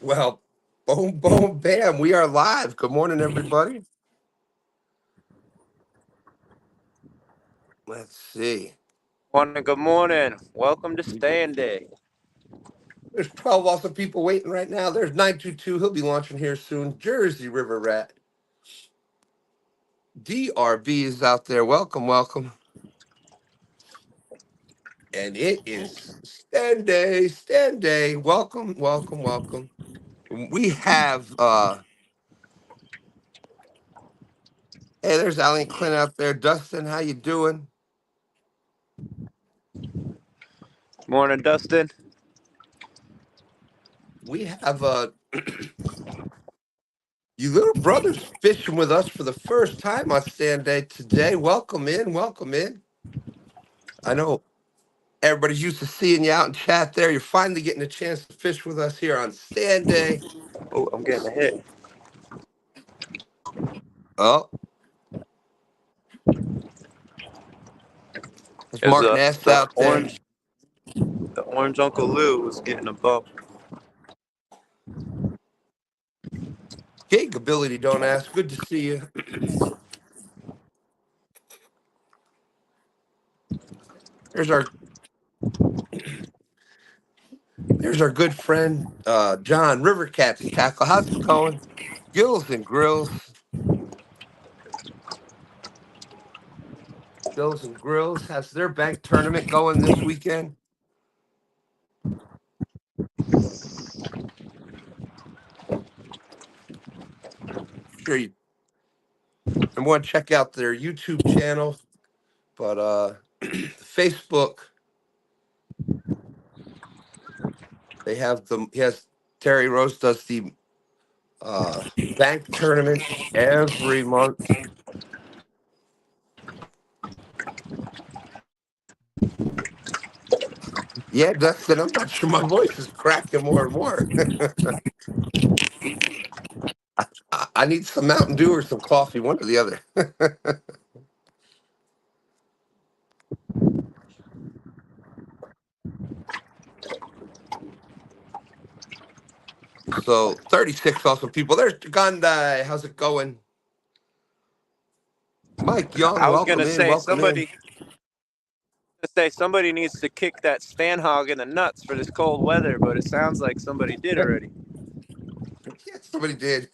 Well, boom, boom, bam. We are live. Good morning, everybody. Let's see. Morning, good morning. Welcome to STANday. There's 12 awesome people waiting right now. There's 922. He'll be launching here soon. Jersey River Rat. DRB is out there. Welcome, welcome. And it is STANday, STANday. Welcome, welcome, welcome. We have hey, there's Alan Clint out there. Dustin, how you doing? Morning, Dustin. We have you little brothers fishing with us for the first time on STANday today. Welcome in, welcome in. I know everybody's used to seeing you out in chat there. You're finally getting a chance to fish with us here on STANday. Oh, I'm getting a hit. Oh, there's There's Mark Ness out there. the orange Uncle Lou was getting a bump. Gig ability, don't ask. Good to see you. There's our good friend John Rivercats Tackle. How's it going? Gills and Grills. Gills and Grills has their bank tournament going this weekend. Sure you and want to check out their YouTube channel, but Facebook, they have them. Yes, Terry Rose does the bank tournament every month. Yeah, Dustin, I'm not sure my voice is cracking more and more. I need some Mountain Dew or some coffee, one or the other. So 36 awesome people. There's Gandai. How's it going? Mike Young, I was welcome gonna in, say welcome in. somebody needs to kick that Stan hog in the nuts for this cold weather, but it sounds like somebody did already. Yeah, somebody did.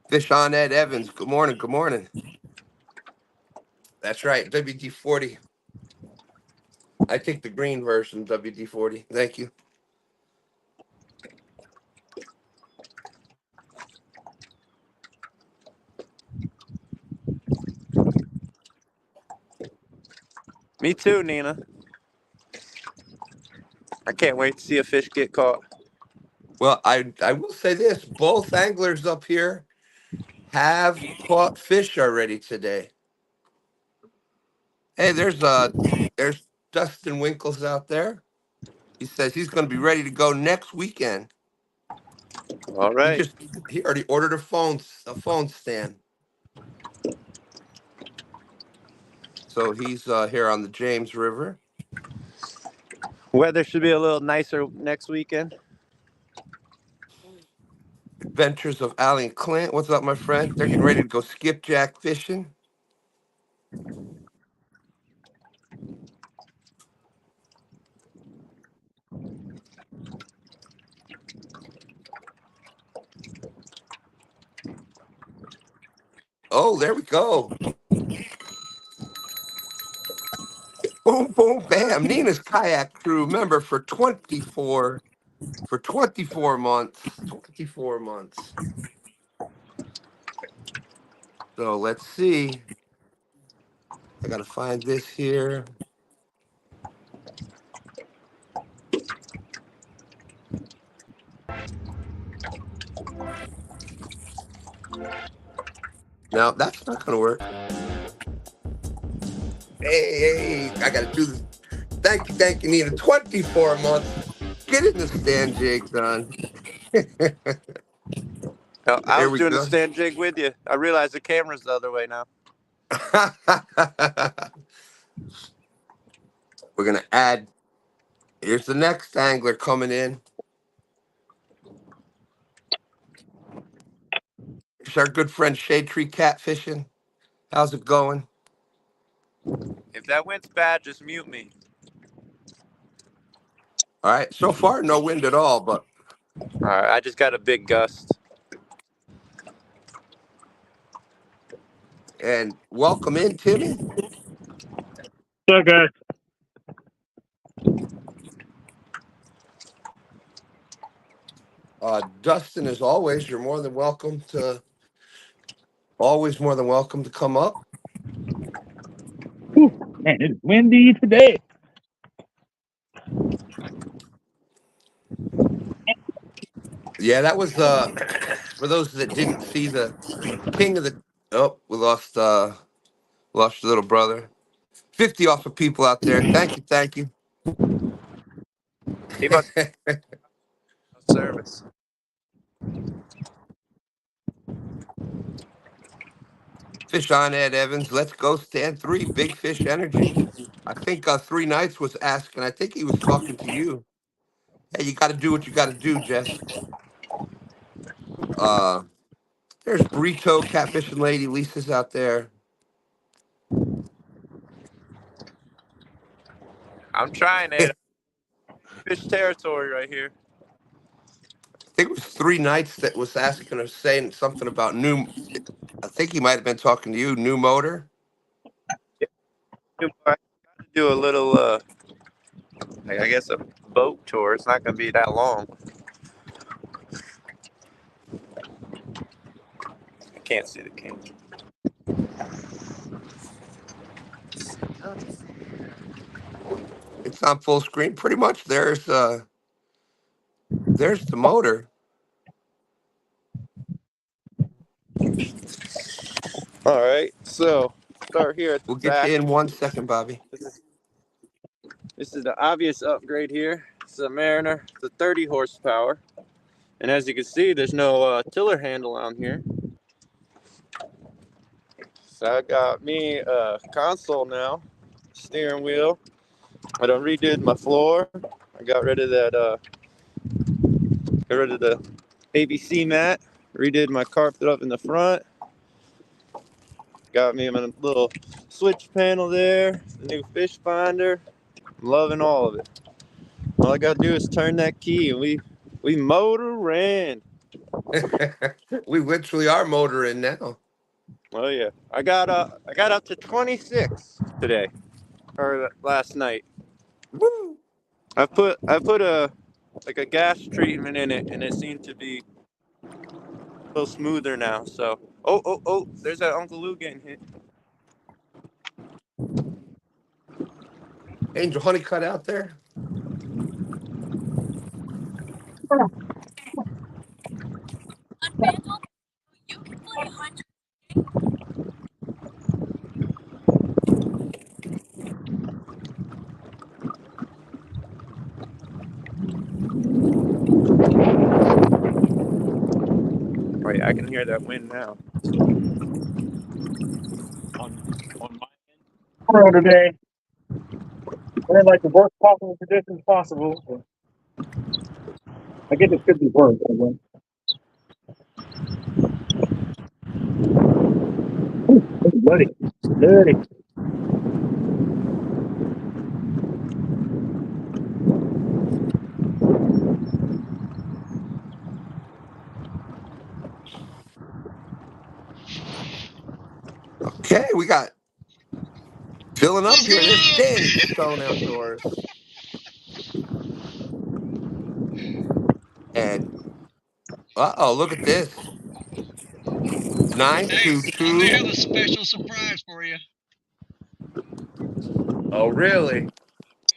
Fish on Ed Evans. Good morning. Good morning. That's right. WD-40. I take the green version, WD-40. Thank you. Me too, Nina. I can't wait to see a fish get caught. Well, I will say this. Both anglers up here have caught fish already today. Hey, there's Dustin Winkles out there. He says he's going to be ready to go next weekend. All right. He already ordered a phone stand. So he's here on the James River. Weather should be a little nicer next weekend. Adventures of Allie and Clint. What's up, my friend? They're getting ready to go skipjack fishing. Oh, there we go. Boom, boom, bam. Nina's kayak crew member for 24 months. 24 months. So let's see. I gotta find this here. Now that's not gonna work. Hey, I gotta do this. Thank you, Nina. 24 months. Get in the stand, Jake, son. I There was we doing the go. stand jig with you. I realize the camera's the other way now. We're gonna add. Here's the next angler coming in. It's our good friend Shade Tree Catfishing. How's it going? If that wind's bad, just mute me. All right. So far, no wind at all, but All right, I just got a big gust. and welcome in, Timmy. What's up, guys? Dustin, as always, you're more than welcome to. Always more than welcome to come up. Whew, man, it's windy today. Yeah, that was for those that didn't see the king of the. Oh, we lost your little brother. 50 off of people out there. Thank you, thank you. He must have service. Fish on Ed Evans. Let's go stand 3. Big fish energy. I think 3 Nights was asking. I think he was talking to you. Hey, you got to do what you got to do, Jess. There's Burrito, Catfishing Lady. Lisa's out there. I'm trying it. Fish territory right here. I think it was 3 Nights that was asking or saying something about new. I think he might have been talking to you. New motor. I got to do a little, I guess, a boat tour. It's not going to be that long. I can't see the camera. It's on full screen. Pretty much. There's the motor. All right, so start here at the We'll get back. you in 1 second, Bobby. This is the obvious upgrade here. It's a Mariner, the 30 horsepower. And as you can see, there's no tiller handle on here. So I got me a console now, steering wheel. I done redid my floor. I got rid of that, got rid of the ABC mat. Redid my carpet up in the front. Got me my little switch panel there, the new fish finder. I'm loving all of it. All I gotta do is turn that key and we motor in. We literally are motoring now. Oh yeah, I got up to 26 today, or last night. Woo! I put a gas treatment in it, and it seemed to be a little smoother now. So oh, there's that Uncle Lou getting hit. Angel Honeycutt out there. Oh yeah, I can hear that wind now. On my end today, we're in like the worst possible conditions possible. I guess it could be worse. Bloody. Okay, we got filling up here. There's Danny from Stone Outdoors. And look at this. Hey, I may have a 922. special surprise for you. Oh, really?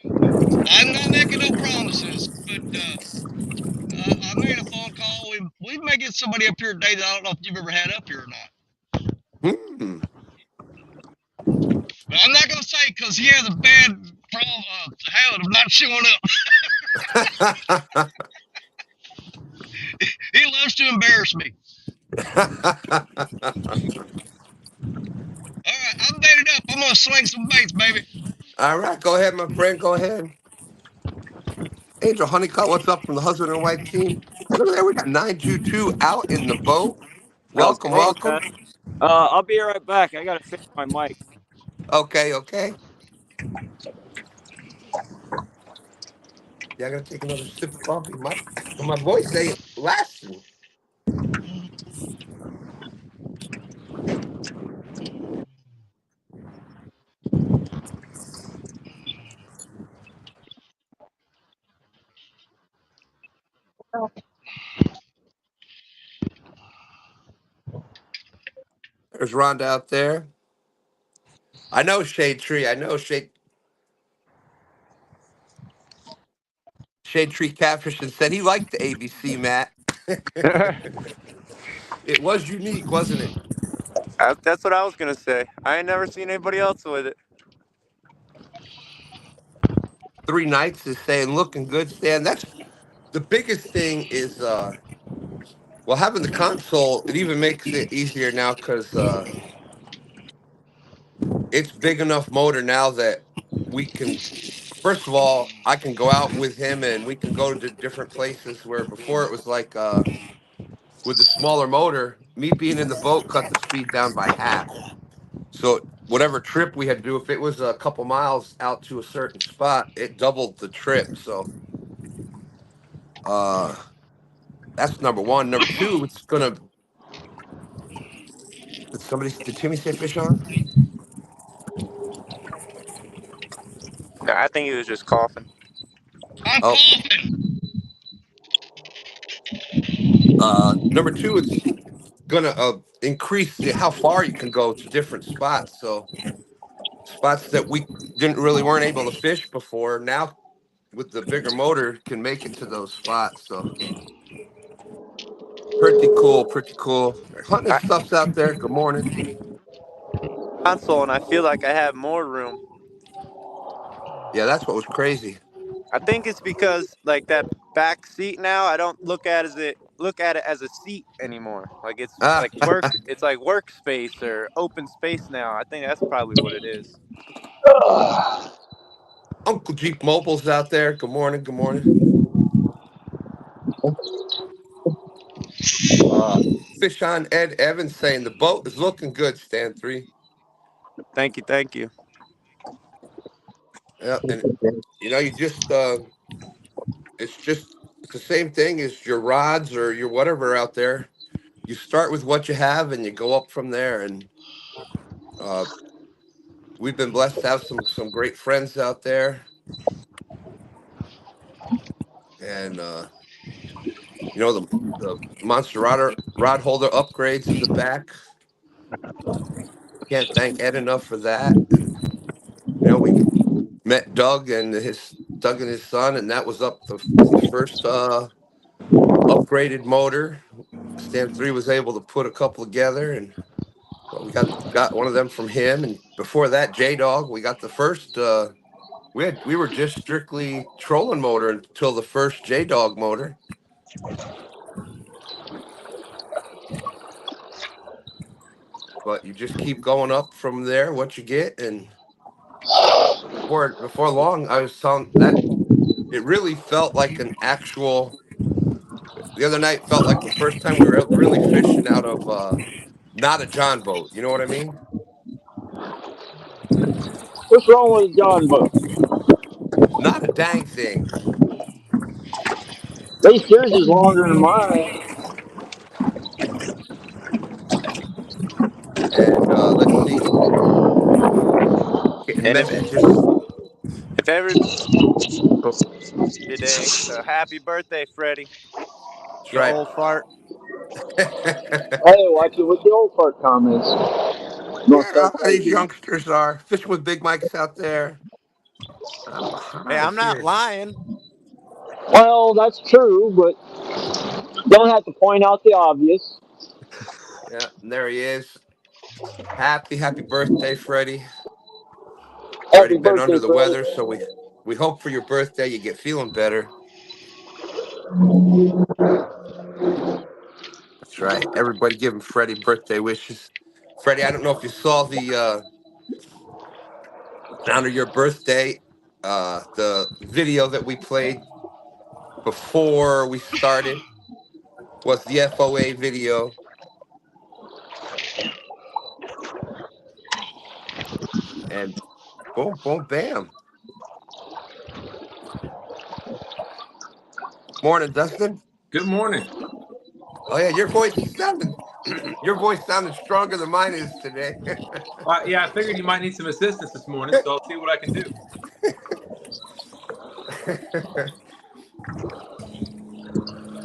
I'm not making no promises, but I made a phone call. We may get somebody up here today that I don't know if you've ever had up here or not. But I'm not going to say because he has a bad habit of not showing up. He loves to embarrass me. All right, I'm baited up. I'm going to swing some baits, baby. All right, go ahead, my friend. Go ahead. Angel Honeycutt, what's up from the husband and wife team? Look at that, we got 922 out in the boat. How's it Welcome, going, welcome. man? I'll be right back. I gotta fix my mic. Okay, okay. Yeah, I gotta take another sip of coffee. My voice ain't lasting. There's Rhonda out there. I know Shade Tree. I know Shade Tree Catfish and said he liked the ABC, Matt. It was unique, wasn't it? That's what I was gonna say. I ain't never seen anybody else with it. 3 nights is saying looking good, Stan. That's the biggest thing is well, having the console, it even makes it easier now because it's big enough motor now that we can, first of all, I can go out with him and we can go to different places where before it was like with the smaller motor, me being in the boat cut the speed down by half. So whatever trip we had to do, if it was a couple miles out to a certain spot, it doubled the trip. So uh that's number one. Number two, it's gonna, did Timmy say fish on? I think he was just coughing. I'm Oh, coughing. number two, it's gonna increase how far you can go to different spots. So spots that we didn't really weren't able to fish before now with the bigger motor can make it to those spots. So pretty cool, pretty cool. Hunting I stuff's out there. Good morning. console and I feel like I have more room. Yeah, that's what was crazy. I think it's because like that back seat now. I don't look at it as a seat anymore. Like it's Ah, like work. It's like workspace or open space now. I think that's probably what it is. Uncle Jeep Mobile's out there. Good morning. Good morning. Fish on Ed Evans saying the boat is looking good, Stan 3. Thank you, thank you. Yeah, and you just it's the same thing as your rods or your whatever out there. You start with what you have and you go up from there. And uh, we've been blessed to have some great friends out there. And the monster rod holder upgrades in the back. Can't thank Ed enough for that. And we met Doug and his son, and that was the first upgraded motor. Stand 3 was able to put a couple together, and well, we got one of them from him. And before that, J Dog, we got the first. We were just strictly trolling motor until the first J Dog motor. But you just keep going up from there, what you get, and before long, I was telling that it really felt like an actual. The other night felt like the first time we were really fishing out of not a John boat. You know what I mean? What's wrong with John boat? Not a dang thing. At least yours is longer than mine. And let's see, getting And messages. if every Oh, today, happy birthday, Freddie. that's You right. old fart. Hey, watch it with the old part comments. You want to Yeah, start these tagging? youngsters are fishing with big mics out there. I'm Hey, behind I'm not here. lying. Well, that's true, but don't have to point out the obvious. Yeah, and there he is. Happy birthday, Freddie. Freddie Happy been birthday, under the Freddie. weather, so we hope for your birthday you get feeling better. That's right. Everybody giving Freddie birthday wishes. Freddie, I don't know if you saw in honor of your birthday, the video that we played before we started was the FOA video. And boom, boom, bam. Morning, Dustin. Good morning. Oh yeah, your voice sounded stronger than mine is today. Yeah, I figured you might need some assistance this morning, so I'll see what I can do.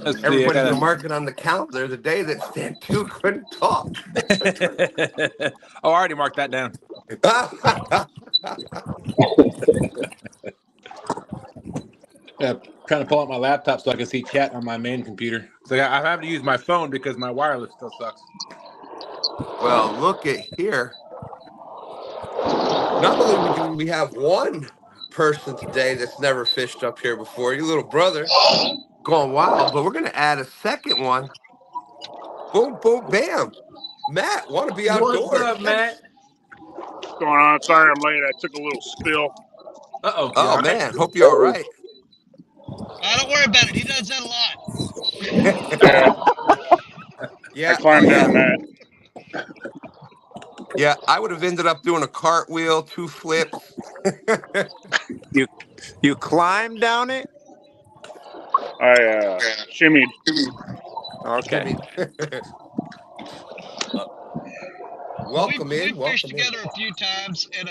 Let's see. Everybody's gonna mark it on the calendar the day that Stan 2 couldn't talk. Oh, I already marked that down. Yeah, trying to pull out my laptop so I can see chat on my main computer. So I have to use my phone because my wireless still sucks. Well, look at here. Not only do we have one person today that's never fished up here before, your little brother, going wild, but we're going to add a second one. Boom, boom, bam. Matt, want to be outdoors. What's up, Matt? What's going on? Sorry I'm late. I took a little spill. Uh-oh. Oh, Yeah, man, hope you're all right. Don't worry about it. He does that a lot. Yeah, I climbed down that. Yeah, I would have ended up doing a cartwheel, 2 flips. You climbed down it? I shimmied. Okay. Welcome in. We've Welcome fished in. together a few times, and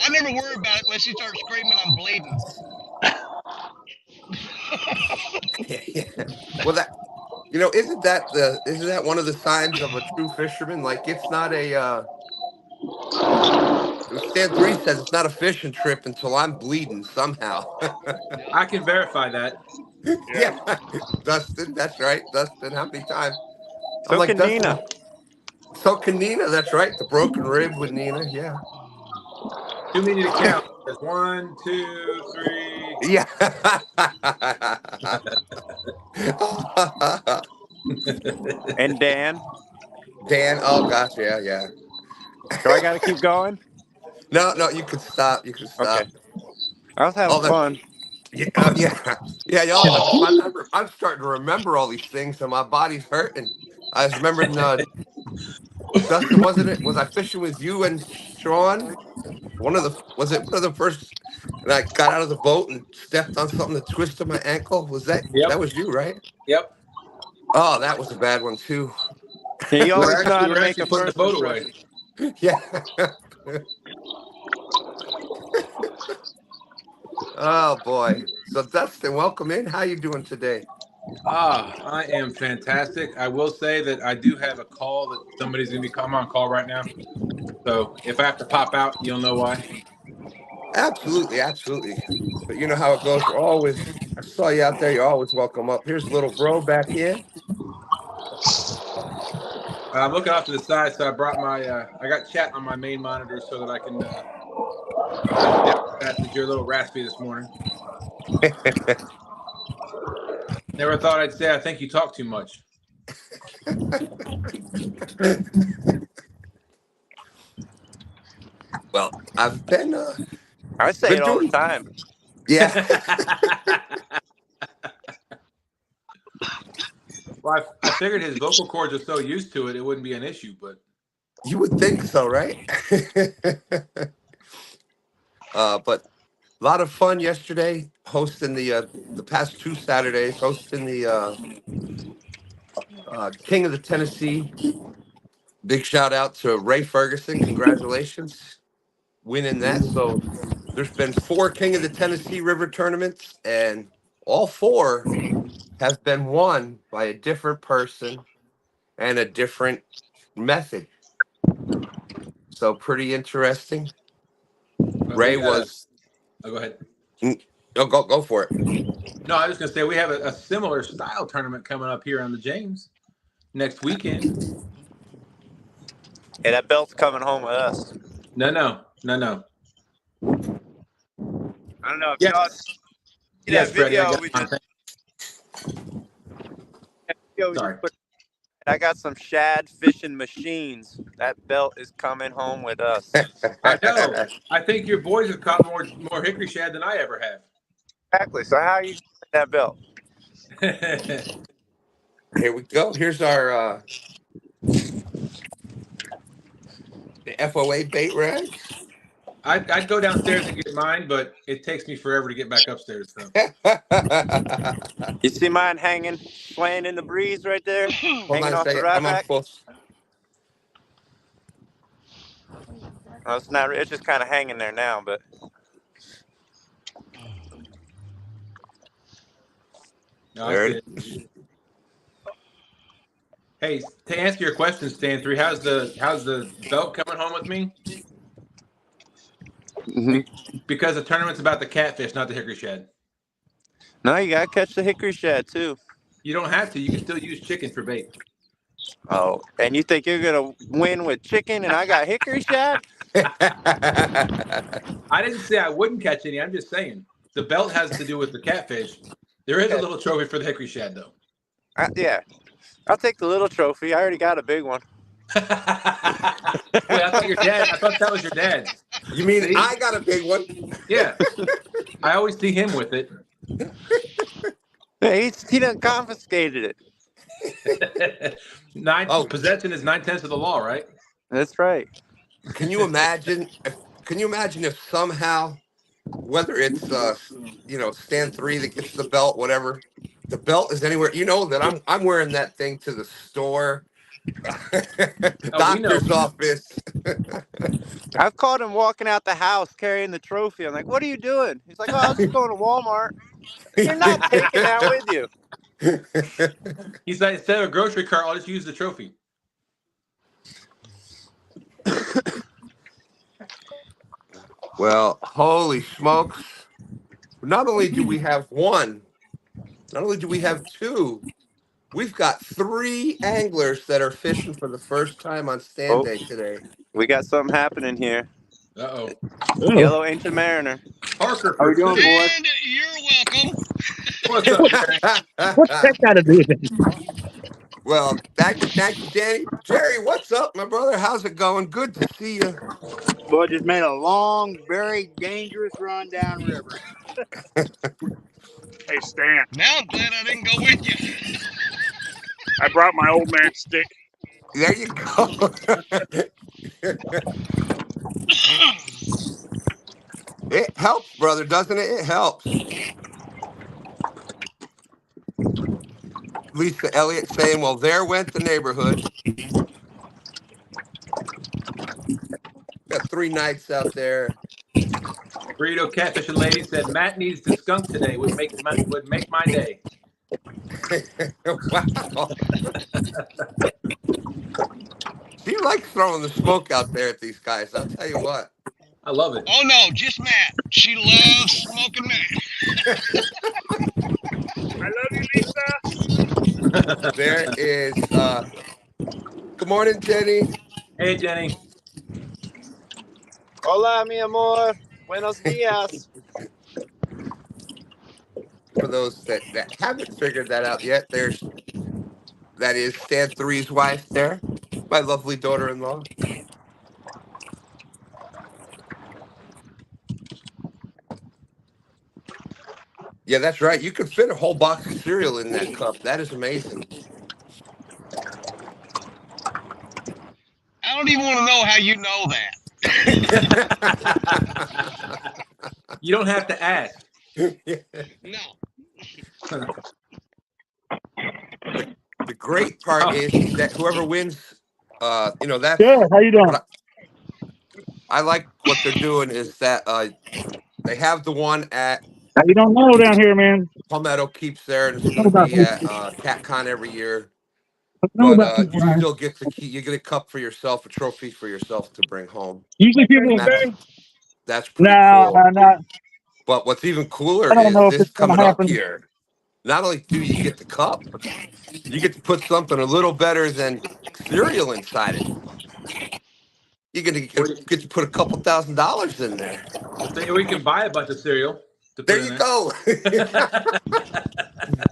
I never worry about it unless he starts screaming, "I'm bleeding." Yeah. Well, isn't that one of the signs of a true fisherman? Like, it's not a Stan 3 says it's not a fishing trip until I'm bleeding somehow. I can verify that. Yeah. Dustin, that's right. Dustin, how many times? So I'm like, can Dustin, Nina. so can Nina, that's right. The broken rib with Nina, yeah. Too many to count. There's 1, 2, 3. Yeah. And Dan. Dan, oh gosh, yeah. So I got to keep going? No, you can stop. You can stop. Okay. I was having fun. Yeah, y'all. I'm starting to remember all these things, and my body's hurting. I was remembering, Dustin, was I fishing with you and Sean? Was it one of the first? And I got out of the boat and stepped on something that twisted my ankle. That was you, right? Yep. Oh, that was a bad one too. You always know how to We're make a putting the first boat away. impression. Yeah. Oh boy. So Dustin, welcome in. How you doing today? I am fantastic. I will say that I do have a call that somebody's going to be coming on call right now. So if I have to pop out, you'll know why. Absolutely. But you know how it goes. I saw you out there. You're always welcome up. Here's little bro back in. I'm looking off to the side, so I brought I got chat on my main monitor so that I can that you're a little raspy this morning. Never thought I'd say I think you talk too much. Well, I've been I say it all the time. Yeah. Well, I figured his vocal cords are so used to it, it wouldn't be an issue, but you would think so, right? But a lot of fun yesterday hosting the past 2 Saturdays, hosting the King of the Tennessee. Big shout out to Ray Ferguson. Congratulations winning that. So there's been 4 King of the Tennessee River tournaments, and all 4 have been won by a different person and a different method. So pretty interesting. Ray was. Oh, go ahead. Oh, go for it. No, I was going to say we have a similar style tournament coming up here on the James next weekend. Yeah, that belt's coming home with us. No. I don't know if Yes. y'all see Yes, that video Freddie, we just put I got some shad fishing machines. That belt is coming home with us. I know. I think your boys have caught more hickory shad than I ever have. Exactly. So how you get that belt? Here we go. Here's our the FOA bait rags. I'd go downstairs and get mine, but it takes me forever to get back upstairs. So. You see mine hanging, swaying in the breeze right there, Hold hanging on a off the second. rod I'm on rack. full. Oh, it's not. It's just kind of hanging there now, but. No, There I it see is. it. Hey, to answer your question, Stan3, how's the belt coming home with me? Because the tournament's about the catfish, not the hickory shad. No, you gotta catch the hickory shad too. You don't have to. You can still use chicken for bait. Oh, and you think you're gonna win with chicken and I got hickory shad? I didn't say I wouldn't catch any. I'm just saying the belt has to do with the catfish. There is a little trophy for the hickory shad, though. Yeah, I'll take the little trophy. I already got a big one. Wait, I thought your dad. I thought that was your dad's. You mean See? I got a big one? Yeah, I always see him with it. Yeah, he done confiscated it. Possession is 9/10 of the law, right? That's right. Can you imagine? If somehow, whether it's Stan3 that gets the belt, whatever, the belt is anywhere. You know that I'm wearing that thing to the store, doctor's office. I've caught him walking out the house carrying the trophy. I'm like, "What are you doing?" He's like, "Oh, I was just going to Walmart." You're not taking that with you. He's like, instead of a grocery cart, I'll just use the trophy. Well, holy smokes. Not only do we have one, not only do we have two, we've got 3 anglers that are fishing for the first time on STANday today. We got something happening here. Uh-oh. Yellow Ancient Mariner. Parker, how are we doing, boys? And you're welcome. What's up? What's that got to do with it? Well, thank you, Danny. Jerry, what's up, my brother? How's it going? Good to see you. Boy, just made a long, very dangerous run downriver. Hey, Stan, Now I'm glad I didn't go with you. I brought my old man stick. There you go. It helps, brother, doesn't it? It helps. Lisa Elliott saying, well, there went the neighborhood. Got 3 nights out there. Burrito Catfish and Lady said Matt needs the skunk today. Would make my day. Wow. She likes throwing the smoke out there at these guys. I'll tell you what. I love it. Oh no, just Matt. She loves smoking Matt. I love you, Lisa. There is good morning, Jenny. Hey, Jenny. Hola, mi amor. Buenos dias. For those that haven't figured that out yet, that is Stan3's wife there, my lovely daughter-in-law. Yeah, that's right. You could fit a whole box of cereal in that cup. That is amazing. I don't even want to know how you know that. You don't have to ask. No. The great part is that whoever wins, that's Good. How you doing? I like what they're doing is that they have the one at You don't know down here, man. Palmetto Keeps there, and it's going to be at CatCon every year. But you still get you get a cup for yourself, a trophy for yourself to bring home. Usually people That's pretty cool. But what's even cooler is this coming up here. Not only do you get the cup, you get to put something a little better than cereal inside it. You're gonna get to put a couple $1,000s in there. So we can buy a bunch of cereal. There you go.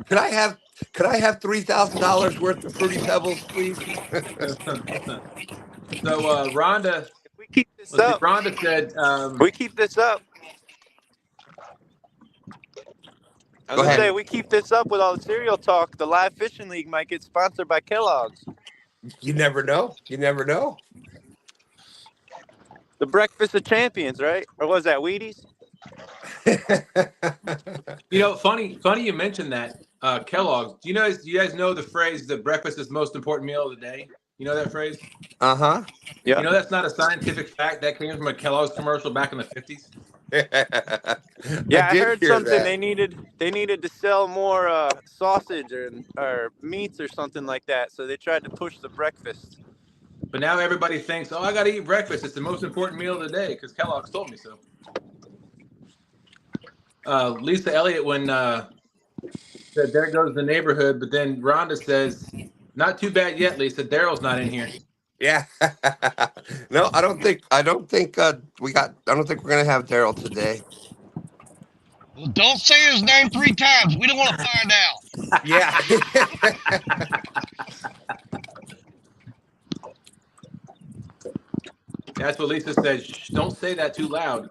Can I have Could I have $3,000 worth of Fruity Pebbles, please? So Rhonda, If we keep this let's see, up, Rhonda said, we keep this up. I was Go gonna ahead. say, we keep this up with all the cereal talk. The Live Fishing League might get sponsored by Kellogg's. You never know. You never know. The Breakfast of Champions, right? Or was that Wheaties? you know, funny you mentioned that. Kellogg's. Do you guys know the phrase that breakfast is the most important meal of the day? You know that phrase? Uh-huh. Yeah. You know that's not a scientific fact. That came from a Kellogg's commercial back in the 50s. Yeah, I did heard hear something. that. They needed to sell more sausage or meats or something like that. So they tried to push the breakfast. But now everybody thinks, oh, I got to eat breakfast. It's the most important meal of the day because Kellogg's told me so. Lisa Elliott, when said, there goes the neighborhood. But then Rhonda says, not too bad yet, Lisa. Daryl's not in here. Yeah. No, I don't think we're gonna have Daryl today. Well, don't say his name 3 times. We don't want to find out. Yeah. That's what Lisa said. Shh, don't say that too loud.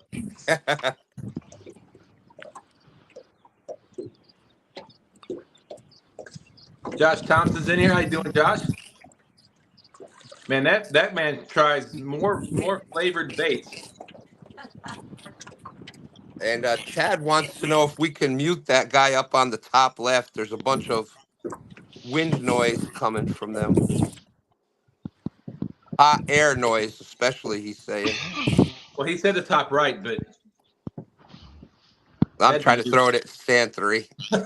Josh Thompson's in here. How you doing, Josh? Man, that man tries more flavored baits. And Chad wants to know if we can mute that guy up on the top left. There's a bunch of wind noise coming from them. Hot air noise, especially, he's saying. Well, he said the top right, but I'm trying to throw it at Stan 3. All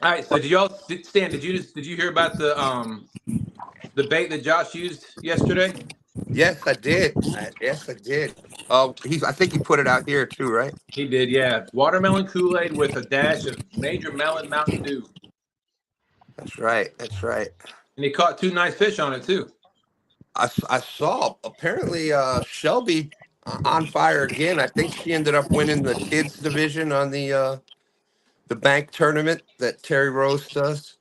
right. So Stan? Did you hear about the bait that Josh used yesterday? Yes, I did. Yes, I did. Oh, I think he put it out here too, right? He did, yeah. Watermelon Kool-Aid with a dash of Major Melon Mountain Dew. That's right. That's right. And he caught 2 nice fish on it too. I saw apparently Shelby on fire again. I think she ended up winning the kids division on the bank tournament that Terry Rose does.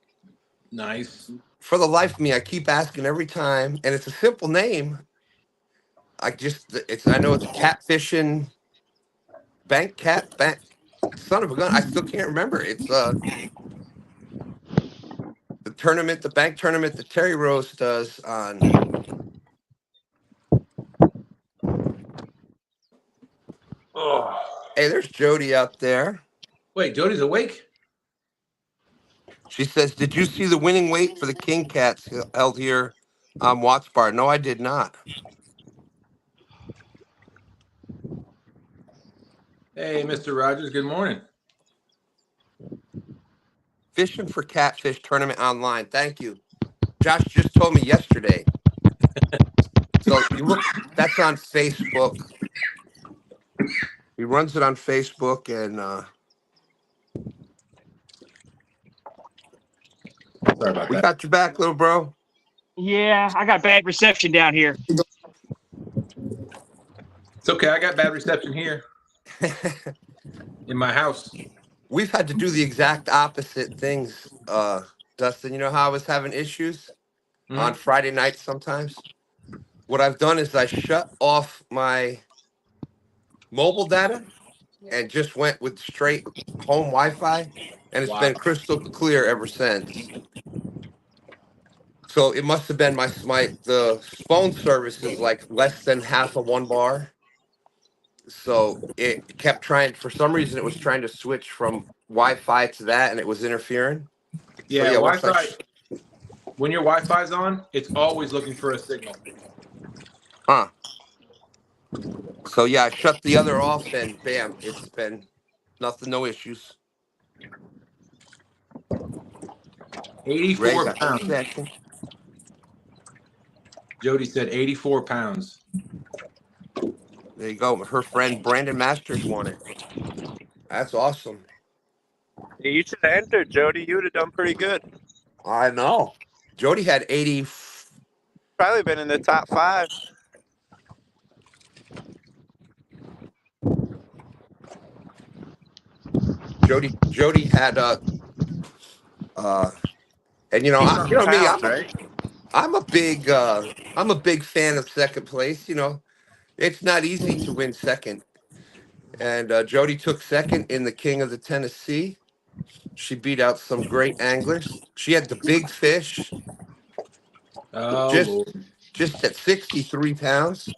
Nice. For the life of me, I keep asking every time, and it's a simple name. I know it's catfishing bank. Son of a gun. I still can't remember. It's the bank tournament that Terry Rose does on. Oh. Hey, there's Jodi out there. Wait, Jodi's awake? She says, "Did you see the winning weight for the King Cats held here on Watts Bar?" No, I did not. Hey, Mr. Rogers. Good morning. Fishing for Catfish tournament online. Thank you. Josh just told me yesterday. So you look, that's on Facebook. He runs it on Facebook, and Sorry about we that. got your back, little bro. Yeah, I got bad reception down here. It's okay. I got bad reception here in my house. We've had to do the exact opposite things, Dustin. You know how I was having issues on Friday nights sometimes? What I've done is I shut off my mobile data and just went with straight home Wi-Fi, and it's been crystal clear ever since. So it must have been the phone service is like less than half of 1 bar. So it kept trying, for some reason it was trying to switch from Wi-Fi to that, and it was interfering. Yeah, so, yeah Wi-Fi. When your Wi-Fi's on, it's always looking for a signal. Huh. So yeah, I shut the other off, and bam, it's been nothing, no issues. 84 pounds. Jodi said 84 pounds. There you go. Her friend Brandon Masters won it. That's awesome. Yeah, you should have entered, Jodi. You would have done pretty good. I know. Jodi had 80. Probably been in the top 5. Jodi had and He's from you know me, Towns, right? I'm a big fan of second place. It's not easy to win second. And Jodi took second in the King of the Tennessee. She beat out some great anglers. She had the big fish, Oh just Lord. just at 63 pounds.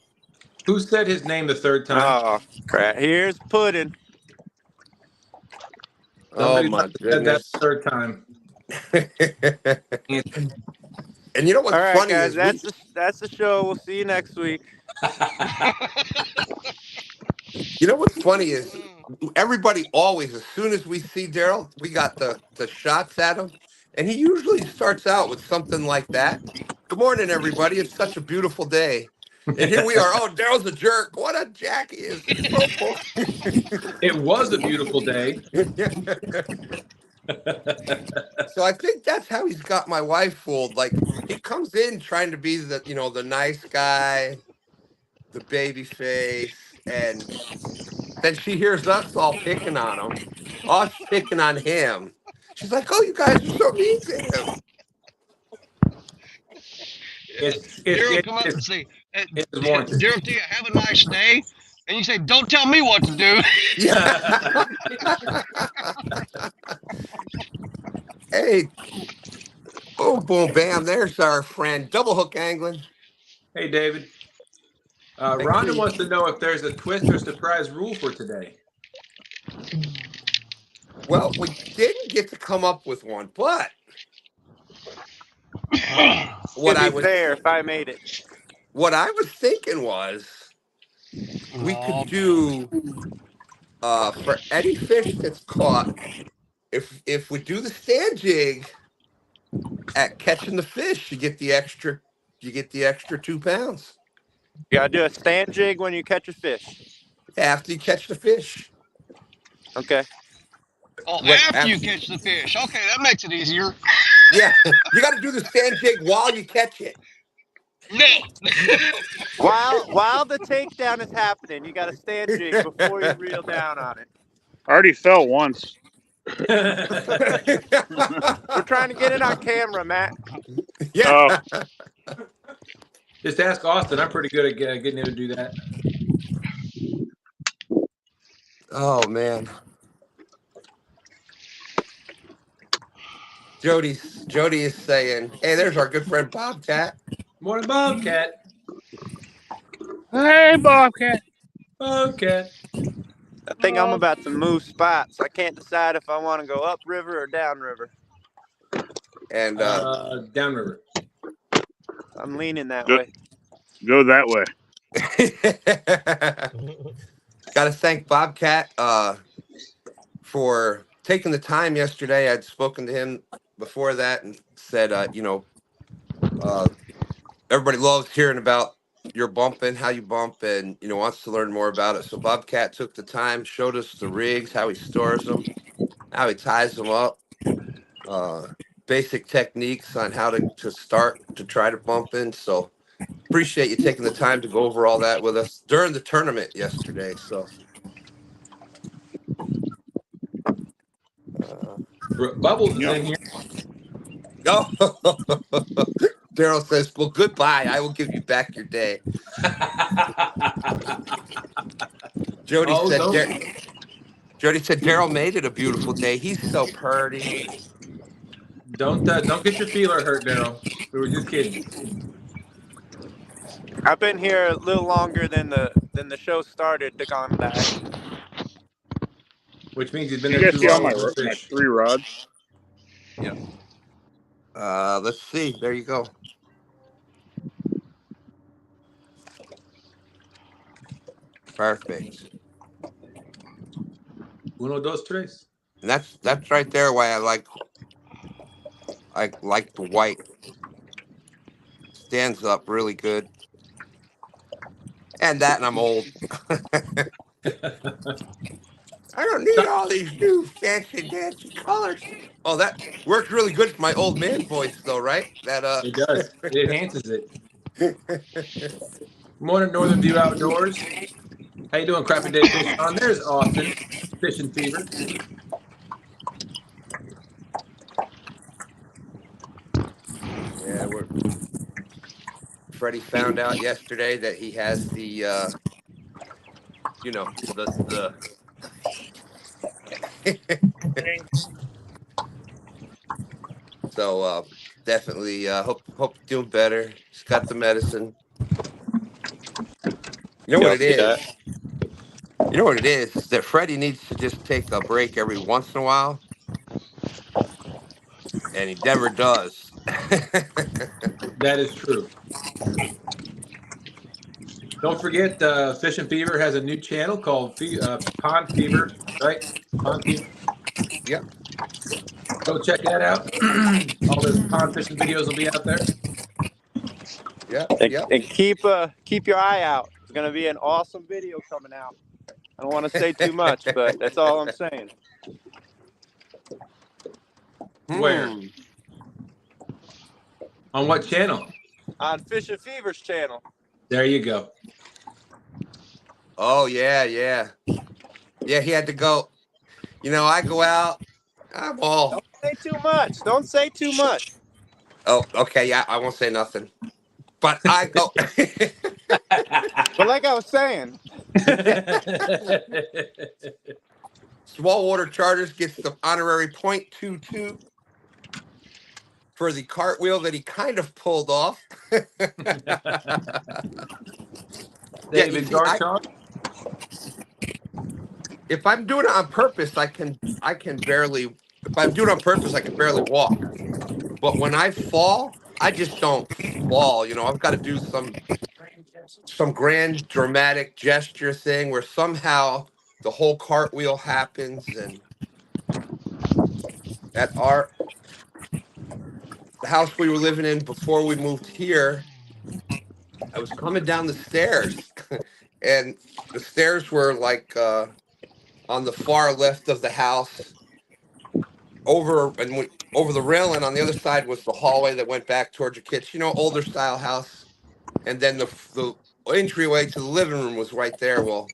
Who said his name the third time? Oh, crap. Here's pudding. Oh Somebody my must have said that goodness. the third time. And you know All what's right, funny guys. is That's the show. We'll see you next week. everybody always, as soon as we see Daryl, we got the shots at him. And he usually starts out with something like that. Good morning, everybody. It's such a beautiful day. And here we are. Oh, Daryl's a jerk. What a jack he is. He's so full. It was a beautiful day. So I think that's how he's got my wife fooled. Like he comes in trying to be the nice guy, the baby face, and then she hears us all picking on him, us picking on him. She's like, "Oh, you guys are so mean to him." Daryl come up and say, it's warranted. Daryl, tell you, have a nice day. And you say, don't tell me what to do. Yeah. Hey, boom, boom, bam. There's our friend, double hook angling. Hey, David. Thank Rhonda you. wants to know if there's a twist or surprise rule for today. Well, we didn't get to come up with one, but what I It'd be fair if I made it. was thinking was we could do for any fish that's caught, if we do the stand jig at catching the fish, you get the extra 2 pounds You gotta do a stand jig when you catch a fish. after you catch the fish. Okay. Oh, Wait, after you catch the fish. Okay, that makes it easier. Yeah, you got to do the stand jig while you catch it. No. While the takedown is happening, you got to stand jig before you reel down on it. I already fell once. We're trying to get it on camera, Matt. Yeah. Just ask Austin. I'm pretty good at getting him to do that. Oh man. Jodi is saying, "Hey, there's our good friend Bobcat." Morning, Bobcat. Hey, Bobcat. Bobcat. I think I'm about to move spots. I can't decide if I want to go up river or down river. And downriver. I'm leaning that way. Go that way. got to thank Bobcat for taking the time yesterday. I'd spoken to him before that and said, everybody loves hearing about your bumping, how you bump, and wants to learn more about it. So Bobcat took the time, showed us the rigs, how he stores them, how he ties them up, basic techniques on how to start to try to bump in. So appreciate you taking the time to go over all that with us during the tournament yesterday. So Bubbles is in here. oh, Daryl says, "Well, goodbye. I will give you back your day." Jodi said Daryl made it a beautiful day. He's so purty. Don't get your feeler hurt, Daryl. We were just kidding. I've been here a little longer than the show started to come back. Which means he's been You there guys too see all long. my 3 rods? Yep. Let's see. There you go. Perfect. Uno, dos, tres. And that's right there why I like the white. Stands up really good. And I'm old. I don't need all these new fancy dancy colors. Oh, that works really good for my old man voice though, right? That It does. It enhances it. Morning, Northern View Outdoors. How you doing, Crappie Day Fish on? There's Austin, Fishing Fever. Freddie found out yesterday that he has the, you know, the. So definitely hope doing better. He's got the medicine. You know Yeah, what I'll it see is? that. You know what it is that Freddie needs to just take a break every once in a while, and he never does. That is true. Don't forget, Fish and Fever has a new channel called Pond Fever, right? Pond Fever. Yep. Go check that out. All the pond fishing videos will be out there. Yep. Yep. And keep your eye out. It's gonna be an awesome video coming out. I don't want to say too much, but that's all I'm saying. Where? On what channel? On Fish and Fever's channel. There you go. Oh yeah, yeah, yeah. He had to go. You know, I go out. I'm all. Don't say too much. Don't say too much. Oh, okay. Yeah, I won't say nothing. But I go. But like I was saying, Small Water Charters gets the honorary .22 for the cartwheel that he kind of pulled off. David Garchon. If I'm doing it on purpose, I can barely. If I'm doing it on purpose, I can barely walk. But when I fall, I just don't fall. You know, I've got to do some grand dramatic gesture thing where somehow the whole cartwheel happens. And at the house we were living in before we moved here, I was coming down the stairs and the stairs were like on the far left of the house over the railing. On the other side was the hallway that went back towards your kitchen, you know, older style house. And then the entryway to the living room was right there. Well,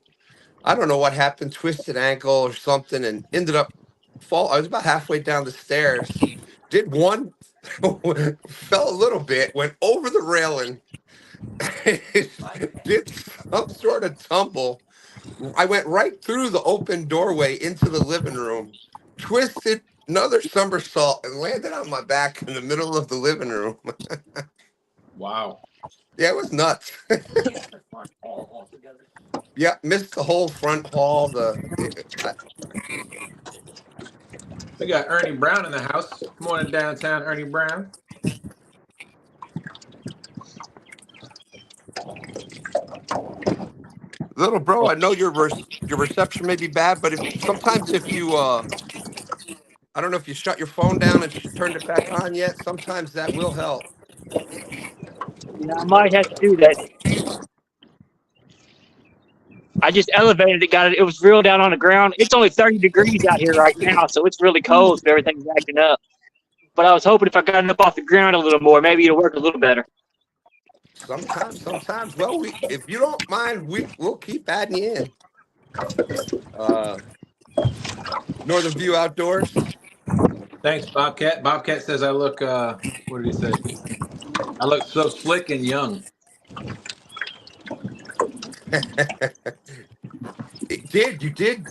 I don't know what happened, twisted ankle or something, and ended up I was about halfway down the stairs. Did one, fell a little bit, went over the railing, did some sort of tumble. I went right through the open doorway into the living room, twisted another somersault, and landed on my back in the middle of the living room. Wow. Yeah, it was nuts. Yeah, missed the whole front hall. We got Ernie Brown in the house. Good morning, downtown Ernie Brown. Little bro, I know your reception may be bad, but if you I don't know if you shut your phone down and turned it back on yet. Sometimes that will help. Yeah, I might have to do that. I just elevated it, got it. It was real down on the ground. It's only 30 degrees out here right now, so it's really cold, so everything's acting up. But I was hoping if I got it up off the ground a little more, maybe it'll work a little better. Sometimes. Well, if you don't mind, we'll keep adding you in. Northern View Outdoors. Thanks, Bobcat. Bobcat says I look, what did he say? I look so slick and young. You did.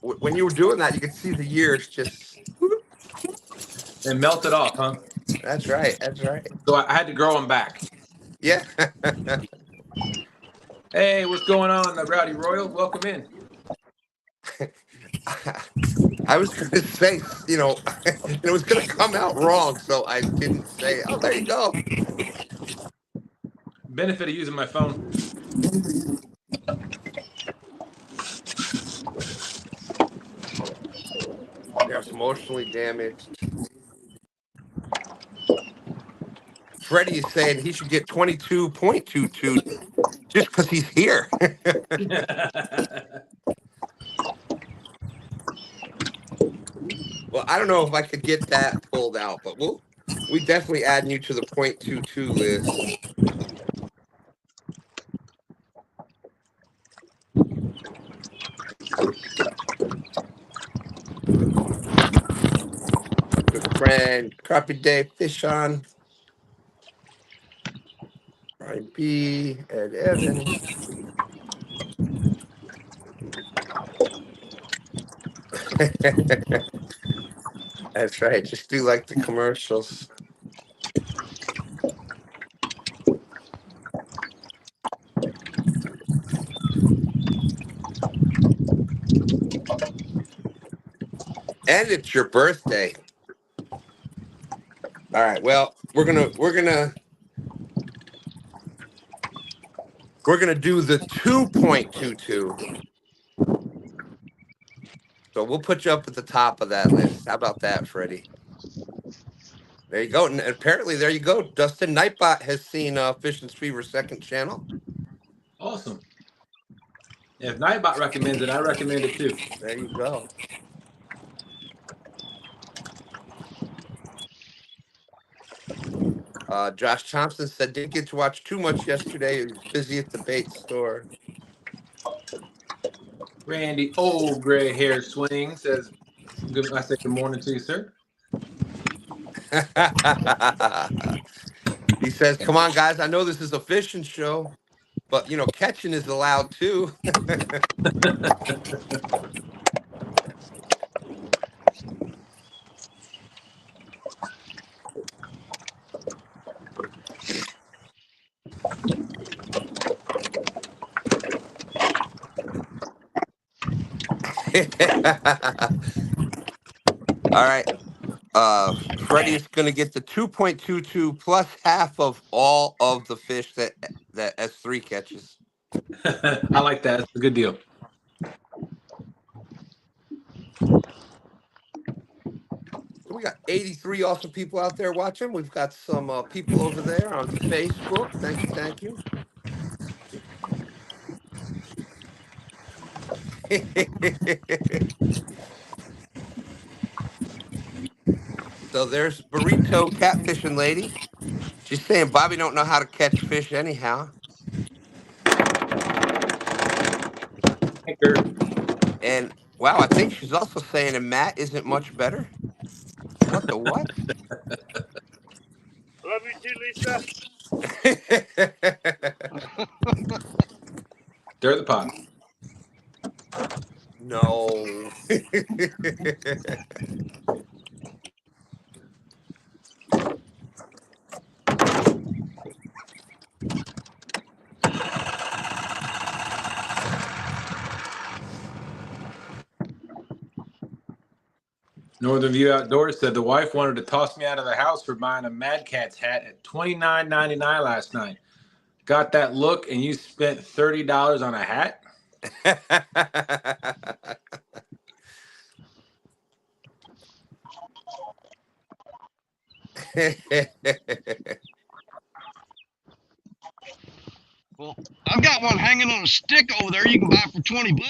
When you were doing that, you could see the years just. And melted off, huh? That's right. So I had to grow them back. Yeah. Hey, what's going on, Rowdy Royal? Welcome in. I was going to say, you know, it was going to come out wrong, so I didn't say, oh, there you go. Benefit of using my phone. There's emotionally damaged. Freddie is saying he should get 22.22 just because he's here. Well, I don't know if I could get that pulled out, but we definitely adding you to the .22 list. Good friend, Crappie Day, fish on. Brian B, Ed Evans. That's right. Just do like the commercials. And it's your birthday. All right. Well, we're gonna do the 2.22. So we'll put you up at the top of that list. How about that, Freddie? There you go. And apparently, there you go. Dustin Nightbot has seen Fish and Streamer's second channel. Awesome. If Nightbot recommends it, I recommend it too. There you go. Josh Thompson said, didn't get to watch too much yesterday. He was busy at the bait store. Randy, old gray hair swing says, good. I say good morning to you, sir. He says, come on, guys. I know this is a fishing show, but, you know, catching is allowed too. All right. Freddie's going to get the 2.22 plus half of all of the fish that S3 catches. I like that. It's a good deal. We got 83 awesome people out there watching. We've got some people over there on Facebook. Thank you. Thank you. So there's Burrito Catfishing Lady. She's saying Bobby don't know how to catch fish anyhow. And wow, I think she's also saying that Matt isn't much better. What the what? Love you too, Lisa. Stir the pot. No. Northern View Outdoors said the wife wanted to toss me out of the house for buying a Mad Catz hat at $29.99 last night. Got that look, and you spent $30 on a hat? Well, I've got one hanging on a stick over there you can buy for $20.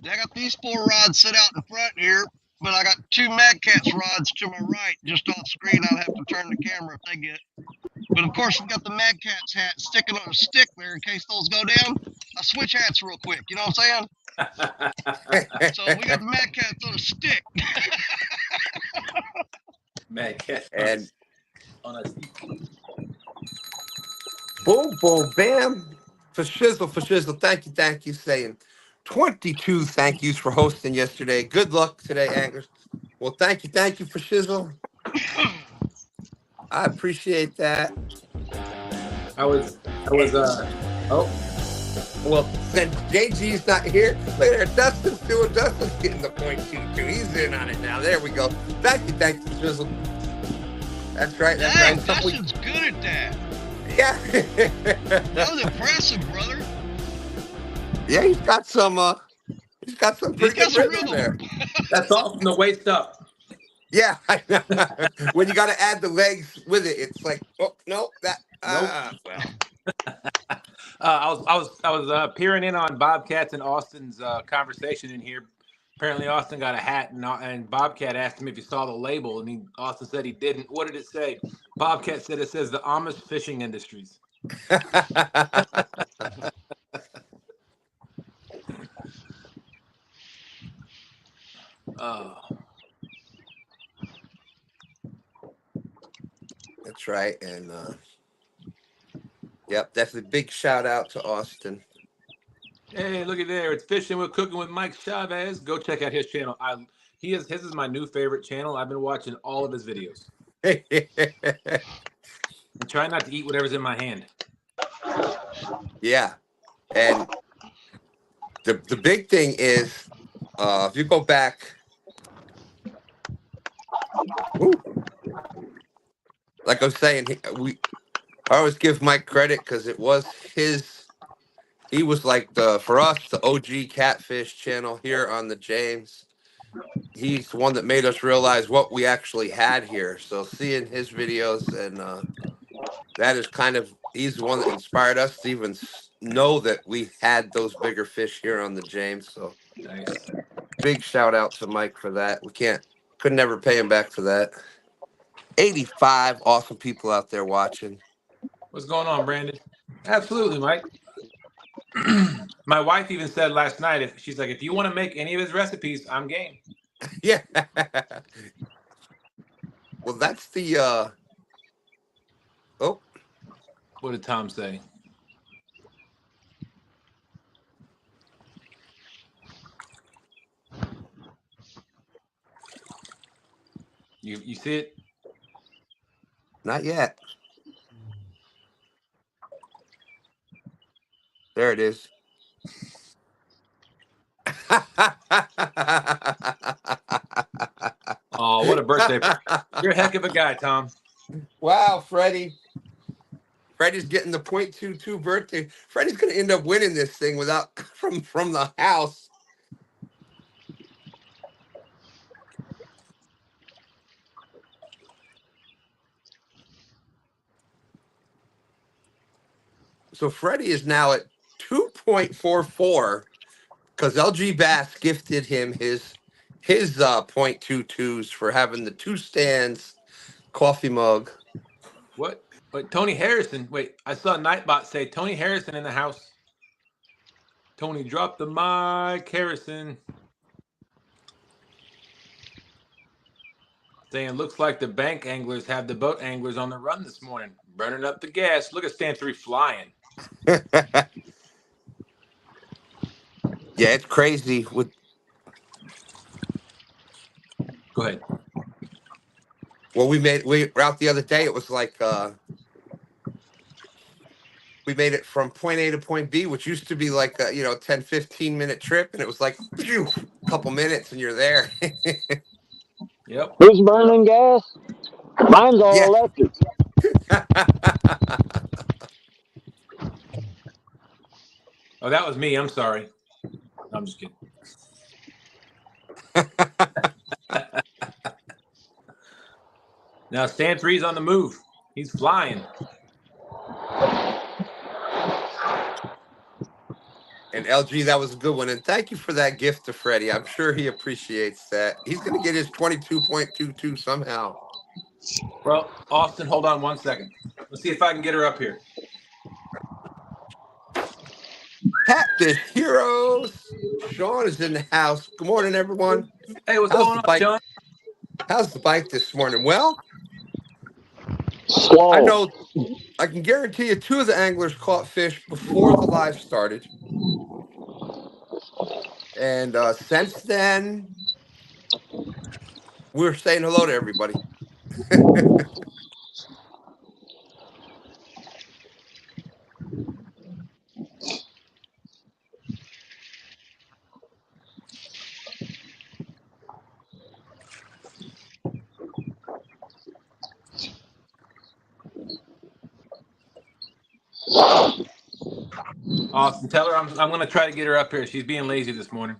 I got these 4 rods set out in front here, but I got 2 Mad Catz rods to my right, just off screen. I'll have to turn the camera if they get. But of course, I've got the Mad Catz hat sticking on a stick there in case those go down. I switch hats real quick. You know what I'm saying? So we got the Mad Catz on a stick. Mad Catz and on a stick. Boom, boom, bam. For shizzle. Thank you. Saying 22 thank yous for hosting yesterday. Good luck today, anglers. Well, thank you for shizzle. I appreciate that. Well, since JG's not here, look at there. Dustin's getting the .22. He's in on it now. There we go. Thank you, shizzle. That's right. Dang, Dustin's good at that. Yeah. That was impressive, brother. Yeah, he's got some pretty good rhythm there. That's all from the waist up. Yeah, I know. When you got to add the legs with it, it's like, oh no, that. Nope. Well. I was peering in on Bobcat's and Austin's conversation in here. Apparently, Austin got a hat, and Bobcat asked him if he saw the label, and Austin said he didn't. What did it say? Bobcat said it says the Amish Fishing Industries. That's right. And yep, definitely big shout out to Austin. Hey, look at there. It's Fishing with Cooking with Mike Chavez. Go check out his channel. His is my new favorite channel. I've been watching all of his videos. And try not to eat whatever's in my hand. Yeah. And the big thing is if you go back, like I was saying, I always give Mike credit because it was he was like for us, the OG Catfish channel here on the James. He's the one that made us realize what we actually had here. So seeing his videos and that is he's the one that inspired us to even know that we had those bigger fish here on the James. So Nice. big shout out to Mike for that. Could never pay him back for that. 85 awesome people out there watching. What's going on, Brandon? Absolutely, Mike. My wife even said last night, she's like, if you want to make any of his recipes, I'm game. Yeah. Well, that's the oh. What did Tom say? You see it? Not yet. There it is. Oh, what a birthday. You're a heck of a guy, Tom. Wow, Freddie. Freddie's getting the .22 birthday. Freddie's going to end up winning this thing without from the house. So Freddie is now at 2.44 because LG Bass gifted him his .22s for having the 2 stands coffee mug. What? Wait, Tony Harrison. Wait, I saw Nightbot say Tony Harrison in the house. Tony, drop the mic, Harrison. Saying, looks like the bank anglers have the boat anglers on the run this morning. Burning up the gas. Look at Stand 3 flying. Yeah, it's crazy. Go ahead. Well, we were out the other day. It was like we made it from point A to point B, which used to be like a 10, 15-minute trip, and it was like phew, a couple minutes and you're there. Yep. Who's burning gas? Mine's all Yeah. electric. Oh, that was me. I'm sorry. I'm just kidding. Now Stand 3's on the move. He's flying. And LG, that was a good one. And thank you for that gift to Freddie. I'm sure he appreciates that. He's going to get his 22.22 somehow. Well, Austin, hold on 1 second. Let's see if I can get her up here. Catfish Heroes. Sean is in the house. Good morning, everyone. Hey, what's going on, Sean? How's the bite this morning? Well, Slow. I know I can guarantee you 2 of the anglers caught fish before the live started. And since then, we're saying hello to everybody. Austin, tell her I'm going to try to get her up here. She's being lazy this morning.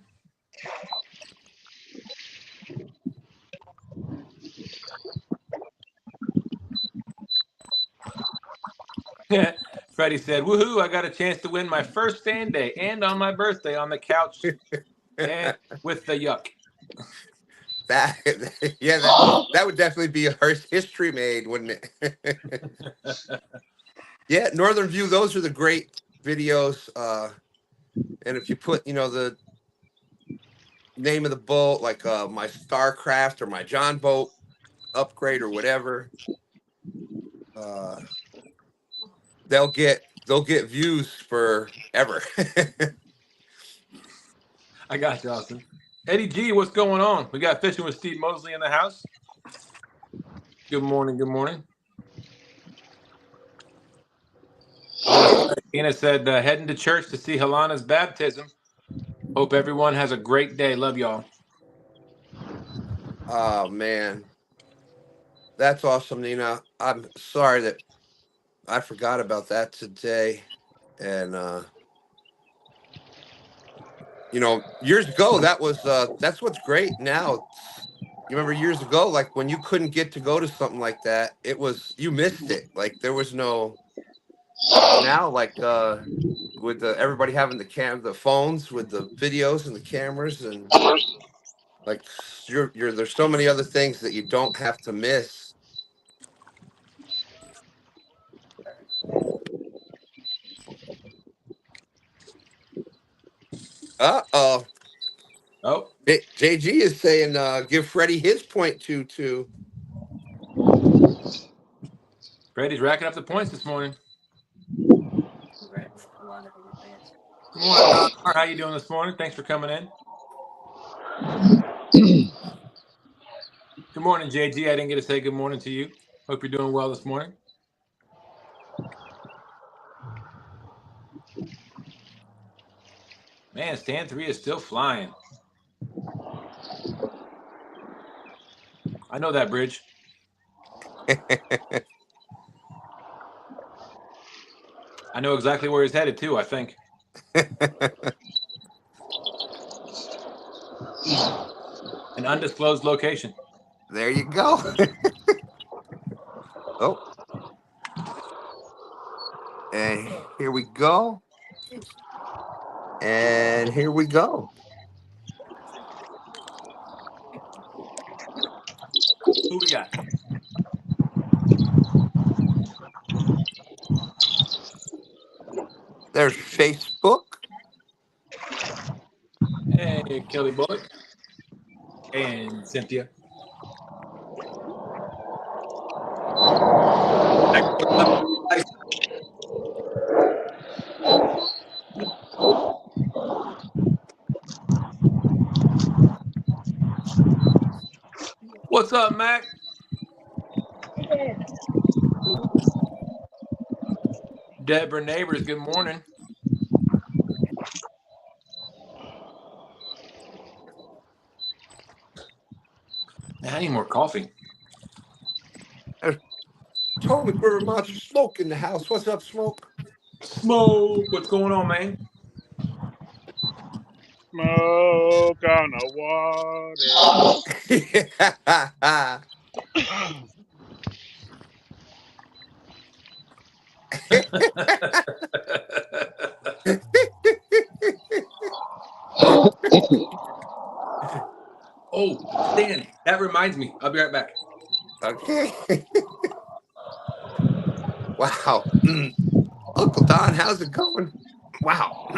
Freddie said, woohoo, I got a chance to win my first STANday and on my birthday on the couch and with the yuck. That would definitely be a history made, wouldn't it? Yeah, Northern View, those are the great videos. And if you put, name of the boat, like my Starcraft or my John boat upgrade or whatever, they'll get views forever. I got you, Austin. Eddie G, what's going on? We got Fishing with Steve Mosley in the house. Good morning. Good morning. Ina said, heading to church to see Helana's baptism. Hope everyone has a great day. Love y'all. Oh man, that's awesome, Nina. I'm sorry that I forgot about that today, and you know, years ago that was that's what's great now. You remember years ago, like when you couldn't get to go to something like that, it was, you missed it. Like there was no, now like with everybody having the phones with the videos and the cameras, and like you're there's so many other things that you don't have to miss. Uh-oh. Oh, JG is saying give Freddie his point two. Freddie's racking up the points this morning. Good morning, Don. How you doing this morning? Thanks for coming in. Good morning, JG. I didn't get to say good morning to you. Hope you're doing well this morning. Man, Stand 3 is still flying. I know that bridge. I know exactly where he's headed too, I think. An undisclosed location. There you go. Oh. And here we go. And here we go. Who we got? There's Facebook. Hey, Kelly Bullock. And Cynthia. What's up, Mac? Deborah Neighbors, good morning. Man, I need more coffee. There's Totally River Monster Smoke in the house. What's up, Smoke? Smoke. What's going on, man? Smoke on the water. Oh, Stan, that reminds me. I'll be right back. Okay. Wow. Uncle Don, how's it going? Wow.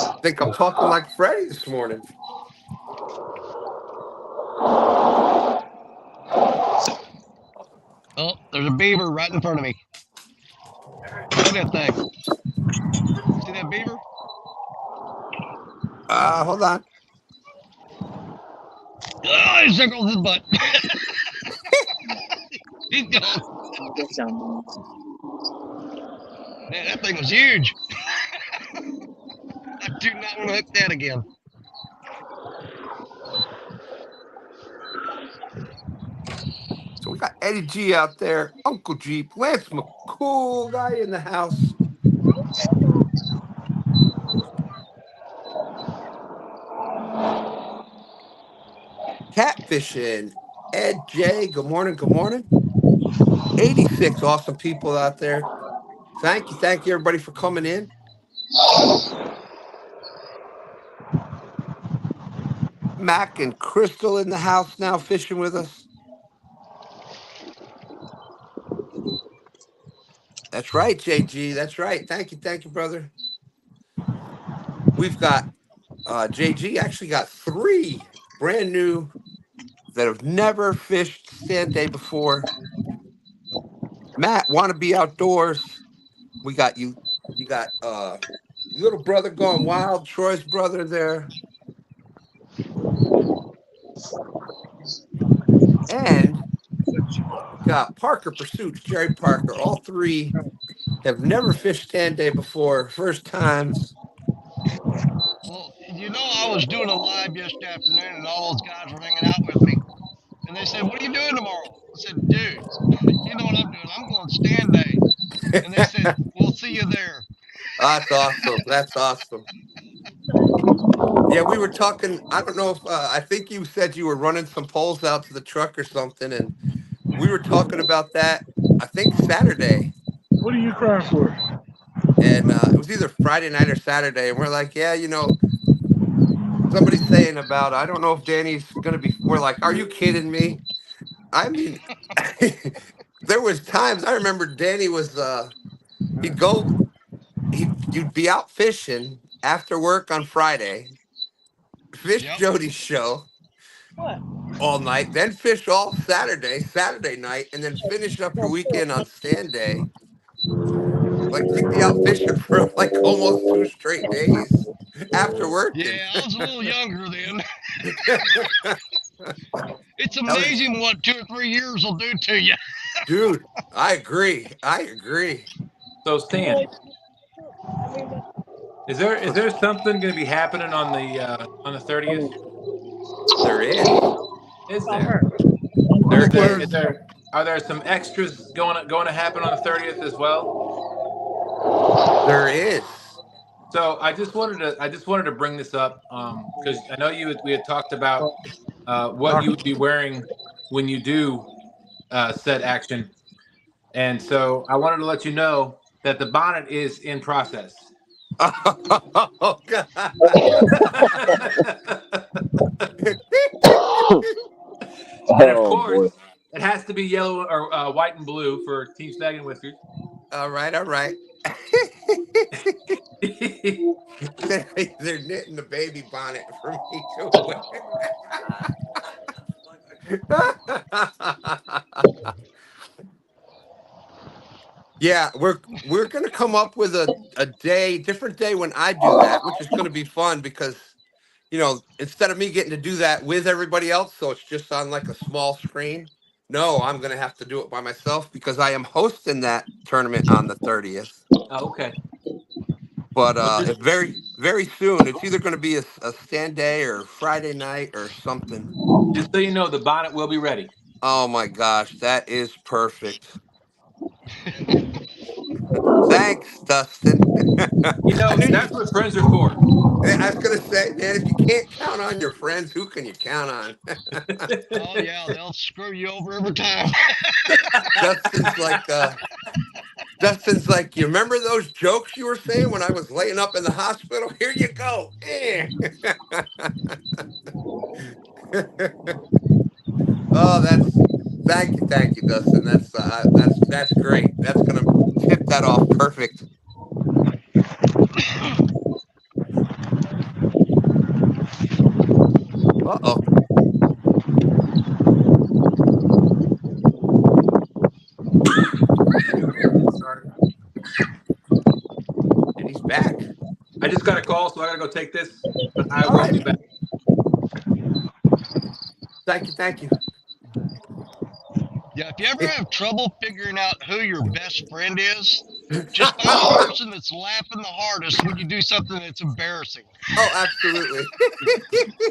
I think I'm talking like Freddie this morning. Oh, there's a beaver right in front of me. Look at that thing. See that beaver? Hold on. Oh, he circled his butt. He's gone. Man, that thing was huge. I do not want to hook that again. So we got Eddie G out there, Uncle Jeep, Lance McCool guy in the house. Catfishing, Ed J, good morning, good morning. 86 awesome people out there. Thank you everybody for coming in. Mac and Crystal in the house now fishing with us. That's right, JG. That's right. Thank you, brother. We've got JG actually got 3 brand new that have never fished STANday before. Matt, want to be outdoors. We got you. You got little brother going wild. Troy's brother there, and got Parker Pursuits. Jerry Parker. All 3 have never fished STANday before. First times. Well, I was doing a live yesterday afternoon, and all those guys were hanging out with me, and they said, "What are you doing tomorrow?" I said, "Dude, you know what I'm doing? I'm going STANday." And they said, "We'll see you there." That's awesome. That's awesome. Yeah, we were talking. I don't know if I think you said you were running some poles out to the truck or something, and we were talking about that. I think Saturday, What are you crying for? and it was either Friday night or Saturday, and we're like, yeah, somebody's saying about. I don't know if Danny's gonna be. We're like, are you kidding me? I mean, there was times I remember Danny was. He'd go. You'd be out fishing after work on Friday, fish Yep. Jodi's show all night, then fish all Saturday night, and then finish up your weekend on STANday. Like you'd be out fishing for like almost 2 straight days after working. Yeah, I was a little younger then. It's That was, amazing what 2 or 3 years will do to you. dude, I agree. I agree. So Stan, is there something going to be happening on the 30th? There is. Is there? Are there some extras going to happen on the 30th as well? There is. So I just wanted to bring this up because I know we had talked about what you would be wearing when you do set action, and so I wanted to let you know that the bonnet is in process. Oh God. And of course, it has to be yellow or white and blue for Team Snag and Whiskers. All right. They're knitting the baby bonnet for me to wear. Yeah, we're gonna come up with a different day when I do that, which is gonna be fun because instead of me getting to do that with everybody else, so it's just on like a small screen. No, I'm gonna have to do it by myself because I am hosting that tournament on the 30th. Oh, okay. But very, very soon, it's either going to be a STANday or Friday night or something. Just so you know, the bonnet will be ready. Oh my gosh, that is perfect. Thanks, Dustin. That's what friends are for. I was going to say, man, if you can't count on your friends, who can you count on? Oh yeah, they'll screw you over every time. Dustin's like, you remember those jokes you were saying when I was laying up in the hospital? Here you go. Oh, thank you, Dustin. That's great. That's gonna tip that off perfect. Uh-oh. Sorry. And he's back. I just got a call, so I gotta go take this. But I will be back. Thank you. Yeah, if you ever have trouble figuring out who your best friend is, just find the person that's laughing the hardest when you do something that's embarrassing. Oh, absolutely.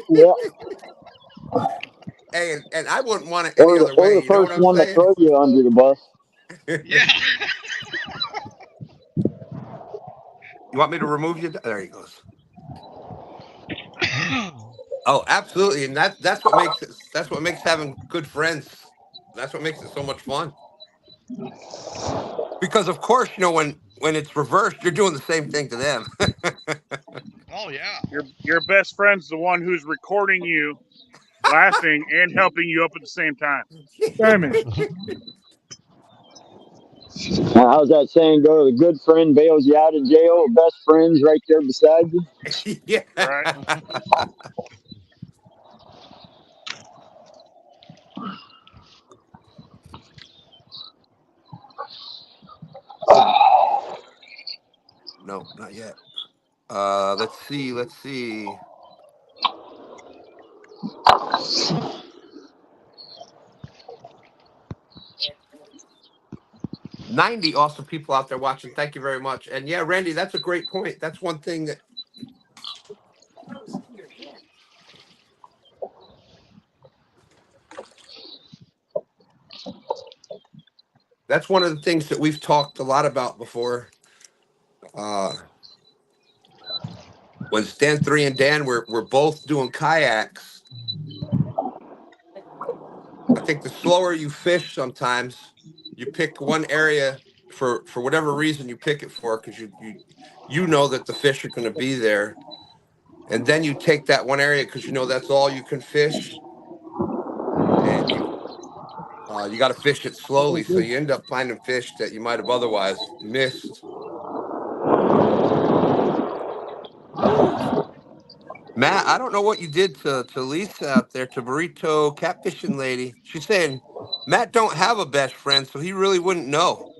Yeah. Hey, and I wouldn't want it any other way. Or the first one to throw you under the bus. Yeah. You want me to remove you? There he goes. Oh, absolutely, and that's what makes having good friends. That's what makes it so much fun. Because of course, when it's reversed, you're doing the same thing to them. Oh yeah. Your best friend's the one who's recording you laughing and helping you up at the same time. Damn it. How's that saying go? The good friend bails you out of jail. Best friends right there beside you. Yeah. Right. No, not yet. Let's see. Let's see. 90 awesome people out there watching. Thank you very much. And yeah, Randy, that's a great point. That's one thing that that's one of the things that we've talked a lot about before. When Stan 3 and Dan were both doing kayaks, I think the slower you fish sometimes, you pick one area for whatever reason you pick it for, because you know that the fish are going to be there. And then you take that one area because you know that's all you can fish. And you got to fish it slowly, so you end up finding fish that you might have otherwise missed. Ooh. Matt, I don't know what you did to Lisa out there, to Burrito Catfishing Lady. She's saying Matt don't have a best friend, so he really wouldn't know.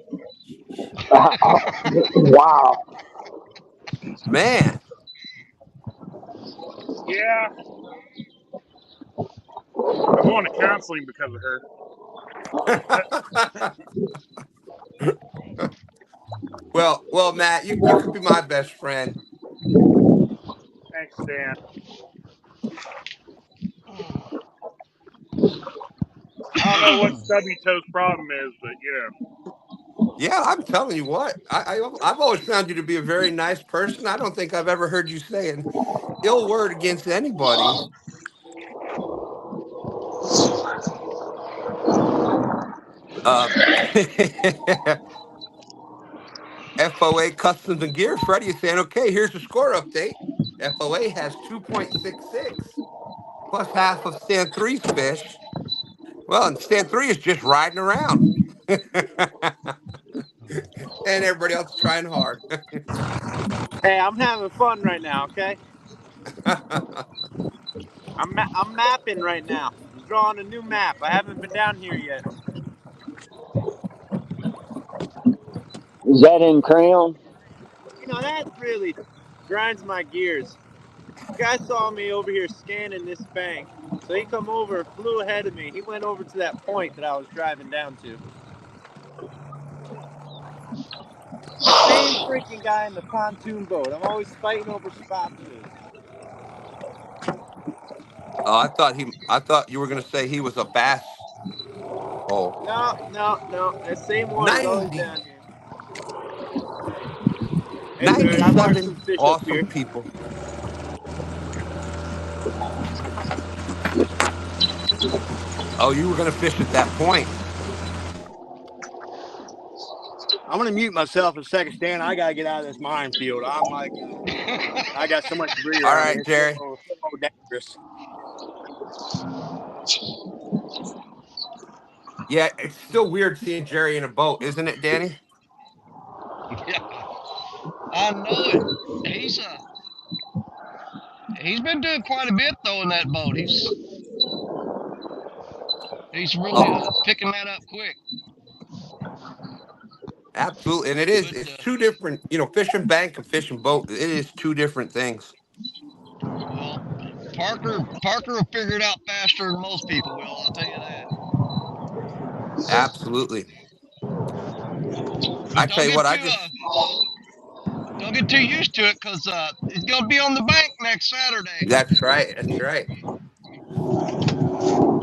Wow. Man. Yeah. I'm going to counseling because of her. well, Matt, you could be my best friend. Thanks, Dan. I don't know what Stubby Toe's problem is, but Yeah, I'm telling you what. I've always found you to be a very nice person. I don't think I've ever heard you say an ill word against anybody. FOA Customs and Gear, Freddie is saying, okay, here's the score update. FOA has 2.66 plus half of Stand 3's fish. Well, and Stand 3 is just riding around. And everybody else is trying hard. Hey, I'm having fun right now, okay? I'm mapping right now. I'm drawing a new map. I haven't been down here yet. Is that in crayon? You know, that really grinds my gears. The guy saw me over here scanning this bank, so he come over and flew ahead of me. He went over to that point that I was driving down to. Same freaking guy in the pontoon boat. I'm always fighting over spots with. Oh, I thought you were gonna say he was a bass. Oh. No. That same one is always 90. down here. Hey, Barrett, I marked some 97 fish up awesome here. people. Oh, you were gonna fish at that point. I'm gonna mute myself in a second, Stan. I gotta get out of this minefield. I'm like, I got so much debris All around me. right, It's Jerry. so dangerous. Yeah, it's still weird seeing Jerry in a boat, isn't it, Danny? Yeah, I know it. He's been doing quite a bit though in that boat. He's really picking that up quick. Absolutely. And it's two different, fishing bank and fishing boat. It is two different things. Well, Parker will figure it out faster than most people will. I'll tell you that. Absolutely. But I tell you what, don't get too used to it, because it's gonna be on the bank next Saturday. that's right. That's right.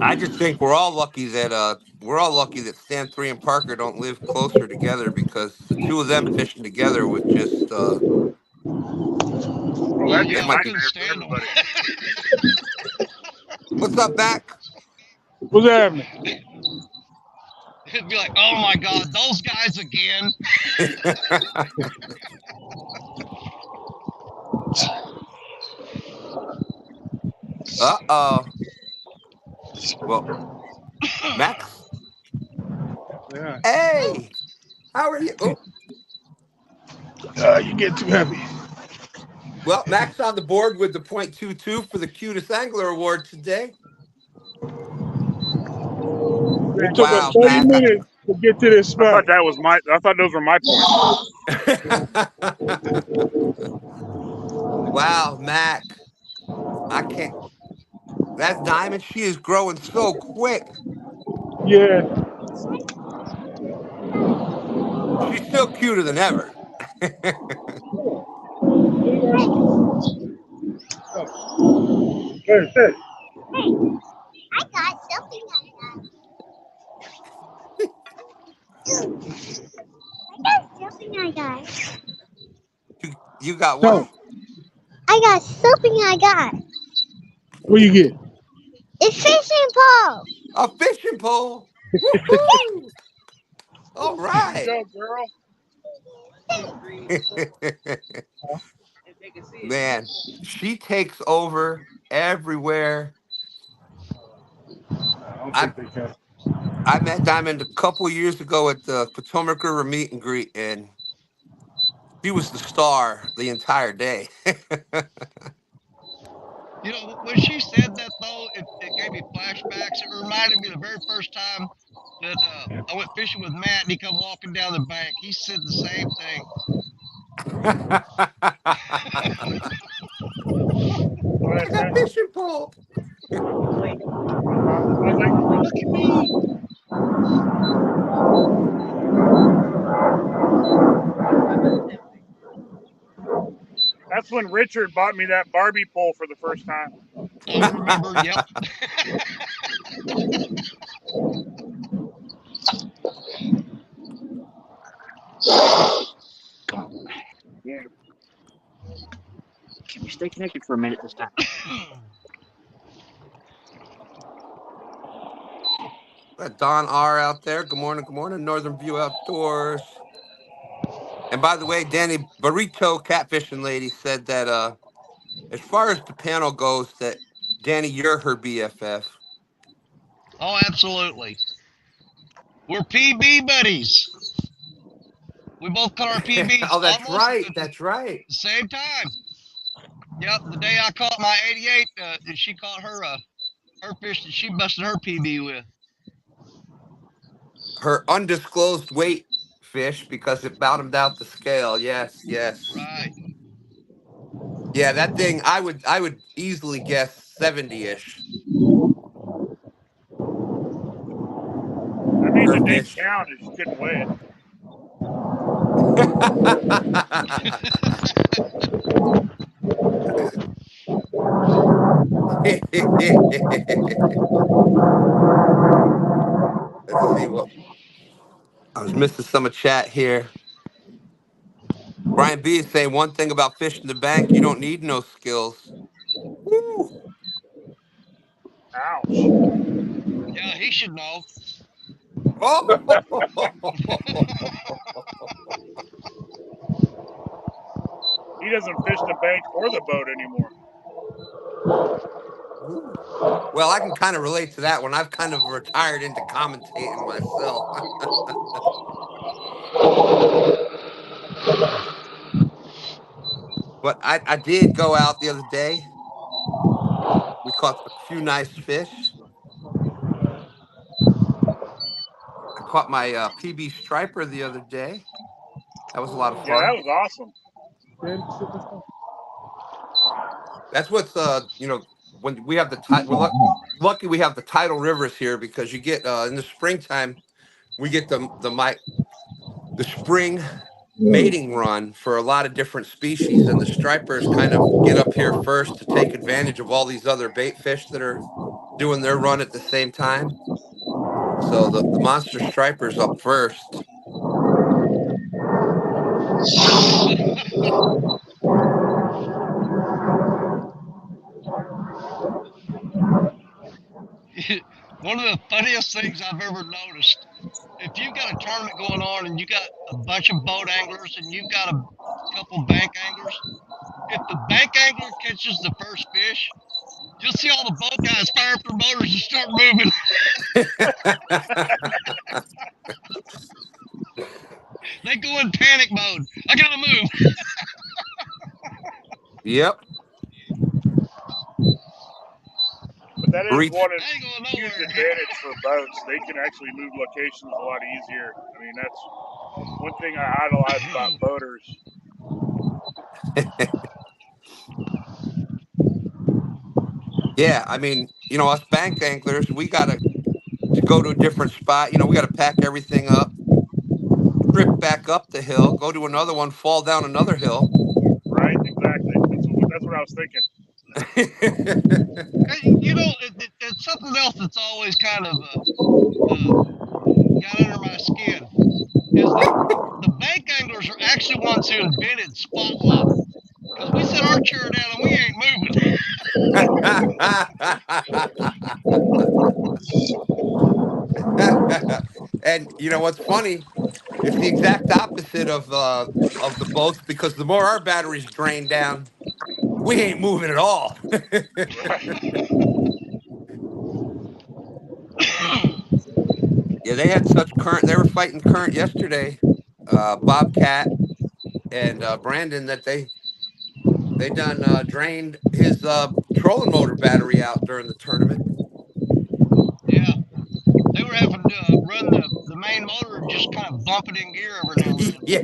I just think we're all lucky that Stan 3 and Parker don't live closer together, because the two of them fishing together would just well, Oh that'd be yeah, a it I might be. couldn't nightmare for stand them. everybody. What's up, Mac? What's happening? It'd be like, oh my God, those guys again. Uh-oh. Well, Max. Yeah. Hey, How are you? Oh, You get too heavy. well, Mac's on the board with the .22 for the cutest angler award today. It took us Wow, 30 Mac. minutes to get to this spot. I thought those were my points. Wow, Mac. I can't. That diamond, she is growing so quick. Yeah. She's still cuter than ever. There's it. I got something I got. You got So, what? I got something I got. what you get? It's fishing pole. A fishing pole. Woohoo! All right. Go, girl. Man, she takes over everywhere. I don't I think they can. I met Diamond a couple years ago at the Potomac River meet and greet, and she was the star the entire day. You know, when she said that though, it gave me flashbacks. It reminded me of the very first time that I went fishing with Matt, and he come walking down the bank. He said the same thing. I got a fishing pole. I was like, look at me. That's when Richard bought me that Barbie pole for the first time. I remember, yep. Yeah. Can we stay connected for a minute this time? Don R out there. Good morning. Good morning. Northern View Outdoors. And by the way, Danny Burrito Catfishing Lady said that as far as the panel goes, that Danny, you're her BFF. Oh, absolutely. We're PB buddies. We both caught our PBs Oh, that's almost right. at That's right. the same time. Yep, the day I caught my 88, she caught her fish that she busted her PB with. Her undisclosed weight fish because it bottomed out the scale. Yes, yes. Right. Yeah, that thing I would easily guess 70-ish. That means Her it didn't fish. count if she couldn't weigh it. Let's see what I was missing some of chat here. Brian B is saying one thing about fishing the bank, you don't need no skills. Woo. Ouch. Yeah, he should know. Oh. He doesn't fish the bank or the boat anymore. Ooh. Well, I can kind of relate to that one. I've kind of retired into commentating myself. But I did go out the other day. We caught a few nice fish. I caught my PB striper the other day. That was a lot of Yeah, that fun. was awesome. That's what's when we have the we're lucky we have the tidal rivers here because you get in the springtime we get the spring mating run for a lot of different species, and the stripers kind of get up here first to take advantage of all these other bait fish that are doing their run at the same time. So the monster stripers up first. One of the funniest things I've ever noticed, if you've got a tournament going on and you got a bunch of boat anglers and you've got a couple bank anglers, if the bank angler catches the first fish, you'll see all the boat guys fire up their motors and start moving. They go in panic mode. I gotta move. Yep. But that is Reach. one I ain't going huge nowhere. advantage for boats. They can actually move locations a lot easier. I mean, that's one thing I idolize about boaters. Yeah, I mean, us bank anglers, we gotta to go to a different spot. We gotta pack everything up, trip back up the hill, go to another one, fall down another hill. Right? Exactly. That's what I was thinking. It's something else that's always kind of got under my skin is that the bank anglers are actually ones who invented spot lock. Because we set our chair down and we ain't moving. And what's funny? It's the exact opposite of the boats because the more our batteries drain down, we ain't moving at all. Yeah, they had such current. They were fighting current yesterday, Bobcat and Brandon, that they done drained his trolling motor battery out during the tournament. Yeah, they were having to run the main motor and just kind of bump it in gear every now and then. Yeah.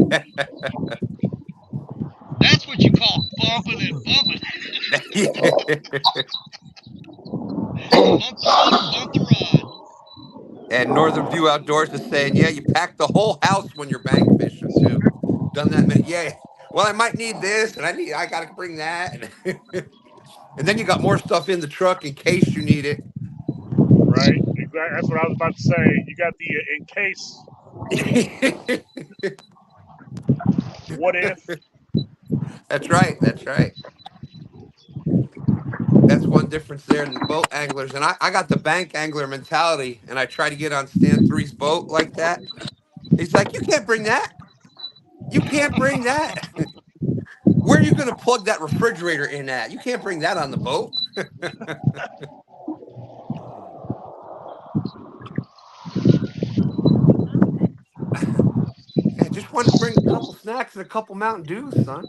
That's what you call bumping and bumping. Bump the motor, bump the rod. And Northern View Outdoors is saying, yeah, you pack the whole house when you're bank fishing too. Done that many. Yeah. Well, I might need this, and I got to bring that, and then you got more stuff in the truck in case you need it. Right? Exactly. That's what I was about to say. You got the in case. What if? That's right. That's right. That's one difference there in the boat anglers. And I got the bank angler mentality, and I try to get on Stan 3's boat like that. He's like, you can't bring that. You can't bring that. Where are you going to plug that refrigerator in at? You can't bring that on the boat. Yeah, just wanted to bring a couple snacks and a couple Mountain Dews, son.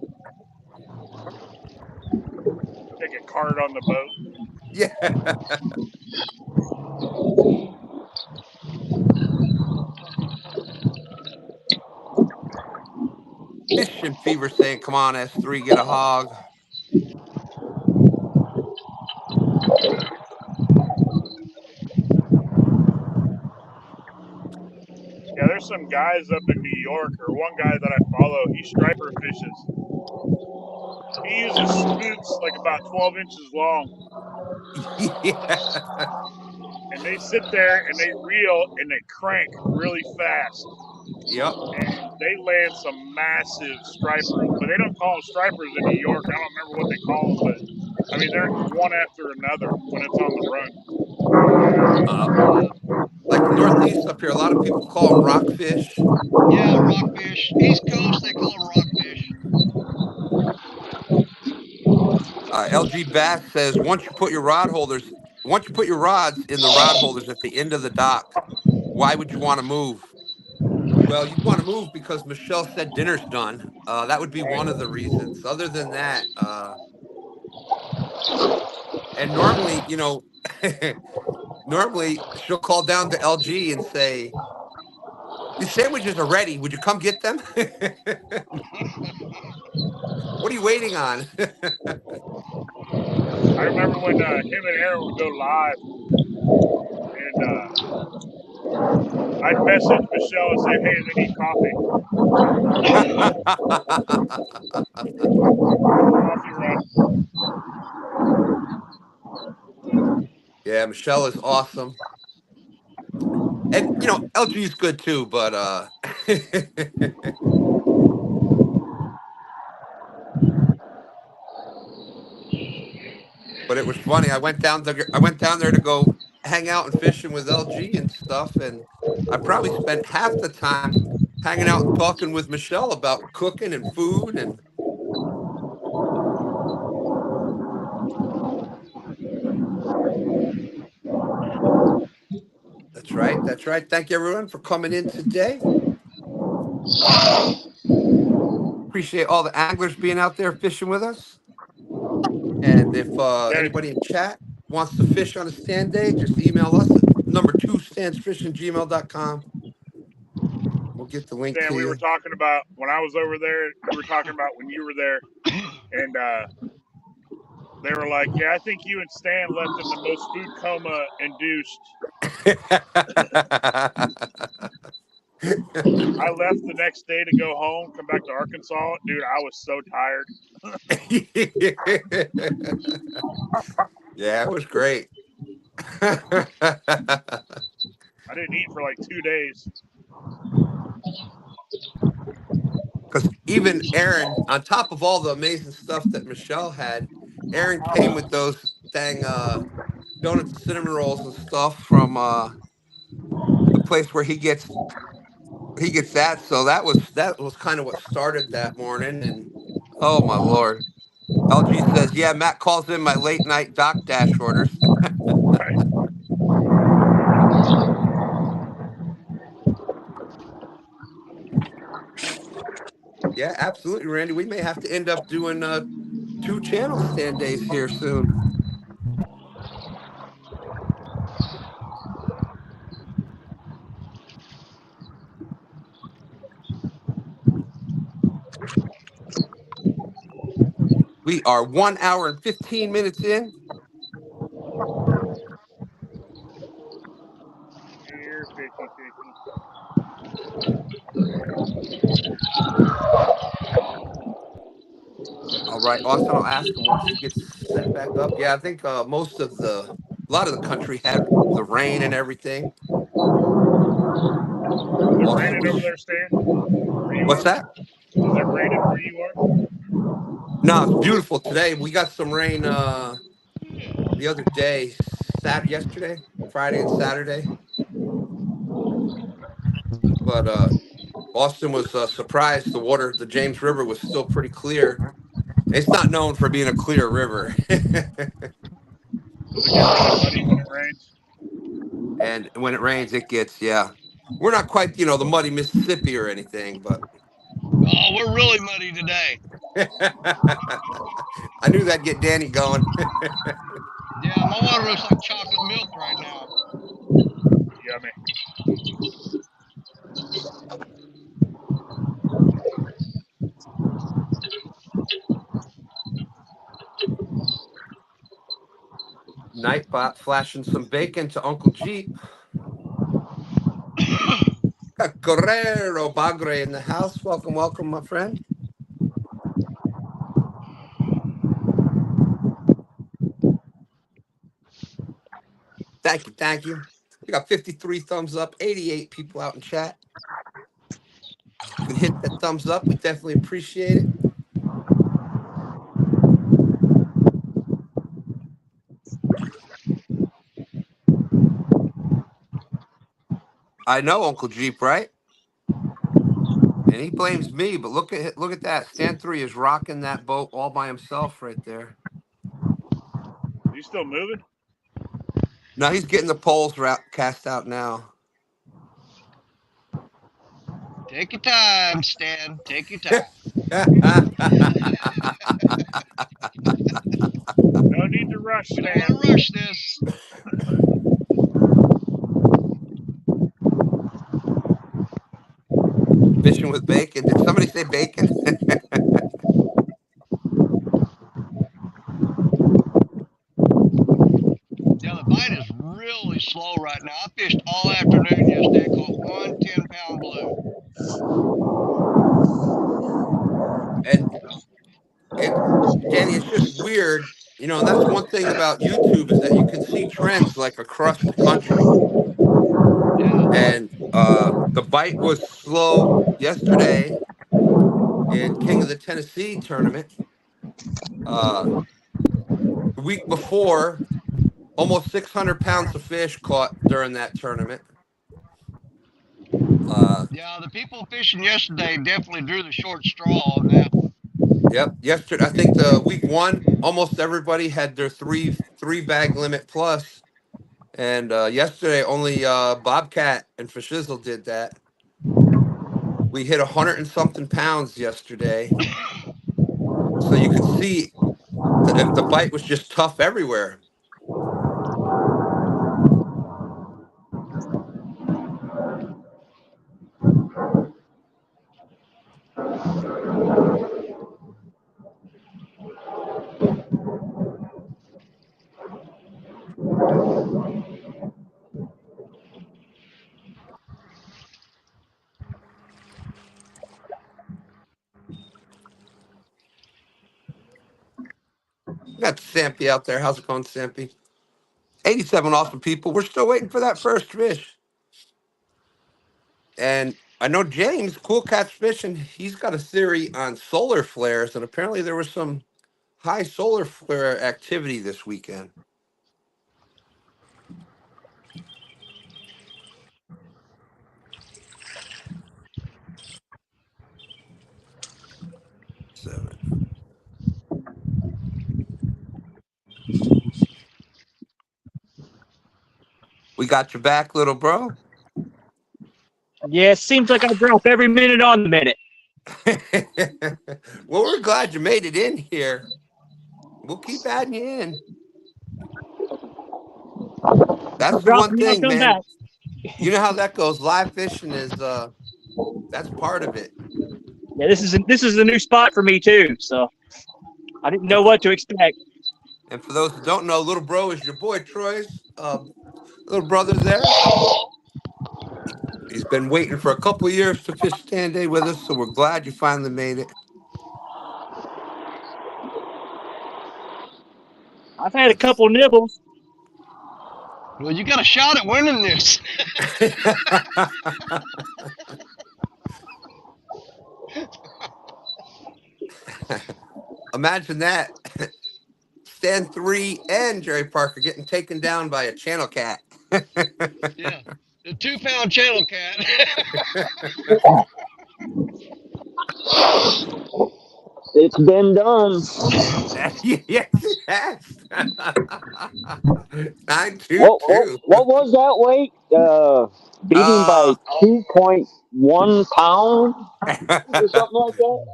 They get carted on the boat. Yeah. Fishing Fever saying, come on, S3, get a hog. Yeah, there's some guys up in New York, or one guy that I follow, he striper fishes. He uses spooks like about 12 inches long. Yeah. And they sit there and they reel and they crank really fast. Yep. And they land some massive stripers, but they don't call them stripers in New York. I don't remember what they call them, but I mean, they're one after another when it's on the run. Like the Northeast up here, a lot of people call them rockfish. Yeah, rockfish. East Coast, they call them rockfish. LG Bass says once you put your rods in the rod holders at the end of the dock, why would you want to move? Well, you'd want to move because Michelle said dinner's done. That would be one of the reasons. Other than that, and normally, normally she'll call down to LG and say, "These sandwiches are ready. Would you come get them?" What are you waiting on? I remember when him and Aaron would go live, and I'd message Michelle and say, "Hey, they need coffee." Coffee run. Yeah, Michelle is awesome. And LG is good too, but but it was funny. I went down there to go hang out and fishing with LG and stuff, and I probably spent half the time hanging out and talking with Michelle about cooking and food. And that's right. Thank you everyone for coming in today. Appreciate all the anglers being out there fishing with us. And if Yeah, anybody in chat wants to fish on a STANday, just email us at number 2standsfishing@gmail.com. We'll get the link Stan, to we were you. talking about when I was over there. We were talking about when you were there, and they were like, "Yeah, I think you and Stan left in the most food coma induced." I left the next day to go home, come back to Arkansas. Dude, I was so tired. Yeah, it was great. I didn't eat for like 2 days. Because even Aaron, on top of all the amazing stuff that Michelle had, Aaron came with those dang donuts and cinnamon rolls and stuff from the place where he gets that. So that was kind of what started that morning. And oh my lord, LG says, yeah, Matt calls in my late night dock dash orders. Right. Yeah, absolutely, Randy. We may have to end up doing 2 channel STANdays here soon. We are 1 hour and 15 minutes in. Here, fishy. All right, Austin, I'll ask him once he gets set back up. Yeah, I think a lot of the country had the rain and everything. Is it Austin raining over was, there, Stan? Where you what's are? that? Is it raining where you are? No, it's beautiful today. We got some rain the other day, yesterday, Friday and Saturday. But Austin was surprised the James River was still pretty clear. It's not known for being a clear river. Does it get really muddy when it rains? And when it rains, it gets, yeah. We're not quite, the muddy Mississippi or anything, but Oh, we're really muddy today. I knew that'd get Danny going. Yeah, my water looks like chocolate milk right now. Yummy. Nightbot flashing some bacon to Uncle Jeep. Got Guerrero Bagre in the house. Welcome, welcome, my friend. Thank you, thank you. We got 53 thumbs up, 88 people out in chat. You can hit that thumbs up. We definitely appreciate it. I know Uncle Jeep, right? And he blames me, but look at that. Stan 3 is rocking that boat all by himself right there. Is he still moving? No, he's getting the poles cast out now. Take your time, Stan. Take your time. No need to rush, We don't Stan. want to rush this. Fishing with bacon. Did somebody say bacon? Yeah, the bite is really slow right now. I fished all afternoon yesterday. Caught one 10-pound blue. And Danny, it's just weird, and that's one thing about YouTube is that you can see trends like across the country. Yeah. And the bite was slow yesterday in King of the Tennessee tournament. The week before, almost 600 pounds of fish caught during that tournament. Yeah, the people fishing yesterday definitely drew the short straw on that one. Yep. Yesterday, I think the week 1, almost everybody had their three bag limit plus. And yesterday, only Bobcat and Fishizzle did that. We hit 100 and something pounds yesterday. So you could see the bite was just tough everywhere. We got Sampy out there. How's it going, Sampy? 87 awesome people. We're still waiting for that first fish. And I know James, Cool Cats Fishing, he's got a theory on solar flares, and apparently there was some high solar flare activity this weekend. Seven. We got your back, little bro. Yeah, it seems like I drop every minute on the minute. Well, we're glad you made it in here. We'll keep adding you in. That's I'll the drop one and I'll thing, come man. back. You know how that goes. Live fishing is that's part of it. Yeah, this is a new spot for me too, so I didn't know what to expect. And for those who don't know, little bro is your boy Troy's little brother there. He's been waiting for a couple of years to fish STANday with us, so we're glad you finally made it. I've had a couple nibbles. Well, you got a shot at winning this. Imagine that. Stan 3 and Jerry Parker getting taken down by a channel cat. Yeah, the 2-pound channel cat. It's been done. Yes, it has. 922. What was that weight? Beating by 2.1 pounds or something like that?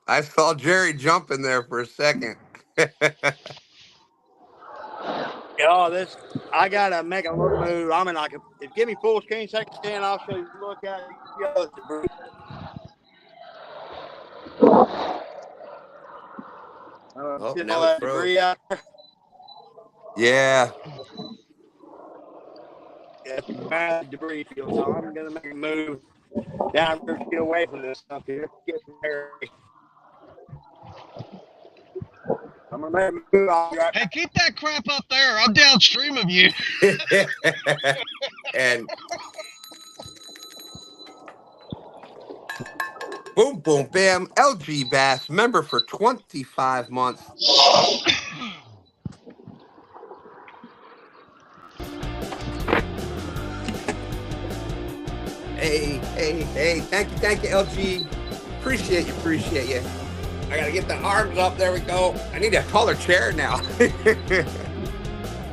I saw Jerry jumping there for a second. Oh, I gotta make a little move. I mean, give me full screen, second stand. I'll show you. Look at it. Oh, See now all he that froze. debris out there? Yeah. Yeah, it's a bad debris field, so I'm gonna make a move down here to get away from this stuff here. Get there. I'm gonna make a move. I'll be right Hey, back. keep that crap up there. I'm downstream of you. And boom, boom, bam. LG Bass, member for 25 months. Hey. Thank you, LG. Appreciate you. I gotta get the arms up. There we go. I need a taller chair now.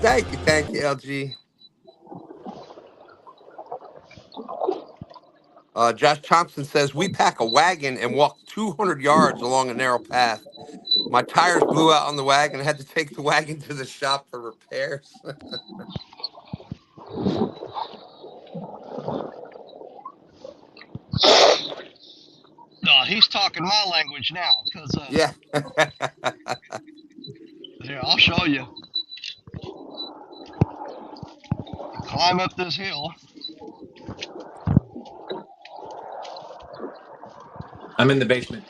Thank you, LG. Josh Thompson says, we pack a wagon and walk 200 yards along a narrow path. My tires blew out on the wagon. I had to take the wagon to the shop for repairs. No, he's talking my language now, because Yeah. here, I'll show you. Climb up this hill. I'm in the basement.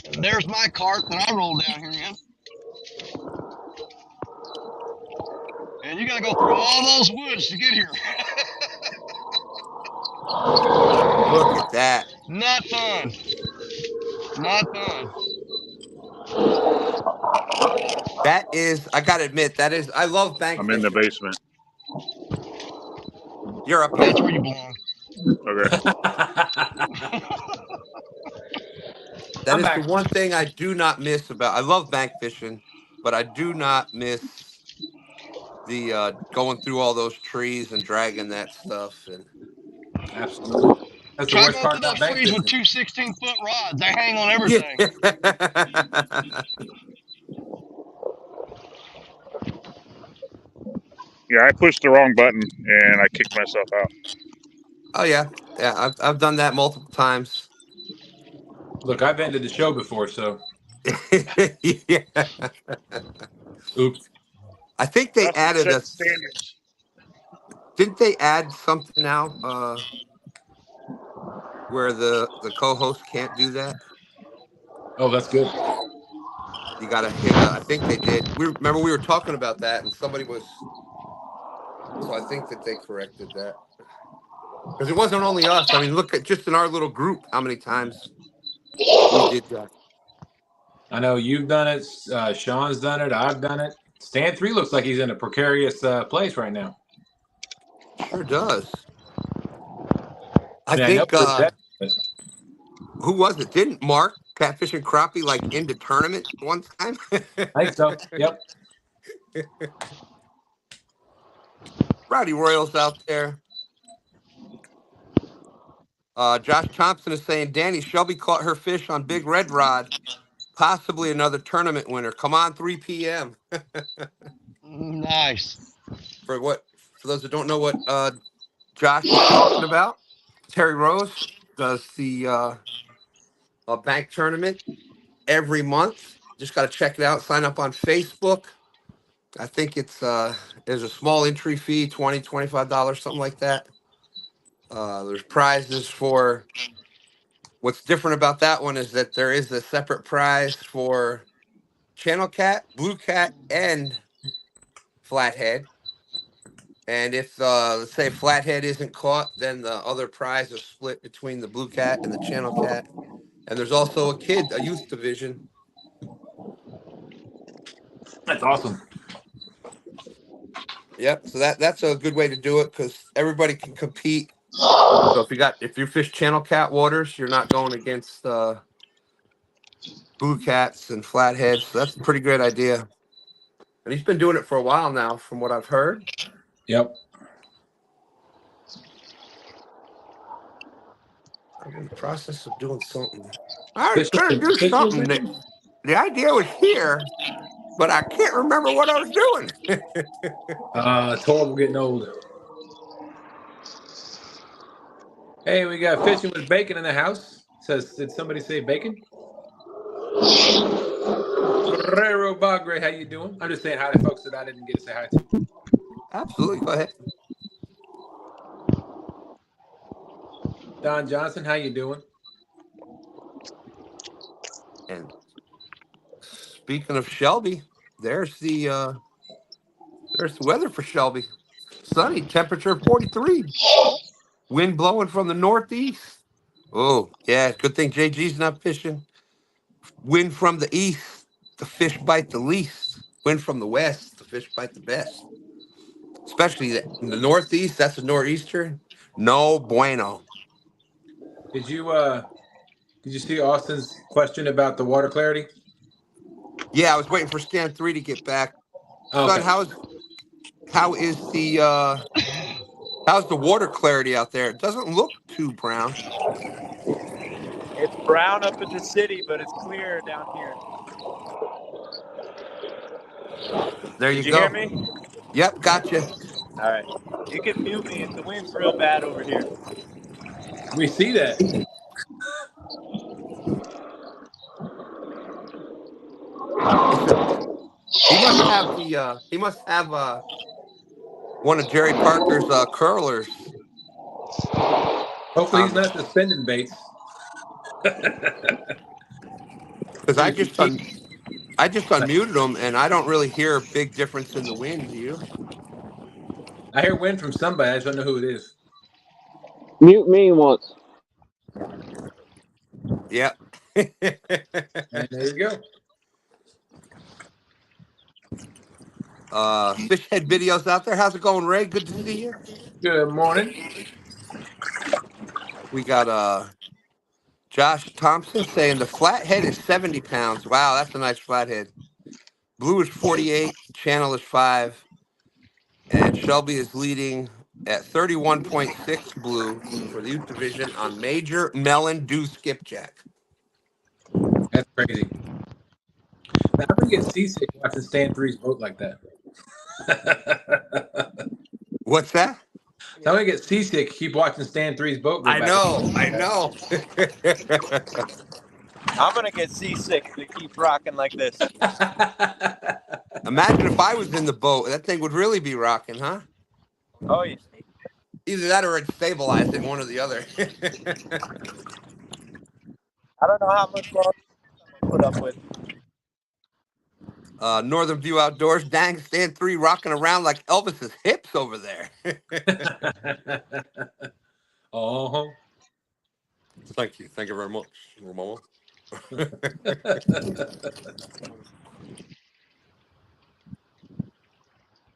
And there's my cart that I rolled down here in. And you gotta go through all those woods to get here. Look at that. Not fun. That is, I gotta admit, I love bank I'm in the fishing. basement. You're up here. That's where you belong. Okay. That is the one thing I do not miss about. I love bank fishing, but I do not miss the going through all those trees and dragging that stuff. And Absolutely. That's the Try worst going part through about those bank trees with fishing. 2 16-foot rods. They hang on yeah. everything. Yeah, I pushed the wrong button and I kicked myself out. Oh yeah, yeah. I've done that multiple times. Look, I've ended the show before, so yeah. oops. I think they Dustin added set a. the standards. Didn't they add something now? Where the co-host can't do that. Oh, that's good. You got to hit a. I think they did. We remember we were talking about that, and somebody was. So I think that they corrected that because it wasn't only us. I mean, look at just in our little group how many times we did that. I know you've done it. Sean's done it. I've done it. Stan 3 looks like he's in a precarious place right now. Sure does. I mean, I know think for a fact, but who was it? Didn't Mark Catfish and Crappie like into tournament one time? I think so. Yep. Rowdy Royals out there. Josh Thompson is saying Danny Shelby caught her fish on Big Red Rod, possibly another tournament winner. Come on, 3 p.m. Nice. For those that don't know what Josh is talking about, Terry Rose does the bank tournament every month. Just got to check it out. Sign up on Facebook. I think it's there's a small entry fee, $20, $25, something like that. There's prizes for. What's different about that one is that there is a separate prize for channel cat, blue cat, and flathead. And if let's say flathead isn't caught, then the other prize is split between the blue cat and the channel cat. And there's also a youth division. That's awesome. Yep. So that's a good way to do it because everybody can compete. So if you fish channel cat waters, you're not going against blue cats and flatheads. So that's a pretty great idea. And he's been doing it for a while now, from what I've heard. Yep. I'm in the process of doing something. I was going to do something. The idea was here, but I can't remember what I was doing. It's horrible getting old. Hey, we got fishing with bacon in the house. Says, did somebody say bacon? Guerrero Bagre, how you doing? I'm just saying hi to folks that I didn't get to say hi to. Absolutely. Go ahead. Don Johnson, how you doing? And speaking of Shelby, there's the weather for Shelby. Sunny, temperature 43. Wind blowing from the northeast. Oh, yeah. Good thing JG's not fishing. Wind from the east, the fish bite the least. Wind from the west, the fish bite the best. Especially in the northeast, that's a nor'easter. No bueno. Did you see Austin's question about the water clarity? Yeah, I was waiting for Stan 3 to get back. Okay. Son, how's the water clarity out there? It doesn't look too brown. It's brown up at the city, but it's clear down here. There Did you you go. hear me? Yep, gotcha. All right. You can mute me if the wind's real bad over here. We see that. He must have one of Jerry Parker's curlers. Hopefully he's not suspending baits. Because I just unmuted him, and I don't really hear a big difference in the wind. Do you? I hear wind from somebody. I just don't know who it is. Mute me once. Yep. And there you go. Fish head videos out there. How's it going, Ray? Good to see you. Good morning. We got Josh Thompson saying the flathead is 70 pounds. Wow, that's a nice flathead. Blue is 48. Channel is 5. Shelby is leading at 31.6 blue for the youth division on Major Melon Do Skipjack. That's crazy. Man, I'm gonna get seasick watching Stan 3's boat like that. What's that? I'm gonna get seasick. Keep watching Stan 3's boat go I back. know. I'm gonna get seasick to keep rocking like this. Imagine if I was in the boat. That thing would really be rocking, huh? Oh yeah. Either that or it's stabilized in one or the other. I don't know how much longer I'm gonna put up with. Northern View Outdoors, dang, Stan 3 rocking around like Elvis's hips over there. Oh. Thank you very much, Mama.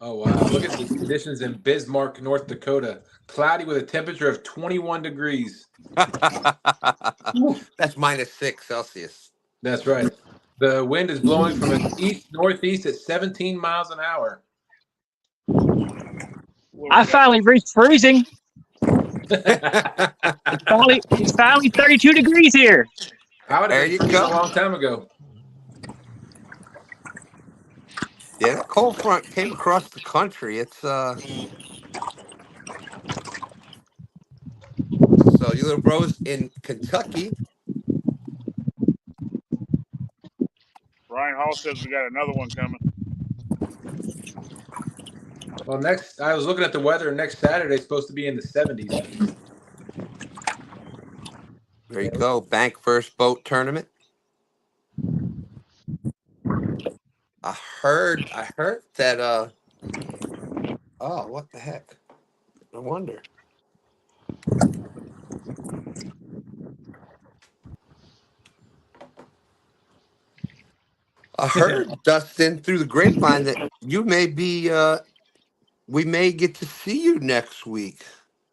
Oh wow! Look at the conditions in Bismarck, North Dakota. Cloudy with a temperature of 21 degrees. That's -6 Celsius. That's right. The wind is blowing from an east-northeast at 17 miles an hour. I finally reached freezing. It's finally 32 degrees here. I would There have you been freezing go. a long time ago. Yeah, that cold front came across the country. It's so you little bros in Kentucky. Ryan Hall says we got another one coming. Well, I was looking at the weather. Next Saturday is supposed to be in the 70s. There you go. Bank First Boat Tournament. I heard that oh, what the heck? No wonder. I heard, Dustin, through the grapevine that you may be we may get to see you next week.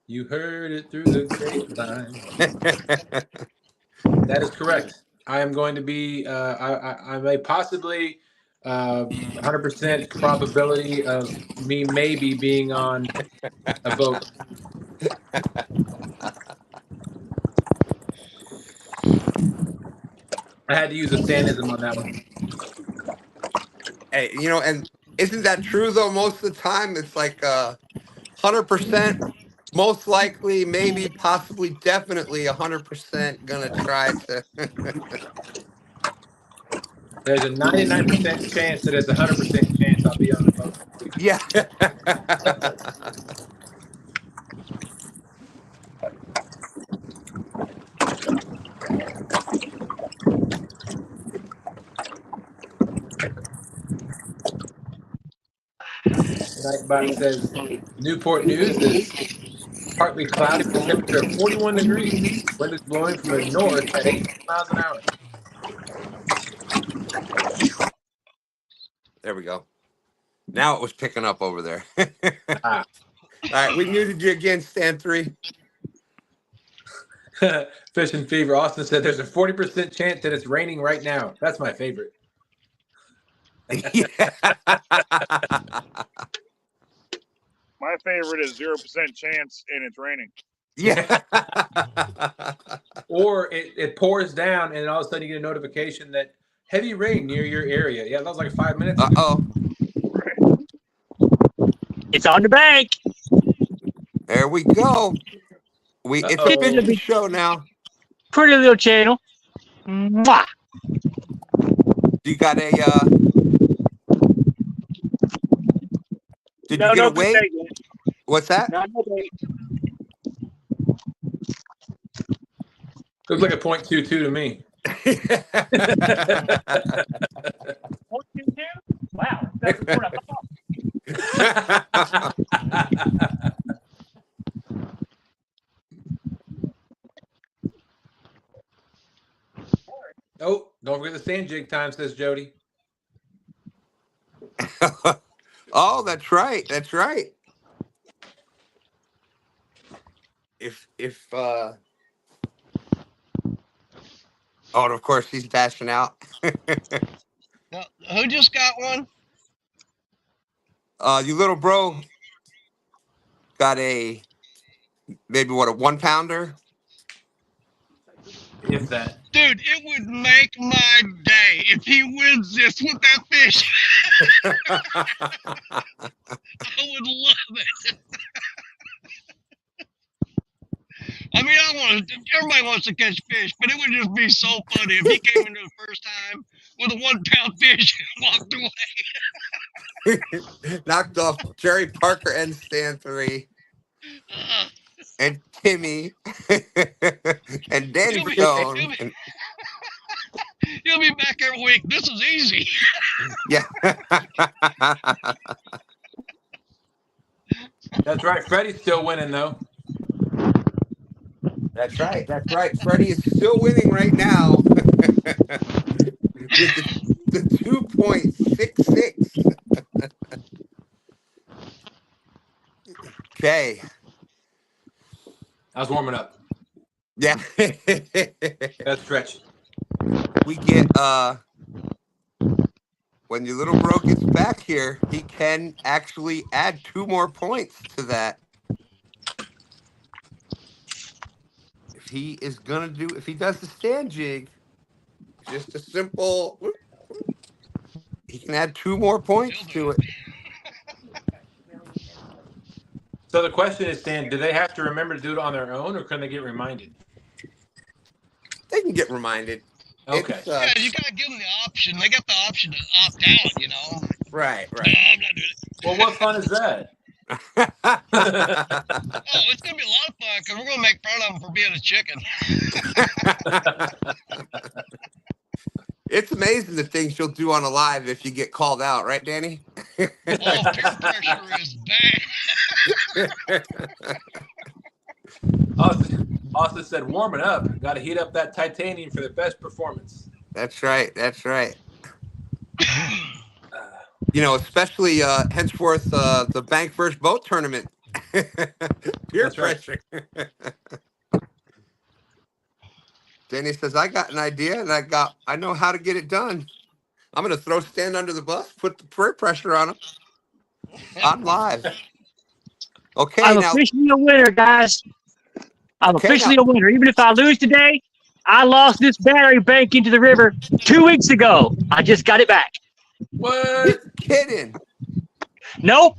You heard it through the grapevine. That is correct. I am going to be. I may possibly 100% probability of me maybe being on a boat. I had to use a Stanism on that one. Hey, and isn't that true though? Most of the time, it's like 100%, most likely, maybe, possibly, definitely 100% gonna try to. There's a 99% chance that it's a 100% chance I'll be on the boat. Yeah. Nightbot says Newport News is partly cloudy with a temperature of 41 degrees. Wind is blowing from the north at 18 miles an hour. There we go. Now it was picking up over there. All right, we muted you again, Stan 3. Fishing Fever. Austin said there's a 40% chance that it's raining right now. That's my favorite. My favorite is 0% chance and it's raining. Yeah. Or it pours down and all of a sudden you get a notification that heavy rain near your area. Yeah, that was like 5 minutes ago. Uh-oh. It's on the bank. There we go. It's a fishing show now. Pretty little channel. Mwah. You got a did you get a weight? What's that? No bait. Looks like a .22 to me. 0.22? Wow, that's what I thought. Oh, don't forget the sand jig time, says Jodi. Oh, that's right. That's right. If oh, and of course he's dashing out. Now, who just got one? You little bro got a maybe what, a 1 pounder? If that. Dude, it would make my day if he wins this with that fish. I would love it. I mean, everybody wants to catch fish, but it would just be so funny if he came into the first time with a 1 pound fish and walked away. Knocked off Jerry Parker and Stan 3 and Timmy and Danny Stone. He'll be back every week. This is easy. Yeah. That's right. Freddie's still winning though. That's right. That's right. Freddie is still winning right now with the 2.66. Okay. I was warming up. Yeah. That's stretch. We get when your little bro gets back here, he can actually add 2 more points to that. If he does the stand jig, just a simple, he can add 2 more points to it. So the question is, Stan, do they have to remember to do it on their own, or can they get reminded? They can get reminded. Okay. Yeah, you gotta give them the option. They got the option to opt out, you know. Right. No, I'm not doing it. Well, what fun is that? Oh, it's gonna be a lot of fun because we're gonna make fun of him for being a chicken. It's amazing the things you'll do on a live if you get called out, right, Danny? Oh, peer pressure is bad. Austin said, warming up. Got to heat up that titanium for the best performance. That's right. That's right. You know, especially henceforth the Bank First Boat Tournament. Peer pressure. Danny says, I got an idea and I know how to get it done. I'm gonna throw Stan under the bus, put the peer pressure on him. I'm live. Okay, I'm now officially a winner, guys. I'm Okay, officially now- a winner. Even if I lose today, I lost this battery bank into the river 2 weeks ago. I just got it back. What? you're kidding. Nope.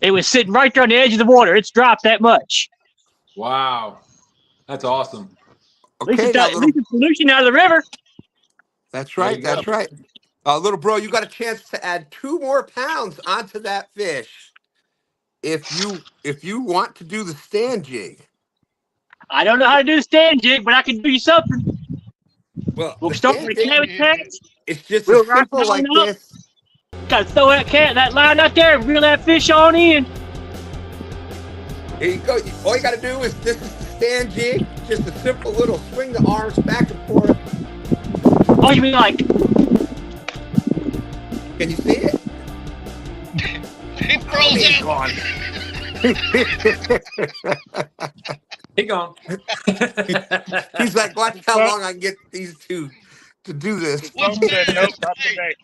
It was sitting right there on the edge of the water. It's dropped that much. Wow. That's awesome. At least, Okay, now at least it's pollution out of the river. that's There right. you That's go. right. Little bro, you got a chance to add 2 more pounds onto that fish. If you want to do the stand jig. I don't know how to do the stand jig, but I can do you something. Well, We'll the start stand with jig, the cats. it's just We'll as rock simple like line up. this. Gotta throw that line out there and reel that fish on in. Here you go. All you got to do is, this is the stand jig. Just a simple little swing the arms back and forth. Oh, you mean like Can you see it? He froze He's out. gone. He gone. He's like, watch how long I can get these two to do this. What's Phone said, bad nope, is, not hey, today.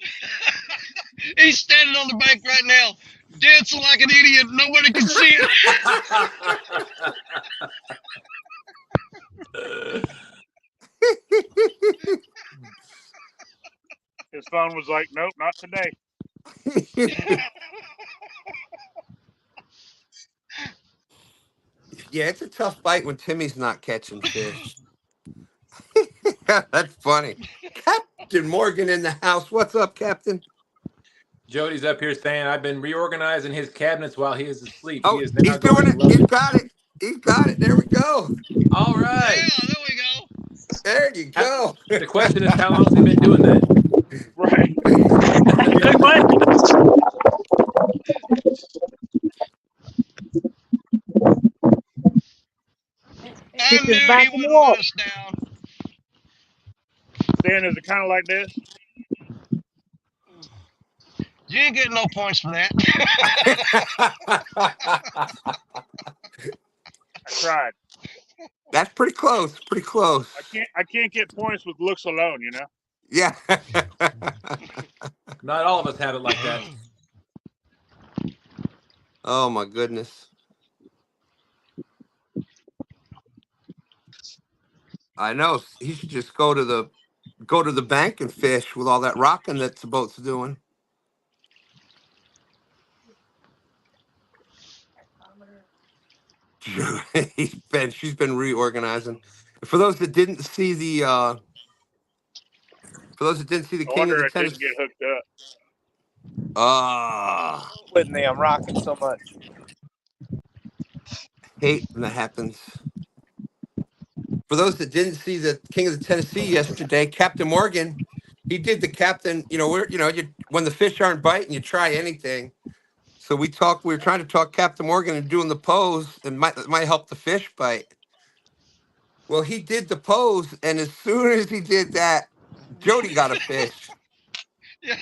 he's standing on the bank right now, dancing like an idiot. Nobody can see it. His phone was like, nope, not today. Yeah, it's a tough bite when Timmy's not catching fish. That's funny. Captain Morgan in the house. What's up, Captain? Jody's up here saying, I've been reorganizing his cabinets while he is asleep. Oh, He is now he's doing going it. to love He's it. got it. He's got it. There we go. All right. Yeah, there we go. There you go. The question is, how long has he been doing that? Right. good question? I Keep knew his he back in the wouldn't wall. let us down. Dan, is it kind of like this? You ain't getting no points for that. I tried. That's pretty close. Pretty close. I can't get points with looks alone, you know? Yeah. Not all of us have it like that. Oh my goodness. I know. He should just go to the bank and fish with all that rocking that the boat's doing. She's been reorganizing. For those that didn't see the No King of wonder the it Tennis. didn't get hooked up. With me, I'm rocking so much. Hate when that happens. For those that didn't see the King of the Tennessee yesterday, Captain Morgan, he did the captain. When the fish aren't biting, you try anything. So we were trying to talk Captain Morgan and doing the pose, and might help the fish bite. Well, he did the pose, and as soon as he did that, Jodi got a fish. Yeah.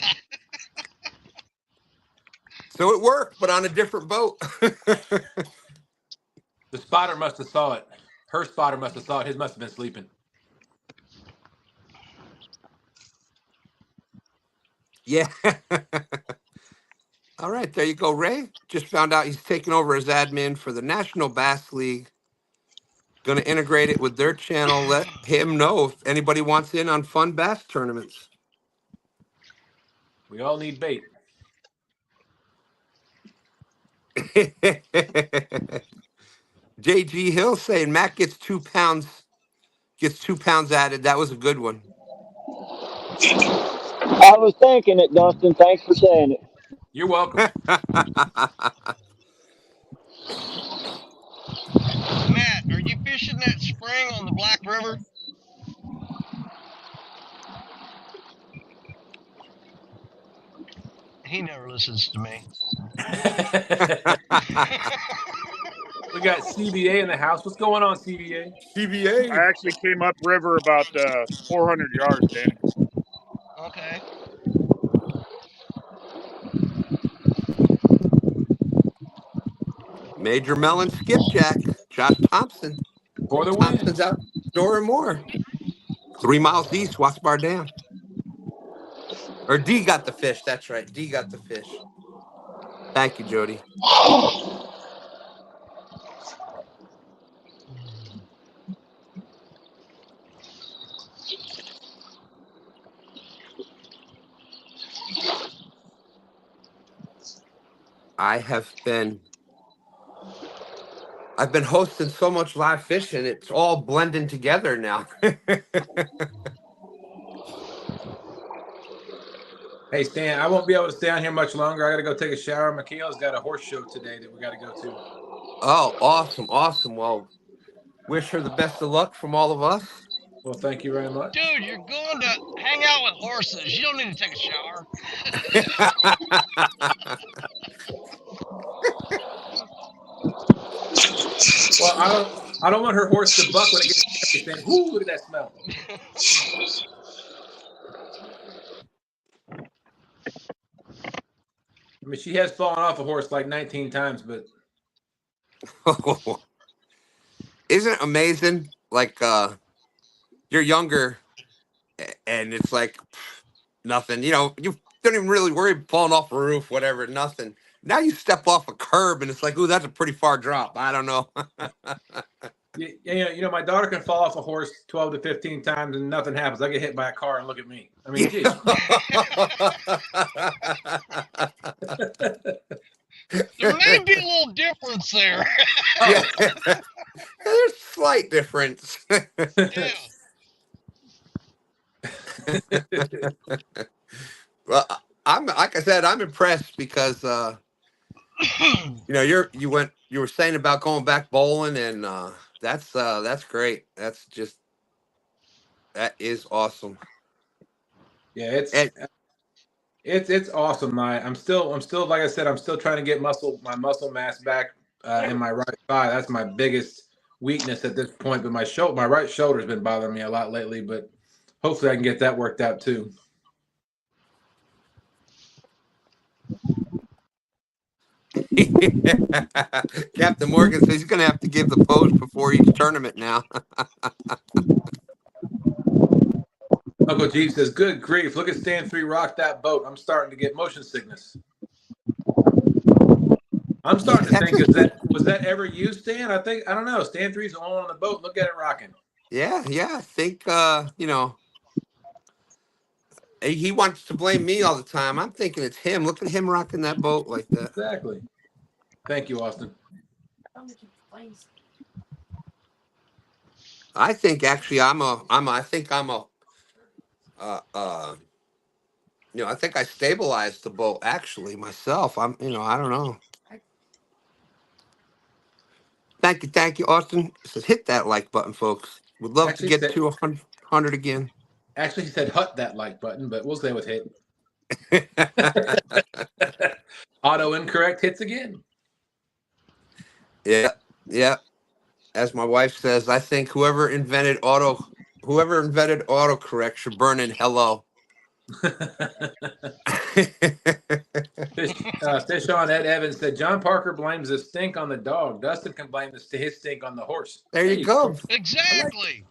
So it worked, but on a different boat. The spotter must have saw it. Her spotter must have saw it. His must have been sleeping. Yeah. All right, there you go, Ray. Just found out he's taking over as admin for the National Bass League. Going to integrate it with their channel. Let him know if anybody wants in on fun bass tournaments. We all need bait. JG Hill saying Matt gets 2 pounds added. That was a good one. I was thinking it, Dustin. Thanks for saying it. You're welcome. Matt, are you fishing that spring on the Black River? He never listens to me. We got CBA in the house. What's going on, CBA? CBA. I actually came up river about 400 yards, Danny. Okay. Major Melon Skipjack. Josh Thompson. For the Thompson's win. outdoor and more. 3 miles east, Wasbar Dam. Or D got the fish. That's right. D got the fish. Thank you, Jodi. I've been hosting so much live fishing, it's all blending together now. Hey, Stan, I won't be able to stay on here much longer. I got to go take a shower. Michaela's got a horse show today that we got to go to. Oh, awesome. Awesome. Well, wish her the best of luck from all of us. Well, thank you very much. Dude, you're going to hang out with horses. You don't need to take a shower. Well, I don't want her horse to buck when it gets saying, "Ooh, look at that smell." I mean, she has fallen off a horse like 19 times, but isn't it amazing? Like you're younger, and it's like nothing. You don't even really worry about falling off a roof, whatever. Nothing. Now you step off a curb, and it's like, ooh, that's a pretty far drop. I don't know. my daughter can fall off a horse 12 to 15 times and nothing happens. I get hit by a car and look at me. I mean, geez. There may be a little difference there. Yeah. There's a slight difference. Yeah. Well, like I said, I'm impressed because you were saying about going back bowling, and that's great. That is awesome. Yeah, it's awesome. I'm still like I said, I'm still trying to get my muscle mass back in my right thigh. That's my biggest weakness at this point. But my right shoulder's been bothering me a lot lately. But hopefully, I can get that worked out too. Captain Morgan says he's going to have to give the pose before each tournament now. Uncle G says, "Good grief! Look at Stan 3 rock that boat. I'm starting to get motion sickness." I'm starting to think, was that ever you, Stan? I don't know. Stan 3's the only one on the boat. Look at it rocking. Yeah, I think you know, he wants to blame me all the time. I'm thinking it's him. Look at him rocking that boat like that. Exactly. Thank you, Austin. I think actually I think I'm a uh uh you know, I think I stabilized the boat actually myself. You know, I don't know. Thank you, Austin. It says hit that like button, folks. Would love to Actually, get said to 100 again. actually he said hut that like button, but we'll stay with hit. Auto incorrect hits again. Yeah, yeah. As my wife says, I think whoever invented autocorrect should burn in hello. Fish on Ed Evans said John Parker blames the stink on the dog. Dustin can blame his stink on the horse. There you go. Go. Exactly.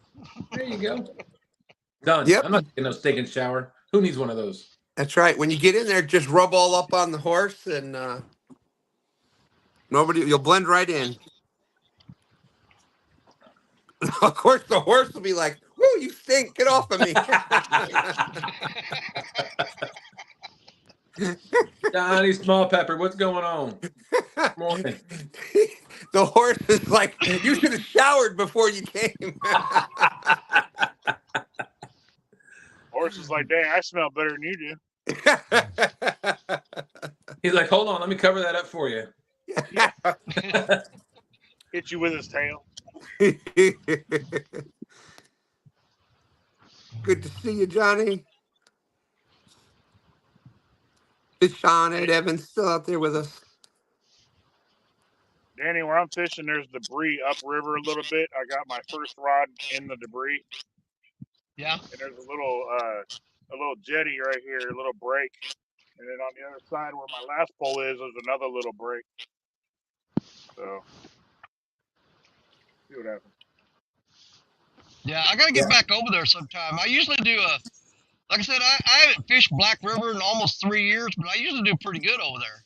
There you go. Done. Yep. I'm not taking no stinking shower. Who needs one of those? That's right. When you get in there, just rub all up on the horse, and you'll blend right in. Of course, the horse will be like, "Woo, you stink! Get off of me!" Johnny Small Pepper, what's going on? Morning. The horse is like, "You should have showered before you came." Horse is like, dang, I smell better than you do. He's like, hold on, let me cover that up for you. Hit you with his tail. Good to see you, Johnny. Is Sean and Evan still out there with us? Danny, where I'm fishing, there's debris upriver a little bit. I got my first rod in the debris. Yeah. And there's a little jetty right here, a little break. And then on the other side where my last pole is, there's another little break. So, see what happens. Yeah, I gotta get back over there sometime. I usually do like I said, I haven't fished Black River in almost 3 years, but I usually do pretty good over there.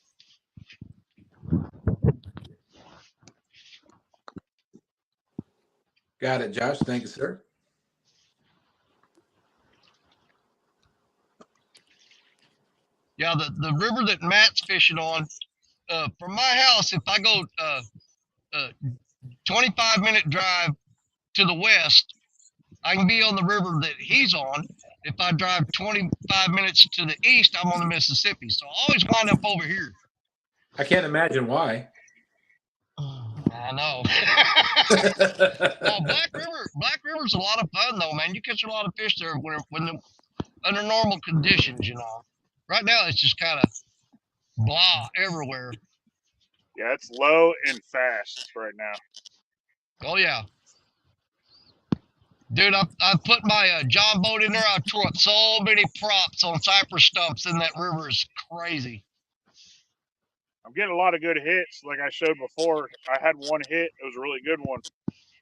Got it, Josh. Thank you, sir. Yeah, the river that Matt's fishing on, from my house, if I go 25-minute drive to the west, I can be on the river that he's on. If I drive 25 minutes to the east, I'm on the Mississippi. So I always wind up over here. I can't imagine why. I know. Well, Black River's a lot of fun though, man. You catch a lot of fish there under normal conditions, you know. Right now it's just kind of blah everywhere. Yeah, it's low and fast right now. Oh yeah. Dude, I put my John boat in there. I threw up so many props on cypress stumps in that river. Is crazy. I'm getting a lot of good hits. Like I showed before, I had one hit. It was a really good one.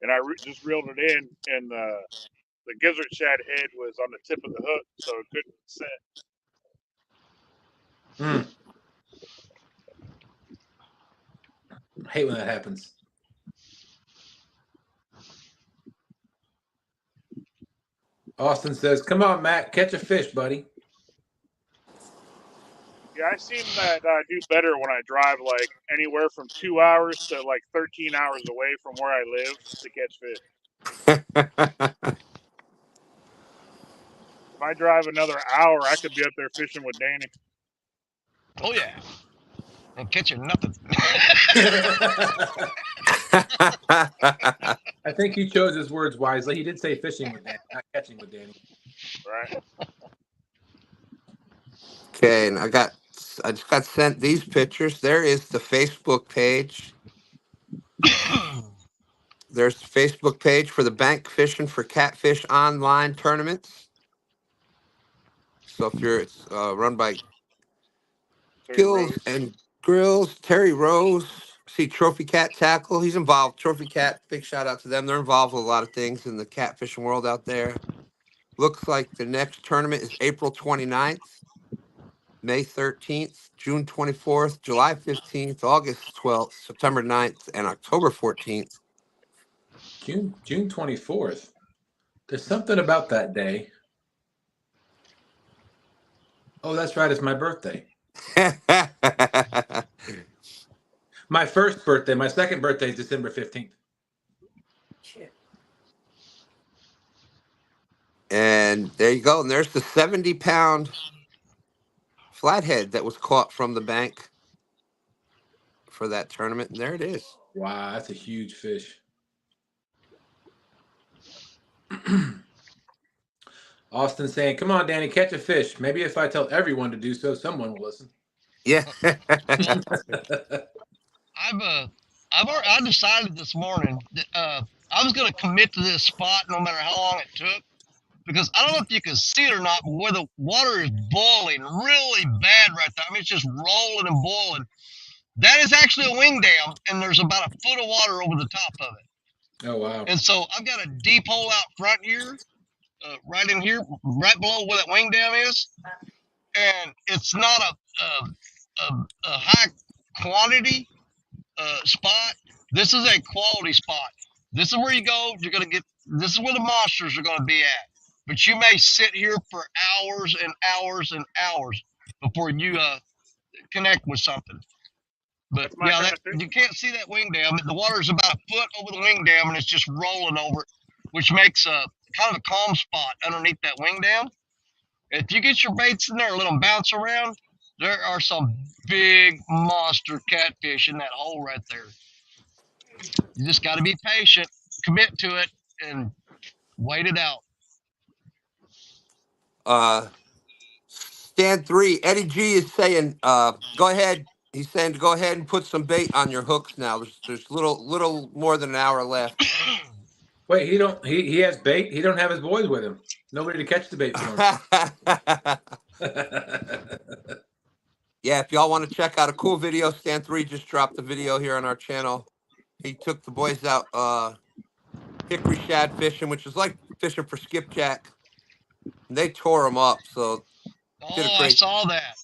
And I just reeled it in, and the gizzard shad head was on the tip of the hook, so it couldn't set. I hate when that happens. Austin says, come on, Matt, catch a fish, buddy. Yeah, I seem that I do better when I drive like anywhere from 2 hours to like 13 hours away from where I live to catch fish. If I drive another hour, I could be up there fishing with Danny. Oh yeah, and catching nothing. I think he chose his words wisely. He did say fishing with Danny, not catching with Danny. Right. Okay, and I just got sent these pictures. There is the Facebook page. There's the Facebook page for the bank fishing for catfish online tournaments. So if it's run by Gills and Grills, Terry Rose. See Trophy Cat Tackle. He's involved. Trophy Cat, big shout out to them. They're involved with a lot of things in the catfishing world out there. Looks like the next tournament is April 29th, May 13th, June 24th, July 15th, August 12th, September 9th, and October 14th. June 24th. There's something about that day. Oh, that's right. It's my birthday. My first birthday. My second birthday is December 15th. And there you go. And there's the 70-pound flathead that was caught from the bank for that tournament. And there it is. Wow, that's a huge fish. Austin saying, "Come on, Danny, catch a fish. Maybe if I tell everyone to do so, someone will listen." Yeah. I decided this morning that I was going to commit to this spot no matter how long it took, because I don't know if you can see it or not, but where the water is boiling really bad right there. I mean, it's just rolling and boiling. That is actually a wing dam, and there's about a foot of water over the top of it. Oh, wow. And so I've got a deep hole out front here, right in here, right below where that wing dam is. And it's not a high quantity spot. This is a quality spot. This is where you go. You're going to get, this is where the monsters are going to be at. But you may sit here for hours and hours and hours before you connect with something. But yeah, you can't see that wing dam. The water is about a foot over the wing dam, and it's just rolling over it, which makes a kind of a calm spot underneath that wing dam. If you get your baits in there and let them bounce around, there are some big monster catfish in that hole right there. You just got to be patient, commit to it, and wait it out. STANday, Eddie G is saying, go ahead. He's saying to go ahead and put some bait on your hooks now. There's little more than an hour left. Wait, he has bait? He don't have his boys with him. Nobody to catch the bait for him. Yeah, if y'all want to check out a cool video, STANday just dropped a video here on our channel. He took the boys out hickory shad fishing, which is like fishing for skipjack. And they tore them up. So I saw that.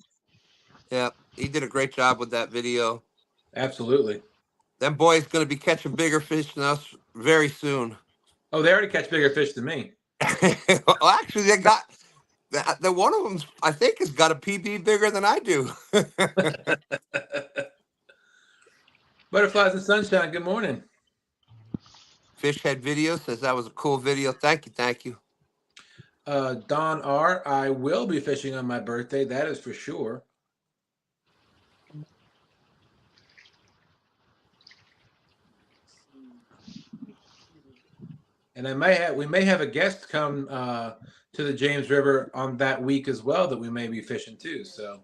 Yeah, he did a great job with that video. Absolutely. Them boys going to be catching bigger fish than us very soon. Oh, they already catch bigger fish than me. Well, actually, they got the one of them. I think has got a PB bigger than I do. Butterflies and sunshine. Good morning. Fishhead video says that was a cool video. Thank you. Don R. I will be fishing on my birthday. That is for sure. And we may have a guest come to the James River on that week as well that we may be fishing too. So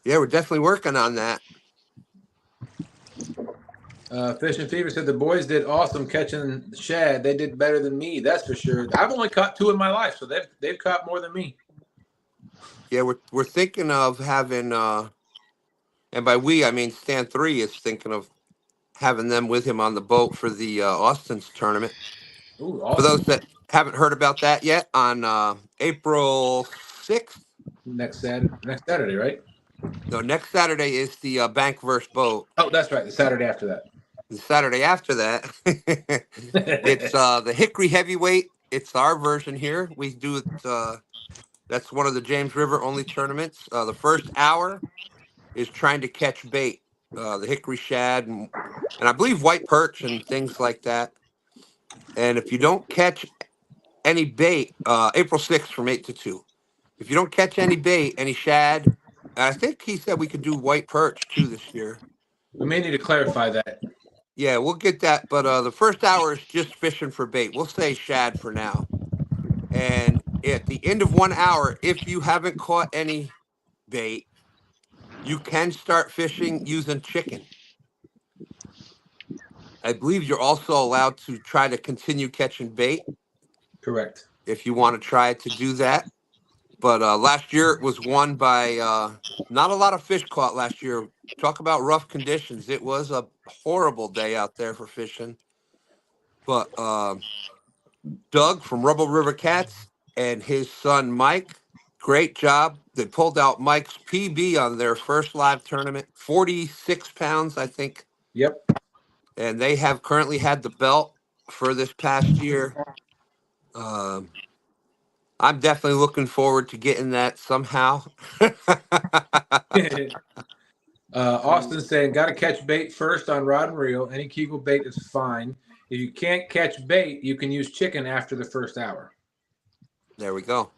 yeah, we're definitely working on that. Fish and Fever said the boys did awesome catching the shad. They did better than me, that's for sure. I've only caught 2 in my life, so they've caught more than me. Yeah, we're thinking of having and by we I mean STANday is thinking of having them with him on the boat for the Austin's tournament. Ooh, awesome. For those that haven't heard about that yet, on April 6th. Next Saturday, right? No, next Saturday is the bank versus boat. Oh, that's right. The Saturday after that. The Saturday after that, it's the Hickory Heavyweight. It's our version here. We do it. That's one of the James River only tournaments. The first hour is trying to catch bait, the hickory shad, and I believe white perch and things like that. And if you don't catch any bait, April 6th from 8 to 2. If you don't catch any bait, any shad, and I think he said we could do white perch too this year. We may need to clarify that. Yeah, we'll get that. But the first hour is just fishing for bait. We'll say shad for now. And at the end of 1 hour, if you haven't caught any bait, you can start fishing using chicken. I believe you're also allowed to try to continue catching bait. Correct. If you want to try to do that. But last year it was won by not a lot of fish caught last year. Talk about rough conditions. It was a horrible day out there for fishing. But Doug from Rubble River Cats and his son Mike, great job. They pulled out Mike's PB on their first live tournament, 46 pounds, I think. Yep. and they have currently had the belt for this past year. I'm definitely looking forward to getting that somehow. Austin saying, got to catch bait first on rod and reel. Any Kegel bait is fine. If you can't catch bait, you can use chicken after the first hour. There we go.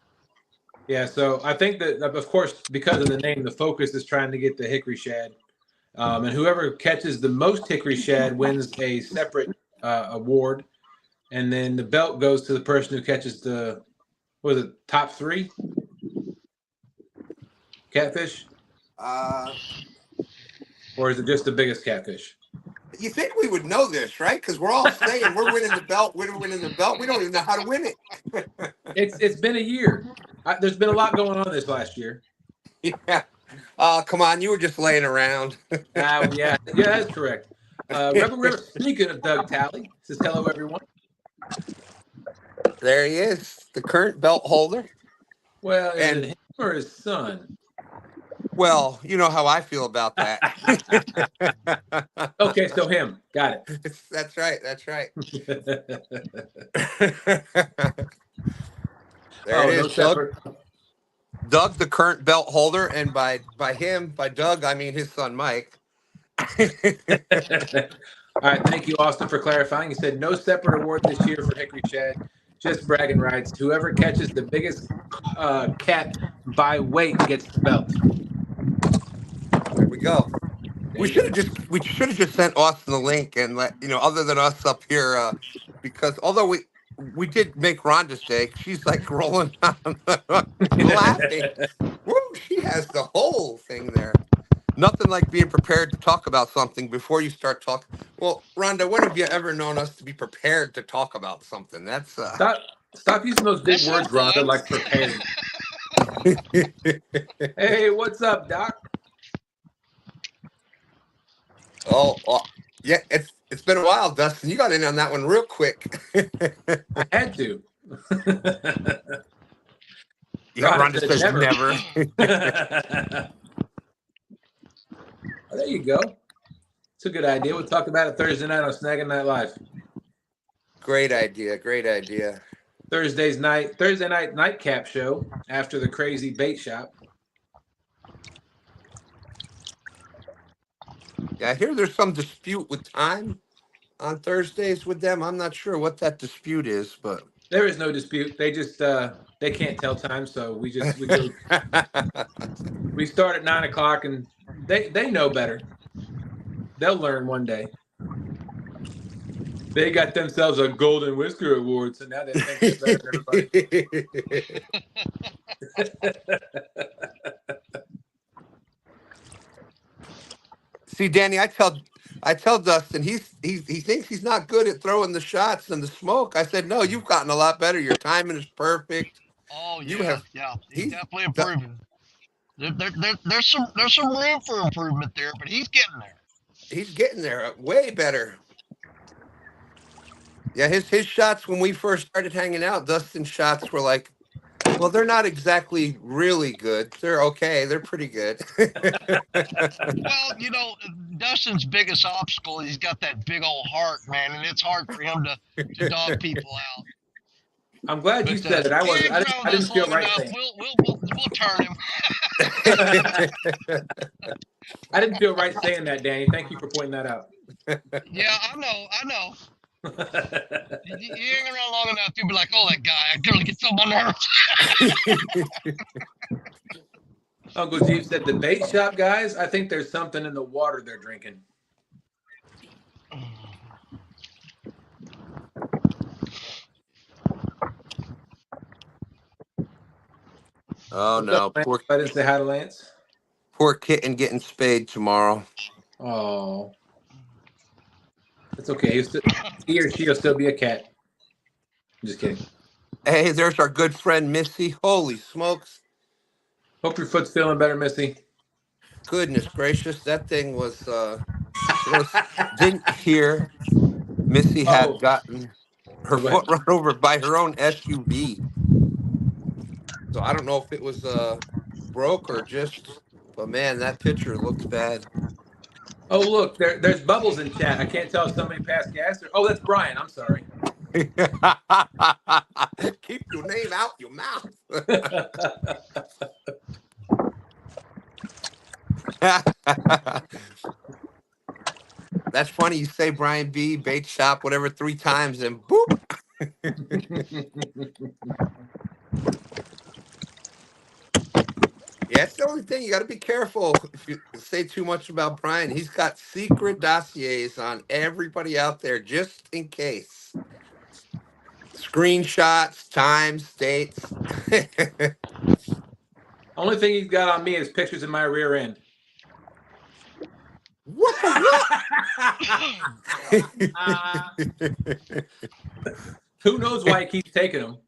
Yeah, so I think that, of course, because of the name, the focus is trying to get the hickory shad. And whoever catches the most hickory shad wins a separate award. And then the belt goes to the person who catches the, what is it, top 3? Catfish? Or is it just the biggest catfish? You think we would know this, right? Because we're all saying we're winning the belt, we're winning the belt. We don't even know how to win it. It's been a year. There's been a lot going on this last year. Yeah. Come on, you were just laying around. Yeah, that's correct. Rebel River, speaking of Doug Talley, says hello, everyone. There he is, the current belt holder. Well, is it him or his son? Well, you know how I feel about that. Okay, so him. Got it. That's right. That's right. There it is, Doug. Doug, the current belt holder, and by Doug, I mean his son Mike. All right, thank you, Austin, for clarifying. He said no separate award this year for hickory shad, just bragging rights. Whoever catches the biggest cat by weight gets the belt. There we go. We should have just sent Austin the link and let other than us up here, because although we did make Rhonda's day, she's like rolling on laughing. Woo, she has the whole thing there. Nothing like being prepared to talk about something before you start talking. Well, Rhonda, when have you ever known us to be prepared to talk about something? That's stop using those big words, Rhonda, like prepared. Hey, what's up, Doc? Oh, yeah, it's been a while, Dustin. You got in on that one real quick. I had to. Yeah, Rhonda says never. Oh, there you go. It's a good idea. We'll talk about it Thursday night on Snagging Night Live. Great idea. Great idea. Thursday night nightcap show after the crazy bait shop. Yeah, I hear there's some dispute with time on Thursdays with them. I'm not sure what that dispute is, but there is no dispute. They just they can't tell time, so we start at 9 o'clock, and they know better. They'll learn one day. They got themselves a Golden Whisker Award, so now they think they're better than everybody. See, Danny, I tell Dustin he thinks he's not good at throwing the shots and the smoke. I said, no, you've gotten a lot better. Your timing is perfect. Oh yeah, he's definitely improving. There's some room for improvement there, but he's getting there. He's getting there, way better. Yeah, his shots when we first started hanging out, Dustin's shots were like, well, they're not exactly really good. They're okay. They're pretty good. Well, Dustin's biggest obstacle, he's got that big old heart, man, and it's hard for him to dog people out. I'm glad you said it. I didn't feel right saying We'll turn him. I didn't feel right saying that, Danny. Thank you for pointing that out. Yeah, I know. You hang around long enough, you'll be like, oh, that guy, I really get so on my nerves. Uncle Jeep said the bait shop guys, I think there's something in the water they're drinking. Oh, no. I didn't say hi to Lance. Poor kitten getting spayed tomorrow. Oh. It's okay. He or she will still be a cat. I'm just kidding. Hey, there's our good friend Missy. Holy smokes. Hope your foot's feeling better, Missy. Goodness gracious. That thing was didn't hear Missy had gotten her foot run over by her own SUV. So I don't know if it was broke or just, but man, that picture looks bad. Oh, look, there's bubbles in chat. I can't tell if somebody passed gas or. Oh, that's Brian. I'm sorry. Keep your name out your mouth. That's funny. You say Brian B, bait shop, whatever, 3 times, and boop. Yeah, it's the only thing. You got to be careful if you say too much about Brian. He's got secret dossiers on everybody out there just in case. Screenshots, times, dates. Only thing he's got on me is pictures of my rear end. What the what? Who knows why he keeps taking them?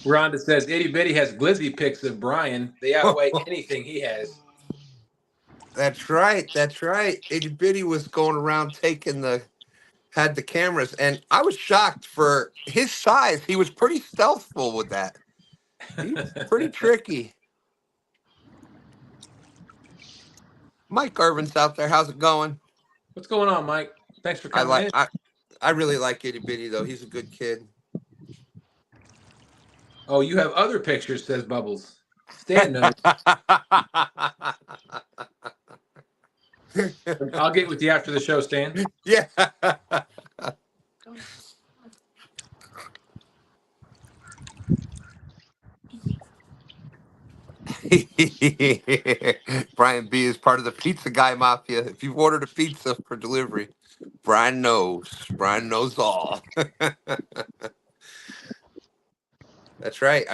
Rhonda says Itty Bitty has glizzy pics of Brian. They outweigh anything he has. That's right. That's right. Itty Bitty was going around had the cameras, and I was shocked for his size. He was pretty stealthful with that. He was pretty tricky. Mike Irvin's out there. How's it going? What's going on, Mike? Thanks for coming in. I really like Itty Bitty though. He's a good kid. Oh, you have other pictures, says Bubbles. Stan knows. I'll get with you after the show, Stan. Yeah. Brian B is part of the pizza guy mafia. If you've ordered a pizza for delivery, Brian knows. Brian knows all. That's right.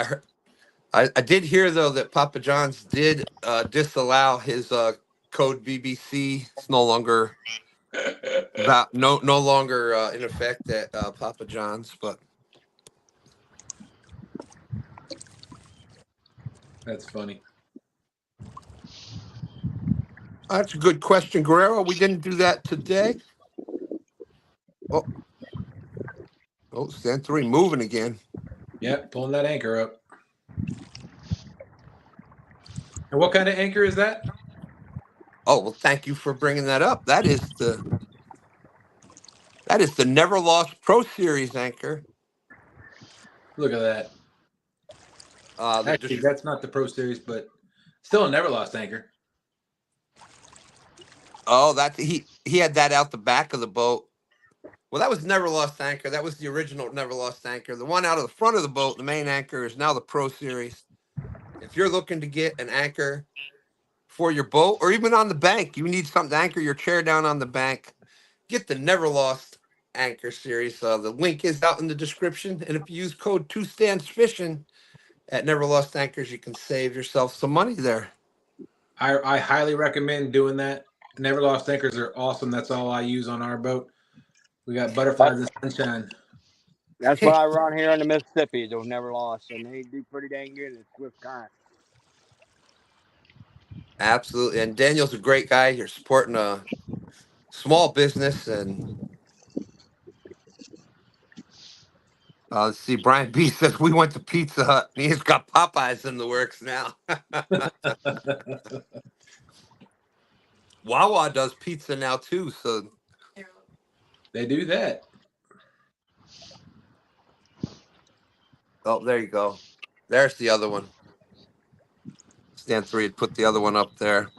I did hear though that Papa John's did disallow his code BBC. It's no longer no longer in effect at Papa John's, but that's funny. That's a good question, Guerrero. We didn't do that today. Oh, Stand 3 moving again. Yep, pulling that anchor up. And what kind of anchor is that? Oh, well, thank you for bringing that up. That is the Never Lost Pro Series anchor. Look at that. Actually, that's not the Pro Series, but still a Never Lost anchor. Oh, he had that out the back of the boat. Well, that was Never Lost anchor. That was the original Never Lost anchor. The one out of the front of the boat, the main anchor, is now the Pro Series. If you're looking to get an anchor for your boat or even on the bank, you need something to anchor your chair down on the bank, get the Never Lost anchor series. The link is out in the description. And if you use code 2STANDSFishing at Never Lost Anchors, you can save yourself some money there. I highly recommend doing that. Never Lost anchors are awesome. That's all I use on our boat. We got butterflies and sunshine. That's what I run here in the Mississippi. Those Never Lost, and they do pretty dang good at Swift Current. Absolutely. And Daniel's a great guy. You're supporting a small business. And let's see, Brian B says we went to Pizza Hut. And he's got Popeyes in the works now. Wawa does pizza now too, so they do that. Oh, there you go. There's the other one. Stan 3 had put the other one up there.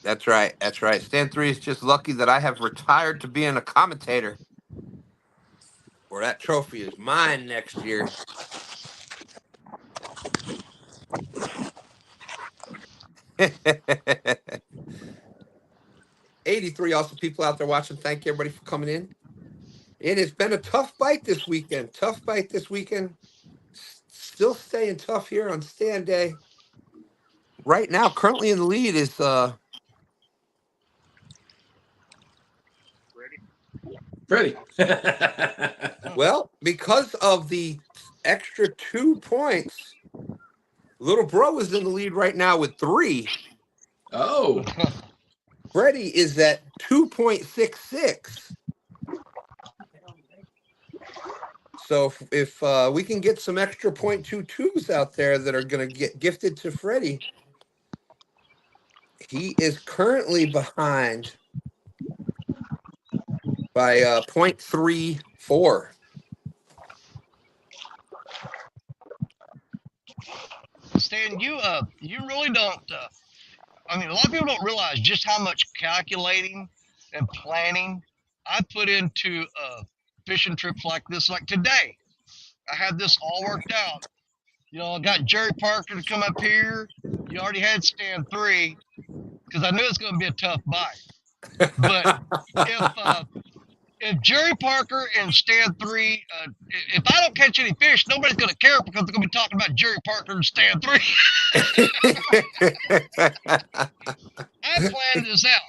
That's right. That's right. Stan 3 is just lucky that I have retired to being a commentator. Or that trophy is mine next year. $83 also people out there watching. Thank you everybody for coming in. It has been a tough bite this weekend. Tough bite this weekend. Still staying tough here on STANday. Right now, currently in the lead is Freddie. Well, because of the extra 2 points, little bro is in the lead right now with 3. Oh. Freddie is at 2.66. So if we can get some extra .22s out there that are going to get gifted to Freddie, he is currently behind by .34. Stan, you really don't. I mean, a lot of people don't realize just how much calculating and planning I put into fishing trips like this. Like today, I had this all worked out. You know, I got Jerry Parker to come up here. You already had Stan 3 because I knew it's going to be a tough bite. But if Jerry Parker and Stan 3, if I don't catch any fish, nobody's going to care because they're going to be talking about Jerry Parker and Stan 3. I planned this out.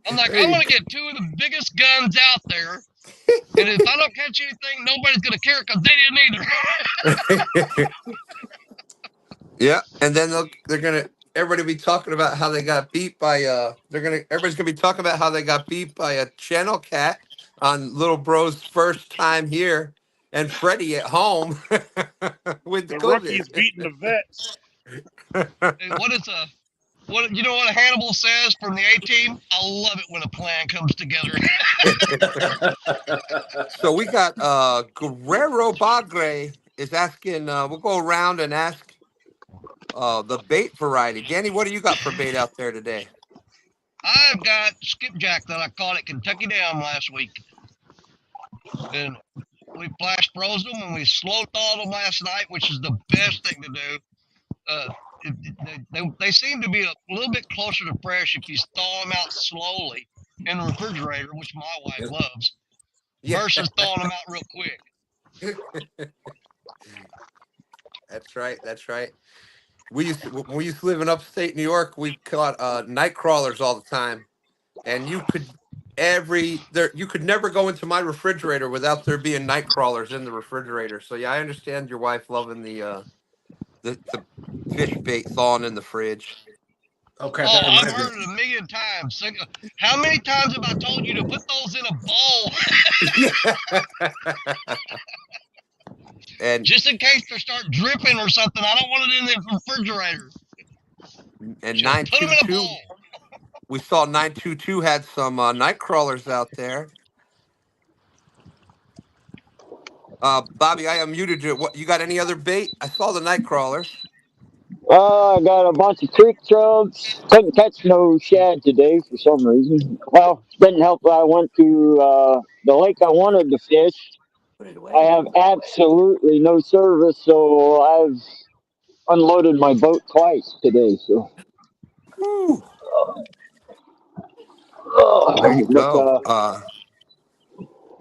I'm like, I want to get 2 of the biggest guns out there. And if I don't catch anything, nobody's going to care because they didn't either. Yeah, and then they're gonna everybody be talking about how they got beat by everybody's gonna be talking about how they got beat by a channel cat on little bro's first time here, and Freddie at home with The COVID. rookies beating the vets. Hey, what you know what Hannibal says from the A team? I love it when a plan comes together. So we got Guerrero Bagre is asking. We'll go around and ask the bait variety. Danny, what do you got for bait out there today? I've got skipjack that I caught at Kentucky Dam last week. And we flash froze them and we slow thawed them last night, which is the best thing to do. They seem to be a little bit closer to fresh if you thaw them out slowly in the refrigerator, which my wife loves, versus thawing them out real quick. That's right. That's right. When we used to live in upstate New York, we caught night crawlers all the time, and you could never go into my refrigerator without there being night crawlers in the refrigerator. So yeah, I understand your wife loving the fish bait thawing in the fridge. Okay. Oh, I've heard it a million times. How many times have I told you to put those in a bowl? And just in case they start dripping or something, I don't want it in the refrigerator. And Just put them in a 922, bowl. we saw 922 had some night crawlers out there. Bobby, I unmuted you. What you got? Any other bait? I saw the night crawlers. I got a bunch of creek chubs. Couldn't catch no shad today for some reason. Well, didn't help that I went to the lake I wanted to fish. I have absolutely no service, so I've unloaded my boat twice today. So Woo. There you go.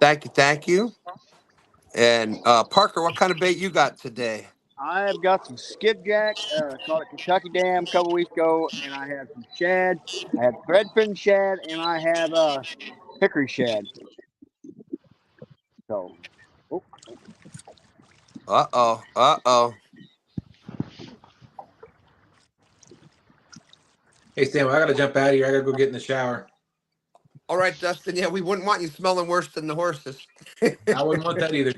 Thank you. And Parker, what kind of bait you got today? I have got some skipjack, caught at Kentucky Dam a couple weeks ago, and I have some shad. I have threadfin shad, and I have hickory shad. So, Uh-oh. Hey, Sam, I got to jump out of here. I got to go get in the shower. All right, Dustin. Yeah, we wouldn't want you smelling worse than the horses. I wouldn't want that either.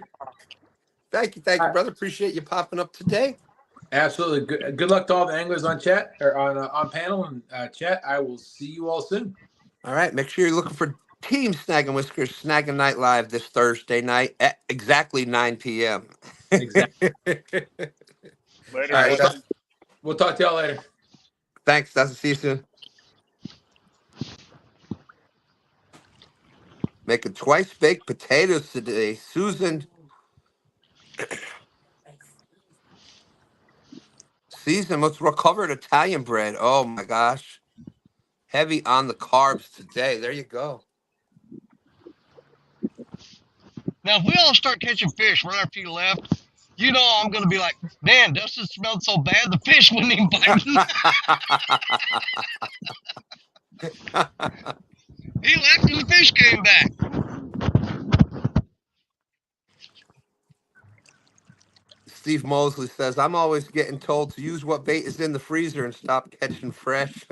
Thank you, brother. Appreciate you popping up today. Absolutely. Good luck to all the anglers on chat or on panel and chat. I will see you all soon. All right. Make sure you're looking for Team Snagging Whiskers Snagging Night Live this Thursday night at exactly 9 p.m. Exactly. Later. All right, Dustin. We'll talk to y'all later. Thanks, Dustin. See you soon. Making twice baked potatoes today. Susan. Season what's recovered Italian bread. Oh my gosh. Heavy on the carbs today. There you go. Now, if we all start catching fish right after you left, you know I'm going to be like, man, Dustin smelled so bad, the fish wouldn't even bite me. He left and the fish came back. Steve Mosley says, I'm always getting told to use what bait is in the freezer and stop catching fresh.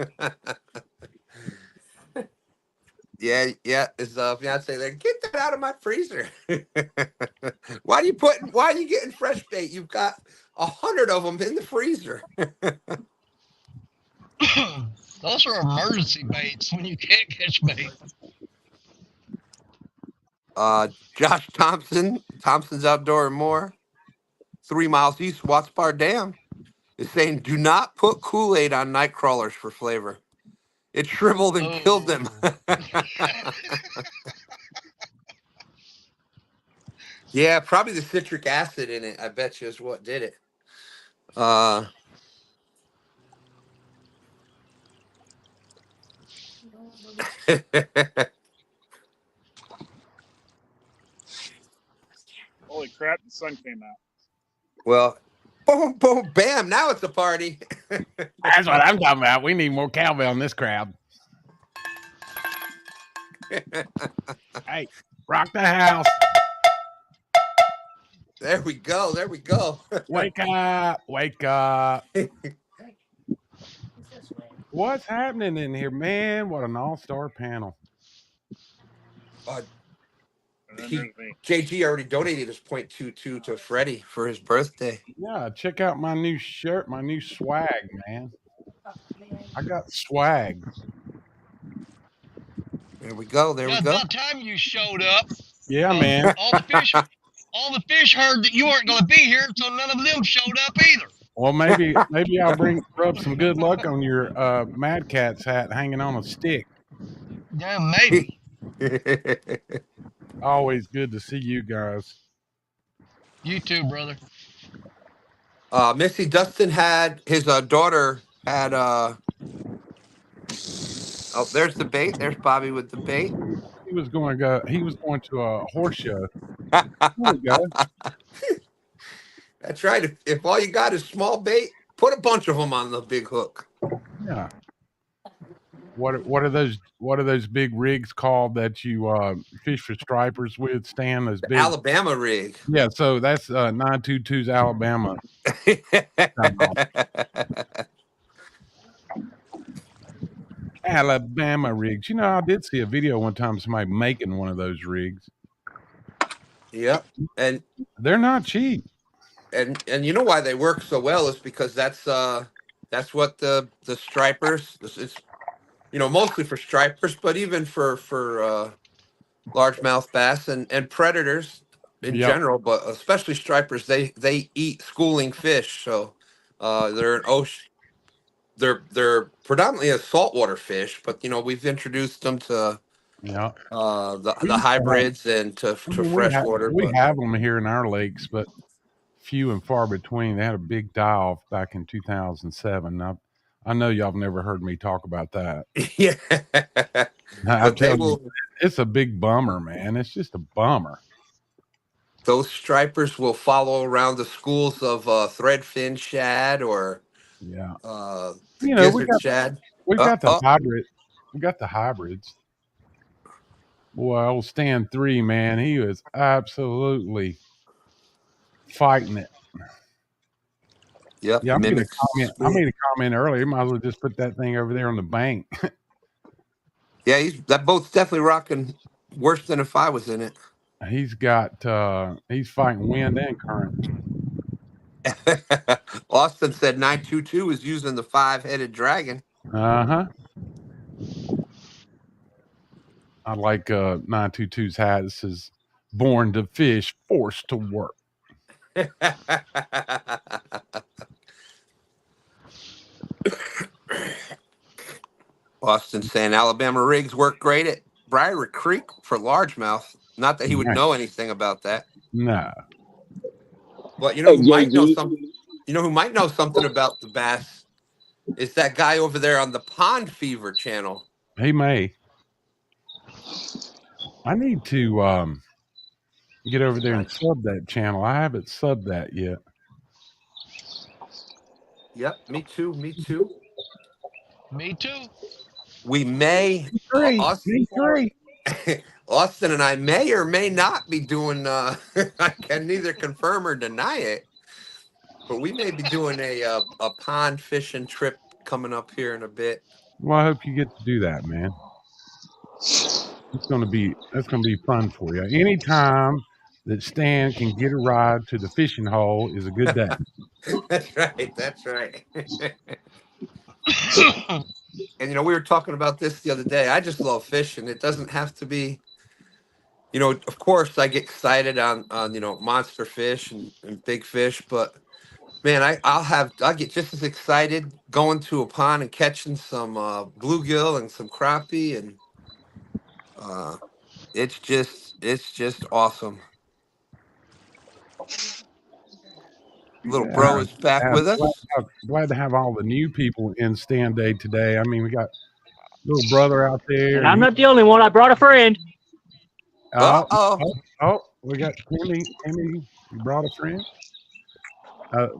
Yeah. His fiance there, get that out of my freezer. Why are you getting fresh bait? You've got 100 of them in the freezer. Those are emergency baits when you can't catch bait. Josh Thompson's Outdoor and More, 3 miles east, Watts Bar Dam, is saying, do not put Kool-Aid on night crawlers for flavor. It shriveled and killed them. Yeah, probably the citric acid in it, I bet you, is what did it. Holy crap! The sun came out. Well, boom, boom, bam! Now it's a party. That's what I'm talking about. We need more cowbell in this crowd. Hey, rock the house. There we go. There we go. Wake up. Wake up. What's happening in here, man? What an all-star panel. JG already donated his .22 to Freddie for his birthday. Yeah, check out my new shirt, my new swag, man. I got swag. There we go. There we go. About time you showed up. Yeah, man. All the fish heard that you weren't going to be here, so none of them showed up either. Well, maybe I'll rub some good luck on your Mad Catz hat hanging on a stick. Yeah, maybe. Always good to see you guys. You too, brother. Missy Dustin had his daughter had oh, there's the bait. There's Bobby with the bait. He was going to a horse show. There we go. That's right. If all you got is small bait, put a bunch of them on the big hook. Yeah. What are those big rigs called that you fish for stripers with, Stan? Those big Alabama rig. Yeah, so that's 922's Alabama. Alabama rigs. You know, I did see a video one time of somebody making one of those rigs. Yep. And they're not cheap. And you know why they work so well is because that's what the stripers, it's mostly for stripers, but even for largemouth bass and predators in general, but especially stripers, they eat schooling fish, so they're an ocean. They're predominantly a saltwater fish, but we've introduced them to the hybrids and to freshwater. We have them here in our lakes, but few and far between. They had a big die-off back in 2007. I know y'all have never heard me talk about that. Yeah. I tell you, it's a big bummer, man. It's just a bummer. Those stripers will follow around the schools of threadfin shad or gizzard shad. We got the hybrid. We got the hybrids. Boy, old Stan 3, man, he was absolutely fighting it. Yep. Yeah, I made a comment earlier. You might as well just put that thing over there on the bank. Yeah, that boat's definitely rocking worse than if I was in it. He's fighting wind and current. Austin said 922 is using the 5-headed dragon. I like 922's hat. It says, "Born to fish, forced to work." Austin saying Alabama rigs work great at Briar Creek for largemouth. Not that he would know anything about that. No. But who might know something? Who might know something about the bass is that guy over there on the Pond Fever channel. He may. I need to get over there and sub that channel. I haven't subbed that yet. Yep, me too. Me too. We may. Austin and I may or may not be doing. I can neither confirm or deny it. But we may be doing a pond fishing trip coming up here in a bit. Well, I hope you get to do that, man. That's gonna be fun for you. Anytime that Stan can get a ride to the fishing hole is a good day. That's right. That's right. And we were talking about this the other day. I just love fishing. It doesn't have to be, of course I get excited on monster fish and big fish, but man, I'll get just as excited going to a pond and catching some bluegill and some crappie, and it's just awesome. Little bro Yeah, is back with us. glad to have all the new people in STANday today. I mean, we got little brother out there, And and I'm not the only one. I brought a friend. Uh-oh. We got Timmy. Timmy, you brought a friend.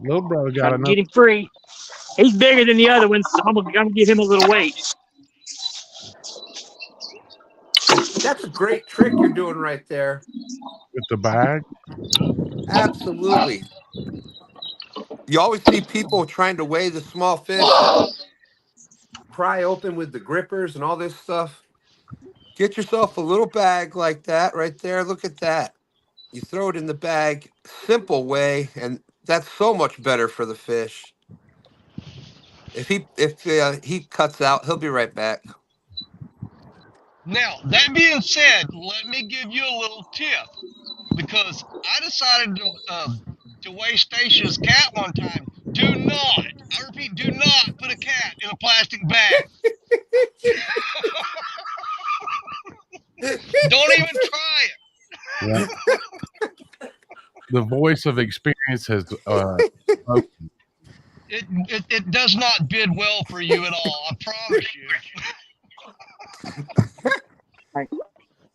Little brother got Trying to another. get him free. He's bigger than the other ones, so I'm gonna give him a little weight. That's a great trick you're doing right there. With the bag. Absolutely. You always see people trying to weigh the small fish and pry open with the grippers and all this stuff. Get yourself a little bag like that right there. Look at that. You throw it in the bag, simple way, and that's so much better for the fish. If he cuts out, he'll be right back. Now, that being said, let me give you a little tip, because I decided to weigh Stacia's cat one time. Do not, I repeat, do not put a cat in a plastic bag. Don't even try it. Yeah. The voice of experience has spoken. It does not bid well for you at all, I promise you.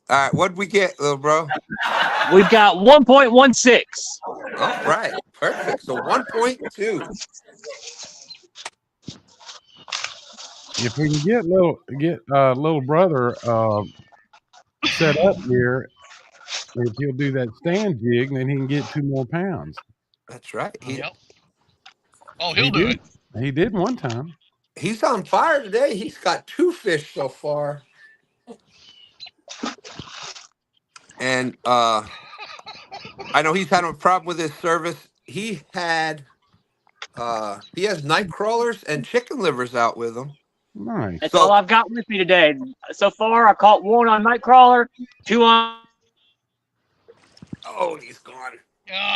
All right, what'd we get, little bro? We've got 1.16. All right, perfect. So 1.2. If we can get little brother set up here, if he'll do that stand jig, then he can get 2 more pounds. That's right. Yep. Oh, he'll do it. He did one time. He's on fire today. He's got 2 fish so far. And I know he's having a problem with his service. He has night crawlers and chicken livers out with him. Nice. That's all I've got with me today. So far, I caught 1 on Nightcrawler, 2 on. Oh, he's gone.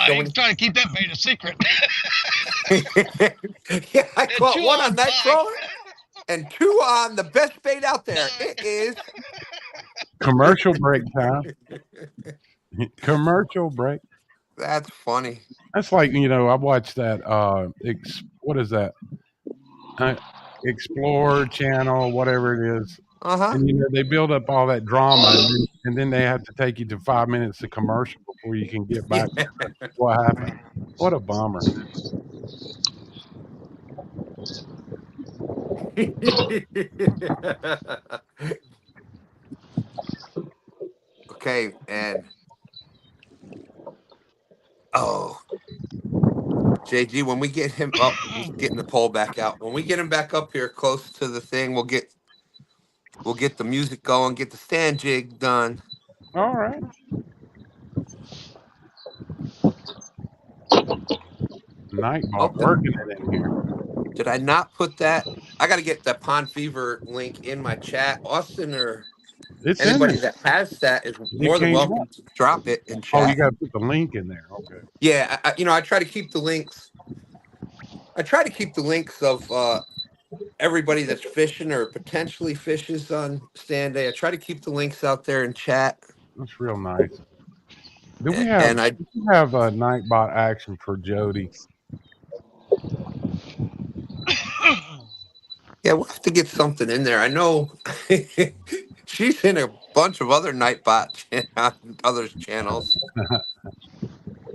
He's trying to keep that bait a secret. Yeah, I caught 1 on Nightcrawler and 2 on the best bait out there. It is commercial break time. Commercial break. That's funny. That's like, I watched that what is that? Explore channel, whatever it is. Uh-huh. And they build up all that drama, and then they have to take you to 5 minutes of commercial before you can get back to what happened. What a bummer. Okay, and JG, when we get him up, he's getting the pole back out. When we get him back up here close to the thing, we'll get the music going, get the stand jig done. All right. Nightball working it in here. Did I not put that? I got to get that Pond Fever link in my chat. Austin or anybody that has that is more than welcome to drop it in chat. Oh, you got to put the link in there. Okay. Yeah, I try to keep the links. I try to keep the links of everybody that's fishing or potentially fishes on STANday. I try to keep the links out there in chat. That's real nice. Do we have a Nightbot action for Jodi? Yeah, we'll have to get something in there. I know she's in a bunch of other Nightbot others channels.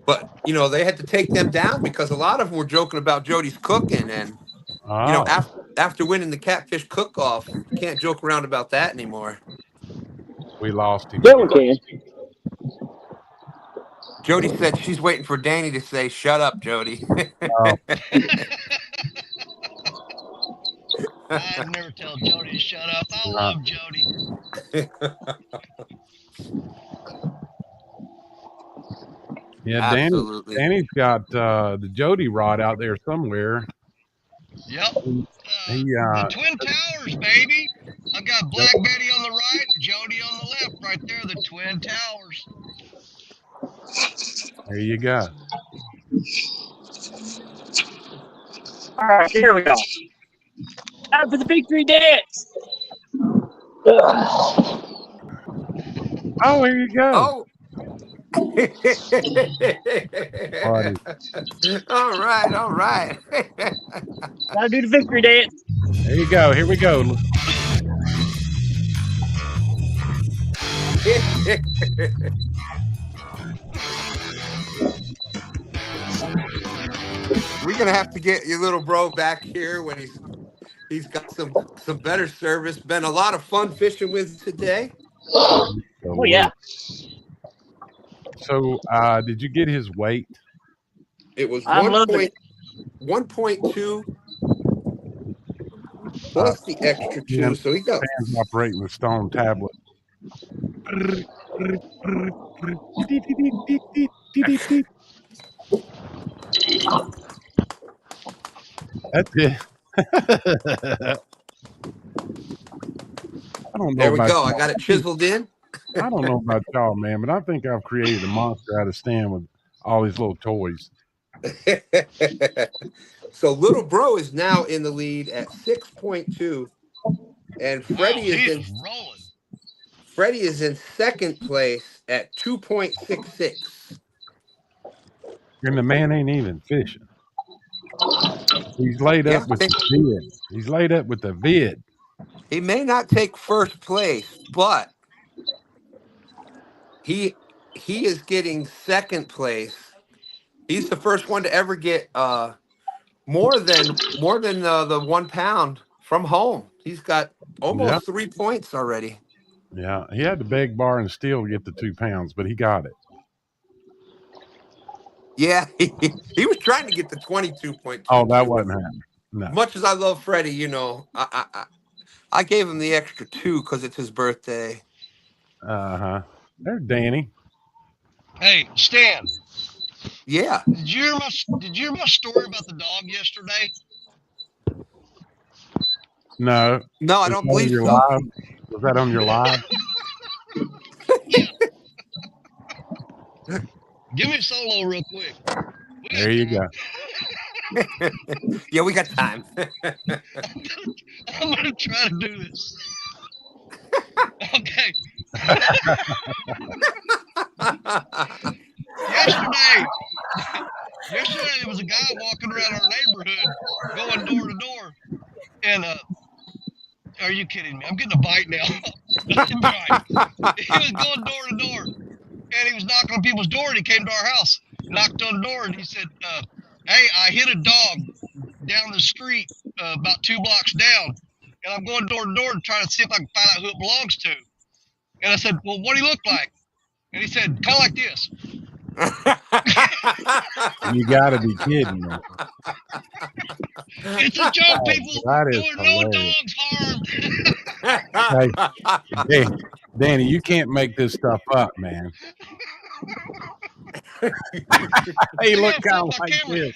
But, they had to take them down because a lot of them were joking about Jodi's cooking. And, after winning the Catfish cook-off, you can't joke around about that anymore. We lost him. Yeah, we can. Jody said she's waiting for Danny to say, "Shut up, Jody." Oh, I'd never tell Jody to shut up. I yeah. love Jody. Yeah, Absolutely. Danny's got the Jody rod out there somewhere. Yep. He The Twin Towers, baby. I've got Black Betty on the right, Jody on the left, right there. The Twin Towers. there you go. All right, here we go. Time for the victory dance. Oh, here you go. Oh. Buddy. All right, all right. Gotta do the victory dance. There you go. Here we go. We're gonna have to get your little bro back here when he's got some better service. Been a lot of fun fishing with today. Oh yeah. So, did you get his weight? It was I'm loving it. 1.2 plus the extra 2, so he got Sam's operating the stone tablet. That's it. I don't know There we about go. I y'all. got it chiseled in. I don't know about y'all, man, but I think I've created a monster out of Stan with all these little toys. So little bro is now in the lead at 6.2, and Freddie is in second place at 2.66. And the man ain't even fishing. He's laid up with the vid. He's laid up with the vid. He may not take first place, but he is getting second place. He's the first one to ever get more than the 1 pound from home. He's got almost 3 points already. Yeah, he had to beg, bar, and steal to get the 2 pounds, but he got it. Yeah, he was trying to get the 22.2. Oh, that wasn't happening. No. Much as I love Freddie, you know, I gave him the extra 2 because it's his birthday. There's Danny. Hey, Stan. Yeah. Did you hear my story about the dog yesterday? No. No, I don't believe so. Live? Was that on your live? Yeah. Give me a solo real quick. There you go. Yeah, we got time. I'm gonna try to do this. Okay. Yesterday there was a guy walking around our neighborhood going door to door, and are you kidding me? I'm getting a bite now. He was going door to door, and he was knocking on people's door, and he came to our house, knocked on the door, and he said, hey, I hit a dog down the street about 2 blocks down, and I'm going door to door to try to see if I can find out who it belongs to. And I said, well, what do he look like? And he said, kind of like this. You gotta be kidding me. It's a joke, people. That is there were no dogs harmed. Hey, Danny, you can't make this stuff up, man. Hey, look kind of like this.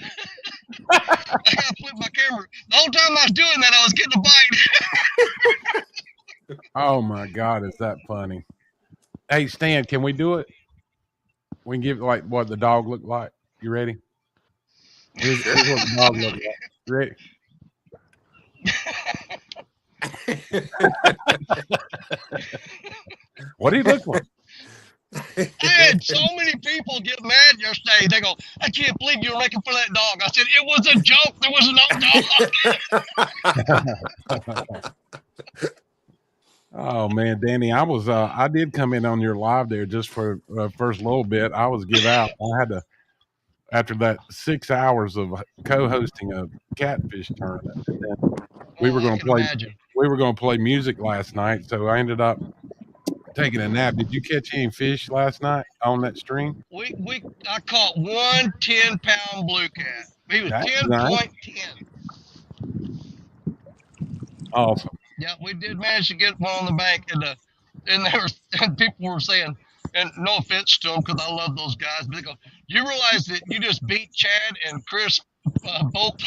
I gotta flip my camera. The whole time I was doing that, I was getting a bite. Oh my God, is that funny? Hey, Stan, can we do it? We can give like what the dog looked like. You ready? Here's what the dog looked like. Ready? What do you look like? I had so many people get mad yesterday. They go, I can't believe you were making fun of that dog. I said, it was a joke. There was no dog. Oh man, Danny, I did come in on your live there just for first little bit. I was give out. I had to, after that 6 hours of co-hosting a catfish tournament. And then we were going to play music last night, so I ended up taking a nap. Did you catch any fish last night on that stream? I caught one 10-pound blue cat. He was That's nice. 10.10. Awesome. Yeah, we did manage to get one on the bank, and people were saying, and no offense to them because I love those guys, but they go, "You realize that you just beat Chad and Chris both?"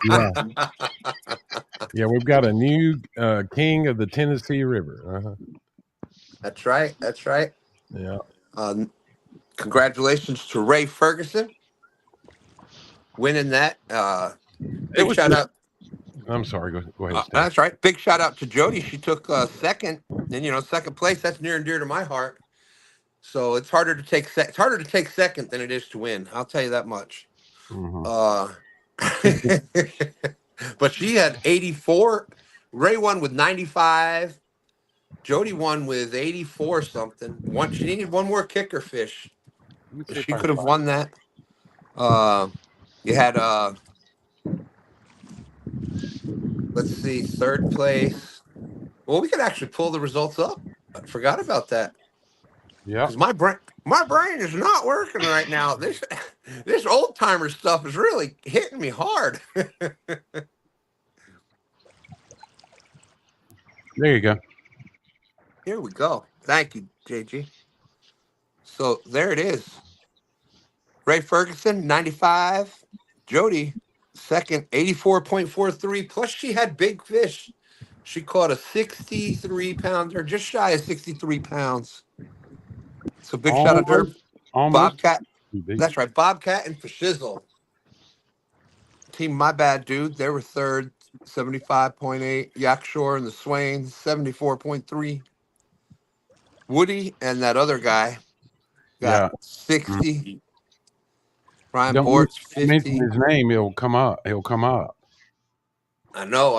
Yeah. Yeah, we've got a new king of the Tennessee River. That's right. That's right. Yeah. Congratulations to Ray Ferguson winning that. Big shout out. I'm sorry. Go ahead. Steve. That's right. Big shout out to Jodi. She took second, and second place. That's near and dear to my heart. So it's harder to take second than it is to win. I'll tell you that much. Mm-hmm. But she had 84. Ray won with 95. Jodi won with 84 something. She needed one more kicker fish. She could have won that. You had let's see, third place. Well, we could actually pull the results up. I forgot about that. Yeah. Because my brain is not working right now. This old timer stuff is really hitting me hard. There you go. Here we go. Thank you, JG. So there it is. Ray Ferguson, 95. Jodi, second, 84.43. Plus, she had big fish. She caught a 63-pounder, just shy of 63 pounds. So big shout out to her. Bobcat. That's right, Bobcat and Fishizzle. Team My Bad Dude, they were third, 75.8. Yakshore and the Swains, 74.3. Woody and that other guy got 60. Ryan Bort's 50. Mention his name, he'll come up. I know,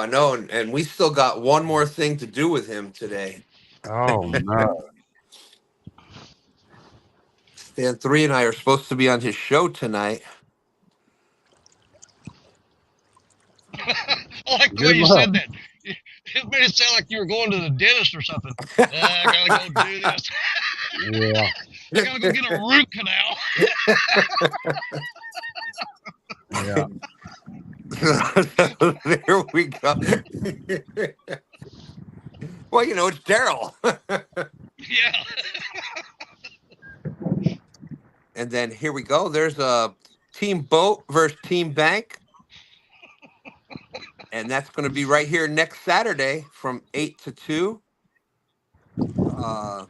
and we still got one more thing to do with him today. Oh no. Stan 3 and I are supposed to be on his show tonight. I like the way you said that. It made it sound like you were going to the dentist or something. I gotta go do this. Yeah. I gotta go get a root canal. Yeah. There we go. Well, it's Daryl. Yeah. And then here we go. There's a Team Boat versus Team Bank. And that's going to be right here next Saturday from 8 to 2. You're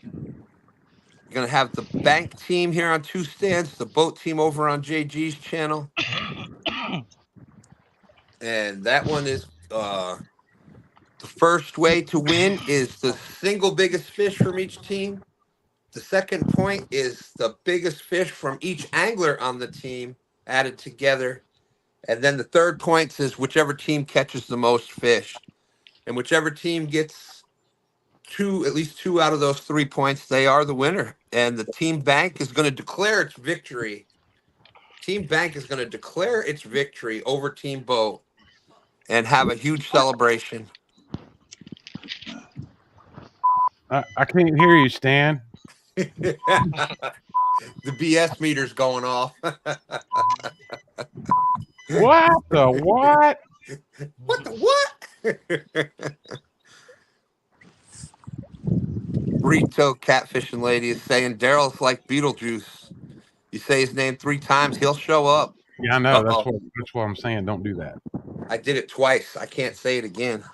going to have the Bank team here on 2 stands, the Boat team over on JG's channel. And that one is the first way to win is the single biggest fish from each team. The second point is the biggest fish from each angler on the team added together. And then the third point is whichever team catches the most fish. And whichever team gets at least 2 out of those 3 points, they are the winner. And the Team Bank is going to declare its victory. Team Bank is going to declare its victory over Team Boat and have a huge celebration. I can't hear you, Stan. The BS meter's going off. What the what? What the what? Burrito Catfishing Lady is saying Daryl's like Beetlejuice. You say his name 3 times, he'll show up. Yeah, I know. That's what I'm saying. Don't do that. I did it twice. I can't say it again.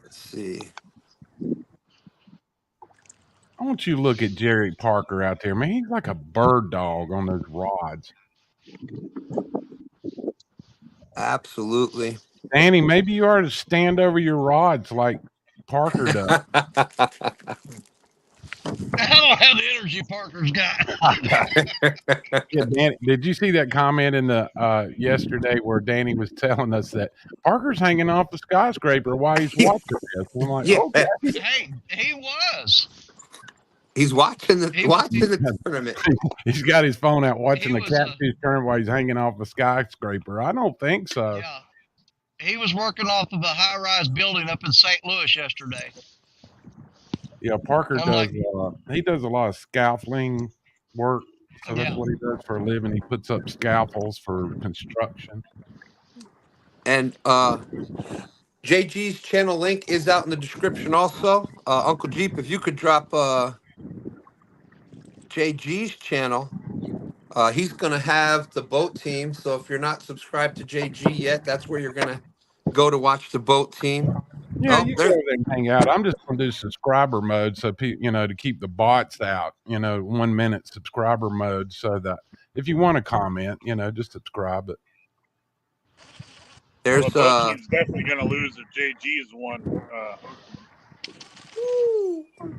Let's see. I want you to look at Jerry Parker out there, man. He's like a bird dog on those rods. Absolutely. Danny, maybe you ought to stand over your rods like Parker does. I don't have the energy Parker's got. Yeah, Danny, did you see that comment in the yesterday where Danny was telling us that Parker's hanging off the skyscraper while he's watching this? I'm like, yeah. okay. Hey, he was. He's watching the He was tournament. He's got his phone out watching he the was catfish tournament while he's hanging off a skyscraper. I don't think so. yeah. He was working off of a high-rise building up in St. Louis yesterday. Yeah, Parker I'm does. like, He does a lot of scaffolding work, so that's yeah. what he does for a living. He puts up scaffolds for construction. And JG's channel link is out in the description also. Uncle Jeep, if you could drop JG's channel, he's going to have the boat team. So if you're not subscribed to JG yet, that's where you're going to go to watch the boat team. Yeah, Oh, you go there's there and hang out. I'm just going to do subscriber mode, so to keep the bots out. 1 minute subscriber mode, so that if you want to comment, just subscribe. But Well, the there's boat team's definitely going to lose if JG's one.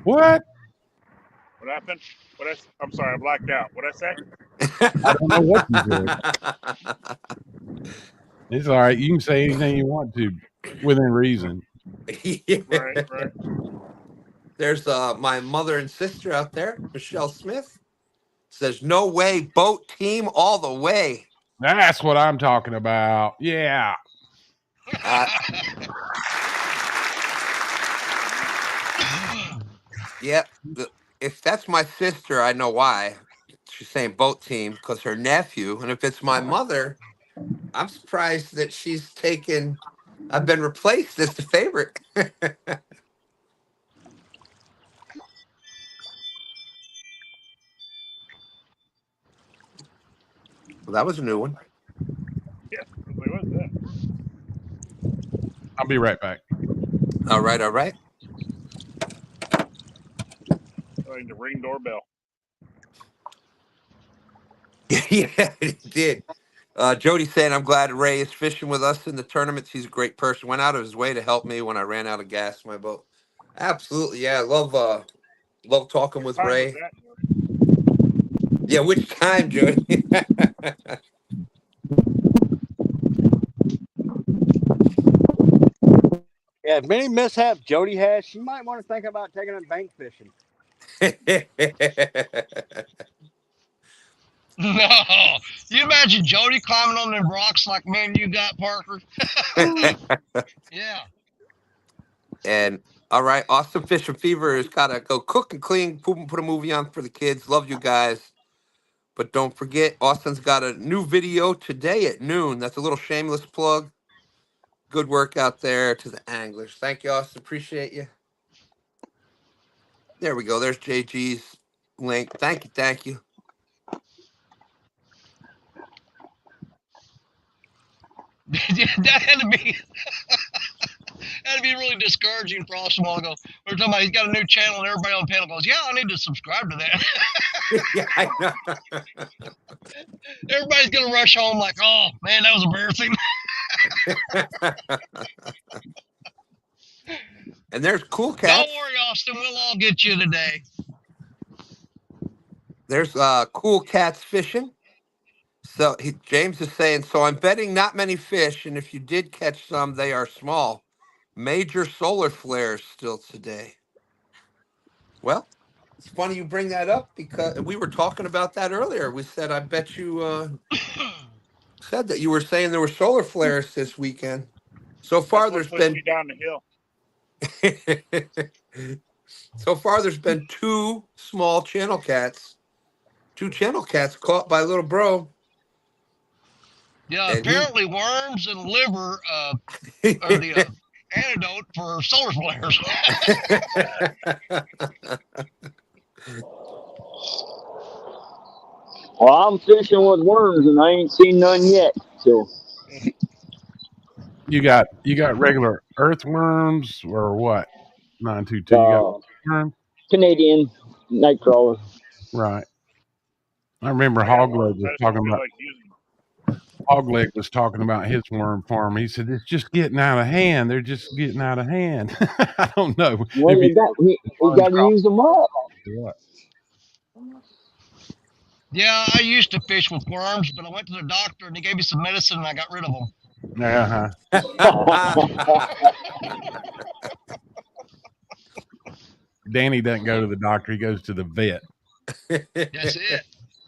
what? What happened? I'm sorry, I blacked out. What'd I say? I don't know what you did. It's all right. You can say anything you want to, within reason. Yeah. Right. There's my mother and sister out there, Michelle Smith, says no way, boat team all the way. That's what I'm talking about. Yeah. Yeah, if that's my sister, I know why. She's saying boat team because her nephew. And if it's my mother, I'm surprised that she's taken. I've been replaced as the favorite. Well, that was a new one. Yeah. What was that? I'll be right back. All right. Like the ring doorbell. Yeah, it did. Jodi saying, I'm glad Ray is fishing with us in the tournaments. He's a great person. Went out of his way to help me when I ran out of gas in my boat. Absolutely. Yeah. Love talking with What time Ray. was that? Yeah. Which time, Jodi? Yeah, if many mishaps Jodi has, she might want to think about taking them bank fishing. No. You imagine Jodi climbing on them rocks like me and you got, Parker? Yeah. And all right, Awesome Fish and Fever has got to go cook and clean, poop and put a movie on for the kids. Love you guys. But don't forget, Austin's got a new video today at noon. That's a little shameless plug. Good work out there to the anglers. Thank you, Austin. Appreciate you. There we go. There's JG's link. Thank you. That had to be really discouraging for Austin a while ago. We were talking about he's got a new channel and everybody on the panel goes, yeah, I need to subscribe to that. Yeah, I know. Everybody's gonna rush home like, oh man, that was embarrassing. And there's Cool Cats. Don't worry, Austin, we'll all get you today. There's Cool Cats Fishing. So James is saying, so I'm betting not many fish, and if you did catch some, they are small. Major solar flares still today. Well, it's funny you bring that up because we were talking about that earlier. We said, I bet you said that you were saying there were solar flares this weekend. So far, there's been me down the hill. So far, there's been two small channel cats caught by little bro. Yeah, And apparently worms and liver are the antidote for solar flares. Well, I'm fishing with worms and I ain't seen none yet. So You got regular earthworms or what? 922. You got worms? Canadian nightcrawler. Right. I remember I got Hogleg worms. was I just talking don't feel about like using them. Hogleg was talking about his worm farm. He said it's just getting out of hand. They're just getting out of hand. I don't know. Well, If you got to use them up. what? Yeah, I used to fish with worms, but I went to the doctor and he gave me some medicine and I got rid of them. Uh-huh. Danny doesn't go to the doctor; he goes to the vet. That's it.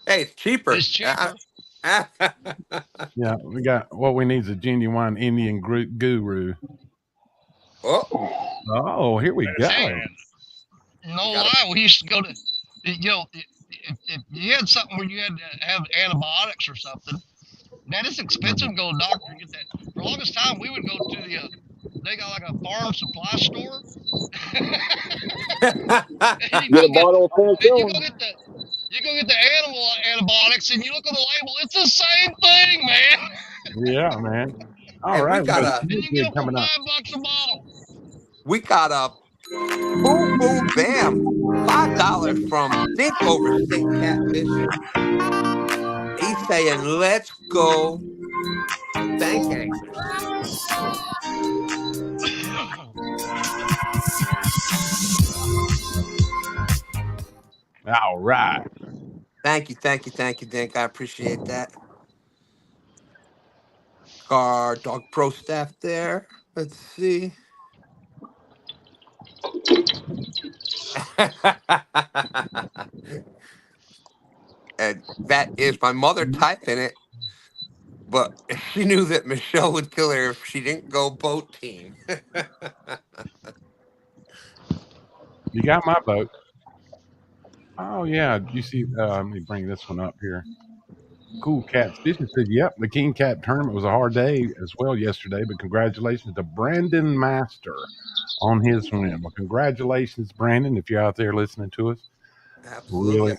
Hey, it's cheaper. It's cheaper. Yeah, we got what we need is a genuine Indian guru. Oh, here we go. Hey, no lie, we used to go to, if you had something where you had to have antibiotics or something, that is expensive to go to the doctor and get that. For the longest time, we would go to they got like a farm supply store. Get a bottle of penicillin. You go get the animal antibiotics and you look on the label, it's the same thing, man. Yeah, man. All Hey, right, we got And you get them for coming up. $5 a bottle. We got a boom, boom, bam. $5 from Think Over State Catfishing. He's saying, let's go bank anglers. All right. Thank you, Dink. I appreciate that. Dog Pro staff there. Let's see. And that is my mother typing it. But she knew that Michelle would kill her if she didn't go boat team. You got my vote. Oh, yeah. You see, let me bring this one up here. Cool Cat Fishing said, yep, the King Cat tournament was a hard day as well yesterday, but congratulations to Brandon Master on his win. Well, congratulations, Brandon, if you're out there listening to us. Absolutely. Really, I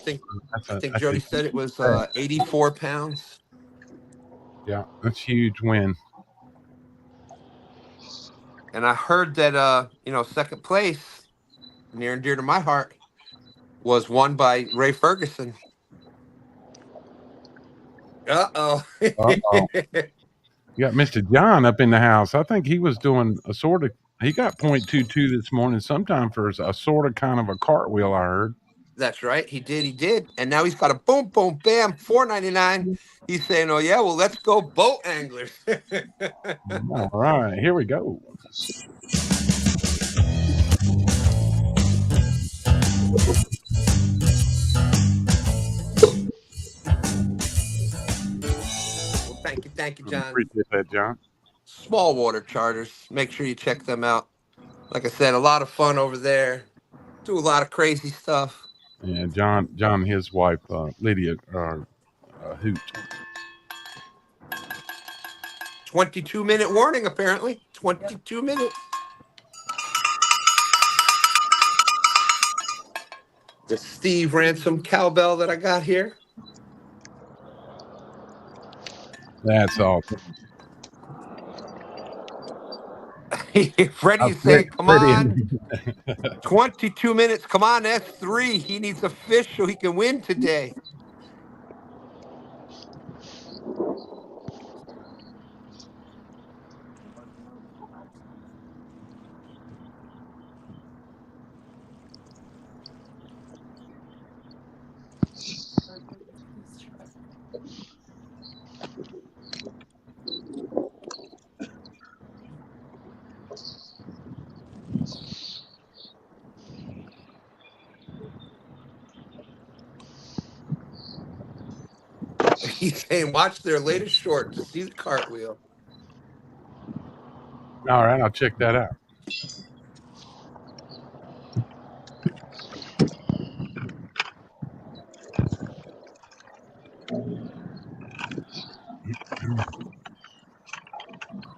think Jodi said it was 84 pounds. Yeah, that's a huge win. And I heard that, second place, near and dear to my heart, was won by Ray Ferguson. Uh-oh. Uh-oh. You got Mr. John up in the house. I think he was doing he got 0.22 this morning sometime for a sort of kind of a cartwheel, I heard. That's right. He did. And now he's got a boom, boom, bam, $4.99. He's saying, oh, yeah, well, let's go boat anglers. All right, here we go. Well, thank you, John. Appreciate that, John. Small water charters. Make sure you check them out. Like I said, a lot of fun over there. Do a lot of crazy stuff. Yeah, John, and his wife, Lydia, Hoot. 22-minute warning, apparently. 22 minutes. The Steve Ransom cowbell that I got here. That's awesome. Freddie's saying, come on. 22 minutes. Come on, S3. He needs a fish so he can win today. He's saying, watch their latest short to see the cartwheel. All right, I'll check that out.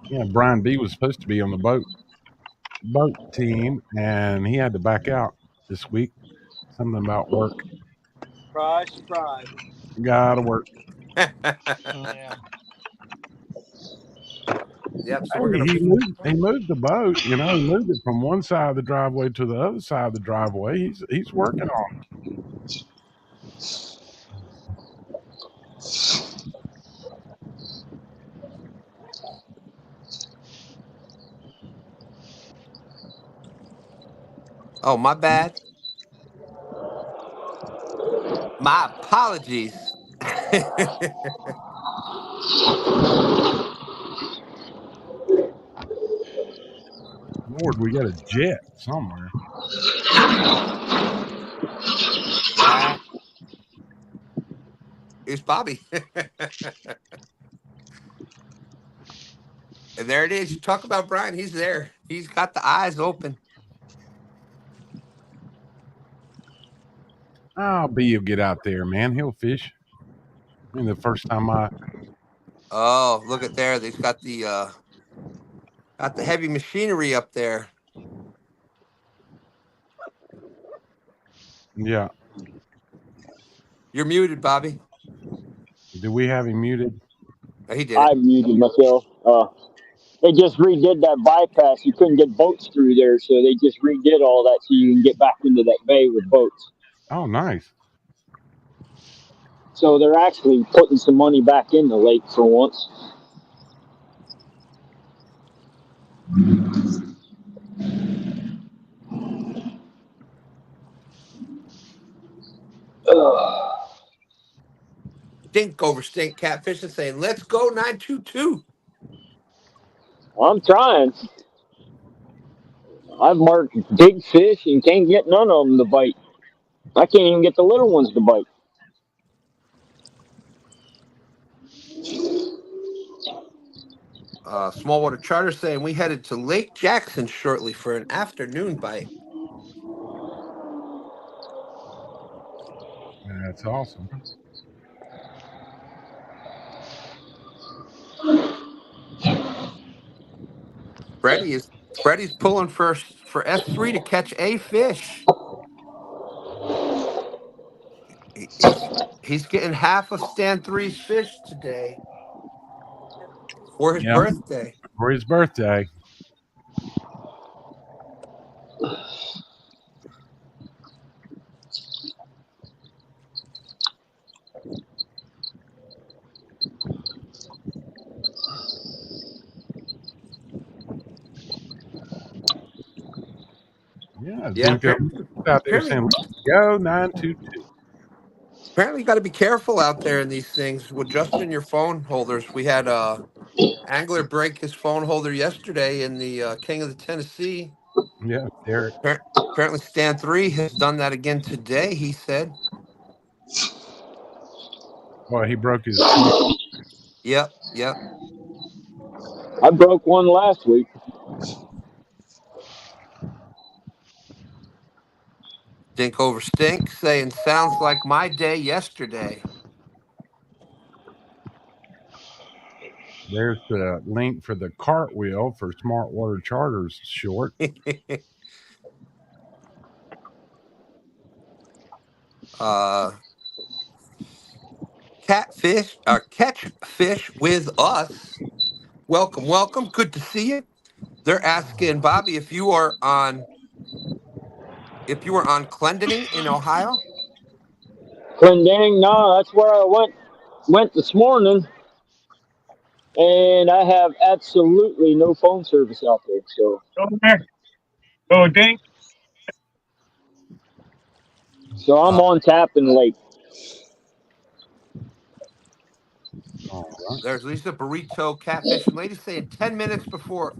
Yeah, Brian B was supposed to be on the boat team, and he had to back out this week. Something about work. Surprise. Gotta work. Yeah. Yep. So he moved the boat. He moved it from one side of the driveway to the other side of the driveway. He's working on it. Oh, my bad. My apologies. Lord, we got a jet somewhere. Here's Bobby. And there it is. You talk about Brian. He's there. He's got the eyes open. Oh, B will get out there, man. He'll fish. I mean, the first time Oh, look at there. They've got the heavy machinery up there. yeah. You're muted, Bobby. Do we have him muted? Oh, he did it. I muted myself. They just redid that bypass. You couldn't get boats through there, so they just redid all that so you can get back into that bay with boats. Oh, nice. So they're actually putting some money back in the lake for once. Stink over stink catfish and saying, "Let's go 922." I'm trying. I've marked big fish and can't get none of them to bite. I can't even get the little ones to bite. Smallwater Charter saying we headed to Lake Jackson shortly for an afternoon bite. That's awesome. Freddie's pulling for S3 to catch a fish. He's getting half of Stan 3's fish today for his Yeah. birthday. For his birthday. Yeah, Yeah, Dinko out there apparently saying, "Let's go 922." apparently you got to be careful out there in these things with adjusting your phone holders. We had angler break his phone holder yesterday in the King of the Tennessee. Yeah, Derek. Apparently Stan 3 has done that again today, he said. Well, he broke his phone. Yep. I broke one last week. Stink over stink saying sounds like my day yesterday. There's the link for the cartwheel for Smart Water Charters short. Catch fish with us. Welcome. Good to see you. They're asking Bobby if you are on Clendening in Ohio. Clendening, no, that's where I went this morning, and I have absolutely no phone service out there. So I'm Uh, on tap in the lake. All right. there's Lisa Burrito catfishing lady saying 10 minutes before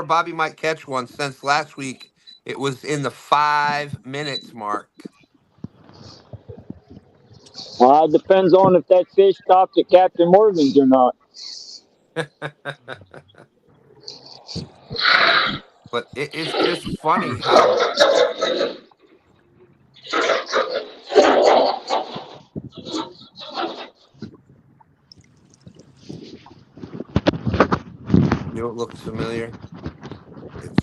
Bobby might catch one. Since last week, it was in the 5 minutes mark. It depends on if that fish stopped at Captain Morgan's or not. But it's just funny how it looks familiar.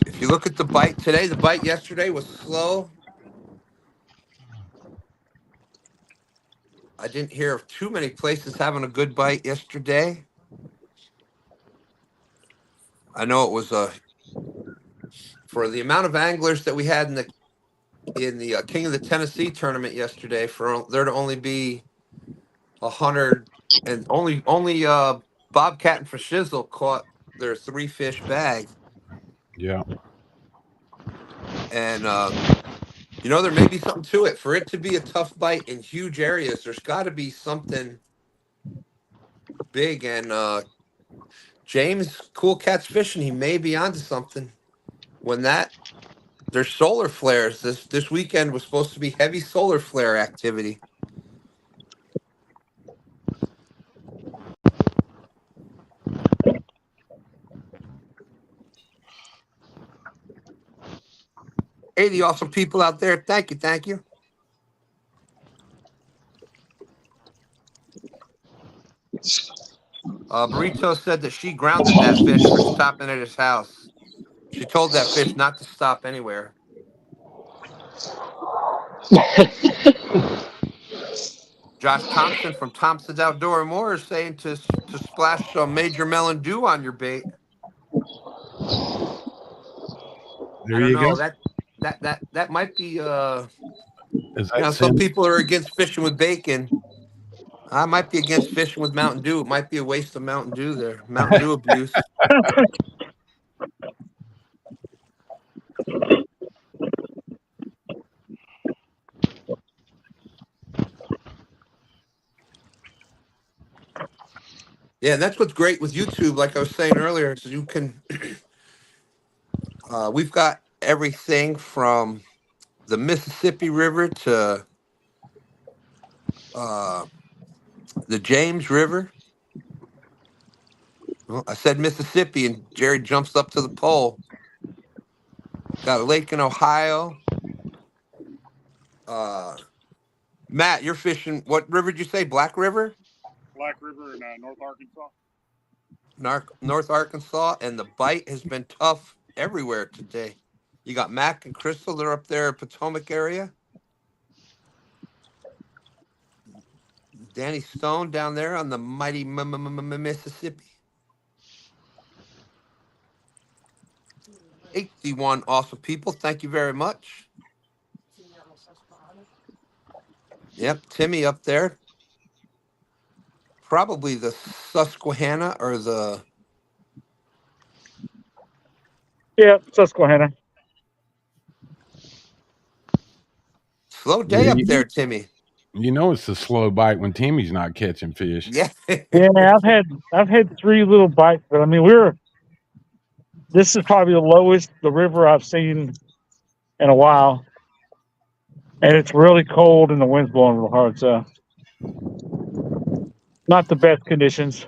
If you look at the bite today, the bite yesterday was slow. I didn't hear of too many places having a good bite yesterday. I know it was for the amount of anglers that we had in the King of the Tennessee tournament yesterday. For there to only be 100 and only Bobcat and Fashizzle caught their 3 fish bag, Yeah. and there may be something to it. For it to be a tough bite in huge areas, there's got to be something big. And James Cool Cat's Fishing, he may be onto something. When there's solar flares. This weekend was supposed to be heavy solar flare activity. Hey, the awesome people out there. Thank you. Thank you. Burrito said that she grounded that fish for stopping at his house. She told that fish not to stop anywhere. Josh Thompson from Thompson's Outdoor and More is saying to splash some Major Melon Dew on your bait. There I don't you go. know. That might be As you I know, some said, people are against fishing with bacon. I might be against fishing with Mountain Dew. It might be a waste of Mountain Dew there. Mountain Dew abuse. Yeah, and that's what's great with YouTube. Like I was saying earlier, is you can. We've got everything from the Mississippi River to uh, the James River. Well, I said Mississippi, and Jerry jumps up to the pole. Got a lake in Ohio. Matt, you're fishing. What river did you say? Black River, Black River in North Arkansas. North Arkansas, and the bite has been tough everywhere today. You got Mac and Crystal. They're up there in Potomac area. Danny Stone down there on the mighty Mississippi. 81 awesome people. Thank you very much. Yep, Timmy up there. Probably the Susquehanna or the Yeah, Susquehanna. slow day yeah, up there, Timmy. you know it's a slow bite when Timmy's not catching fish. Yeah. Yeah, I've had 3 little bites, but I mean this is probably the river I've seen in a while, and it's really cold and the wind's blowing real hard, so not the best conditions.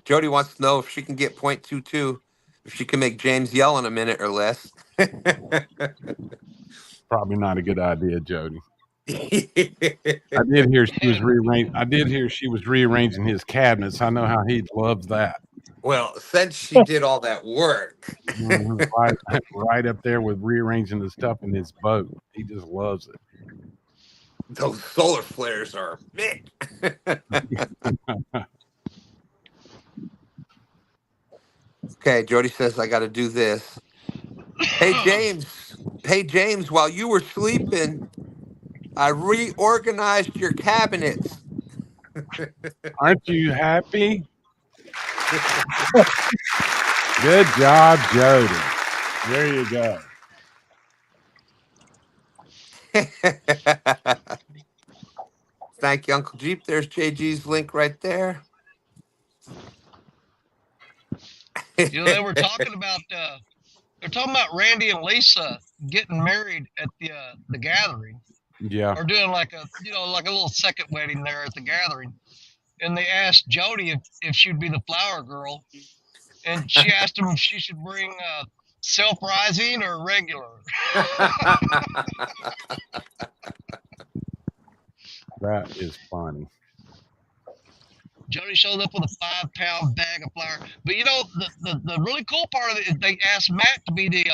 Jody wants to know if she can get 0.22, if she can make James yell in a minute or less. Probably not a good idea, Jody. I did hear she was rearranging his cabinets. I know how he loves that. Well, since she did all that work, Right up there with rearranging the stuff in his boat. He just loves it. those solar flares are big. Okay, Jody says I got to do this. Hey James, while you were sleeping, I reorganized your cabinets. Aren't you happy? Good job, Jody. There you go. Thank you, Uncle Jeep. There's JG's link right there. You know, they were talking about they're talking about Randy and Lisa getting married at the gathering, Yeah. or doing like a like a little second wedding there at the gathering. And they asked Jodi if she'd be the flower girl, and she asked him if she should bring self-rising or regular. That is funny. Jodi showed up with a 5-pound bag of flour. But you know, the really cool part of it is they asked Matt to be the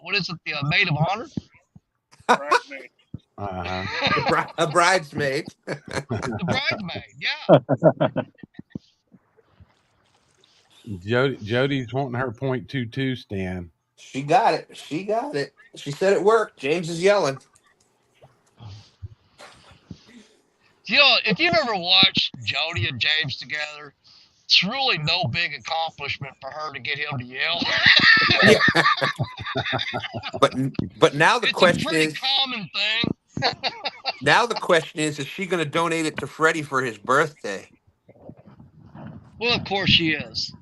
what is it, the maid of honor? Bridesmaid. Uh-huh. A bridesmaid. The bridesmaid, yeah. Jody's wanting her 0.22 Stan. She got it. She got it. She said it worked. James is yelling. You know, if you've ever watched Jodi and James together, it's really no big accomplishment for her to get him to yell. Yeah. But now the It's question a pretty is, common thing. now the question is she going to donate it to Freddie for his birthday? Well, of course she is.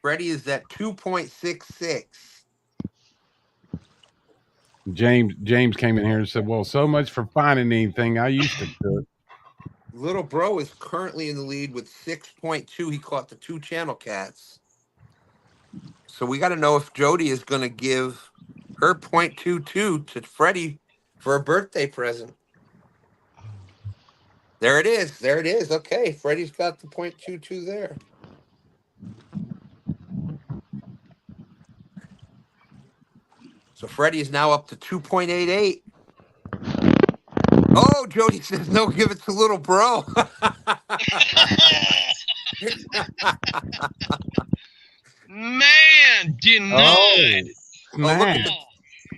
Freddie is at 2.66. James came in here and said, well, so much for finding anything. I used to cook. Little bro is currently in the lead with 6.2. He caught the 2 channel cats. So we got to know if Jodi is going to give her .22 to Freddie for a birthday present. There it is. There it is. Okay, Freddie's got the .22 there. So Freddie is now up to 2.88. Oh, Jodi says no, give it to little bro. Man, denied. Oh,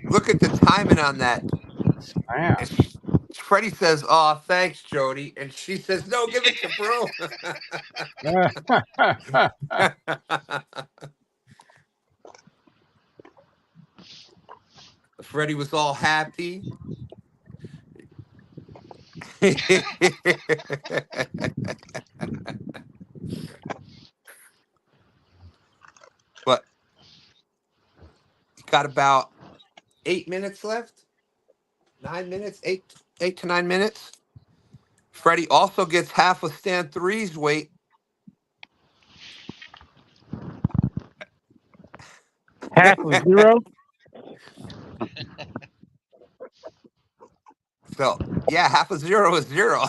Look at the timing on that. snap. And Freddie says, "Oh, thanks, Jodi," and she says, "No, give it to bro." Freddie was all happy. But got about 8 minutes left. 9 minutes, 8 to 9 minutes. Freddie also gets half of Stan 3's weight. Half of zero. So yeah, half of zero is zero.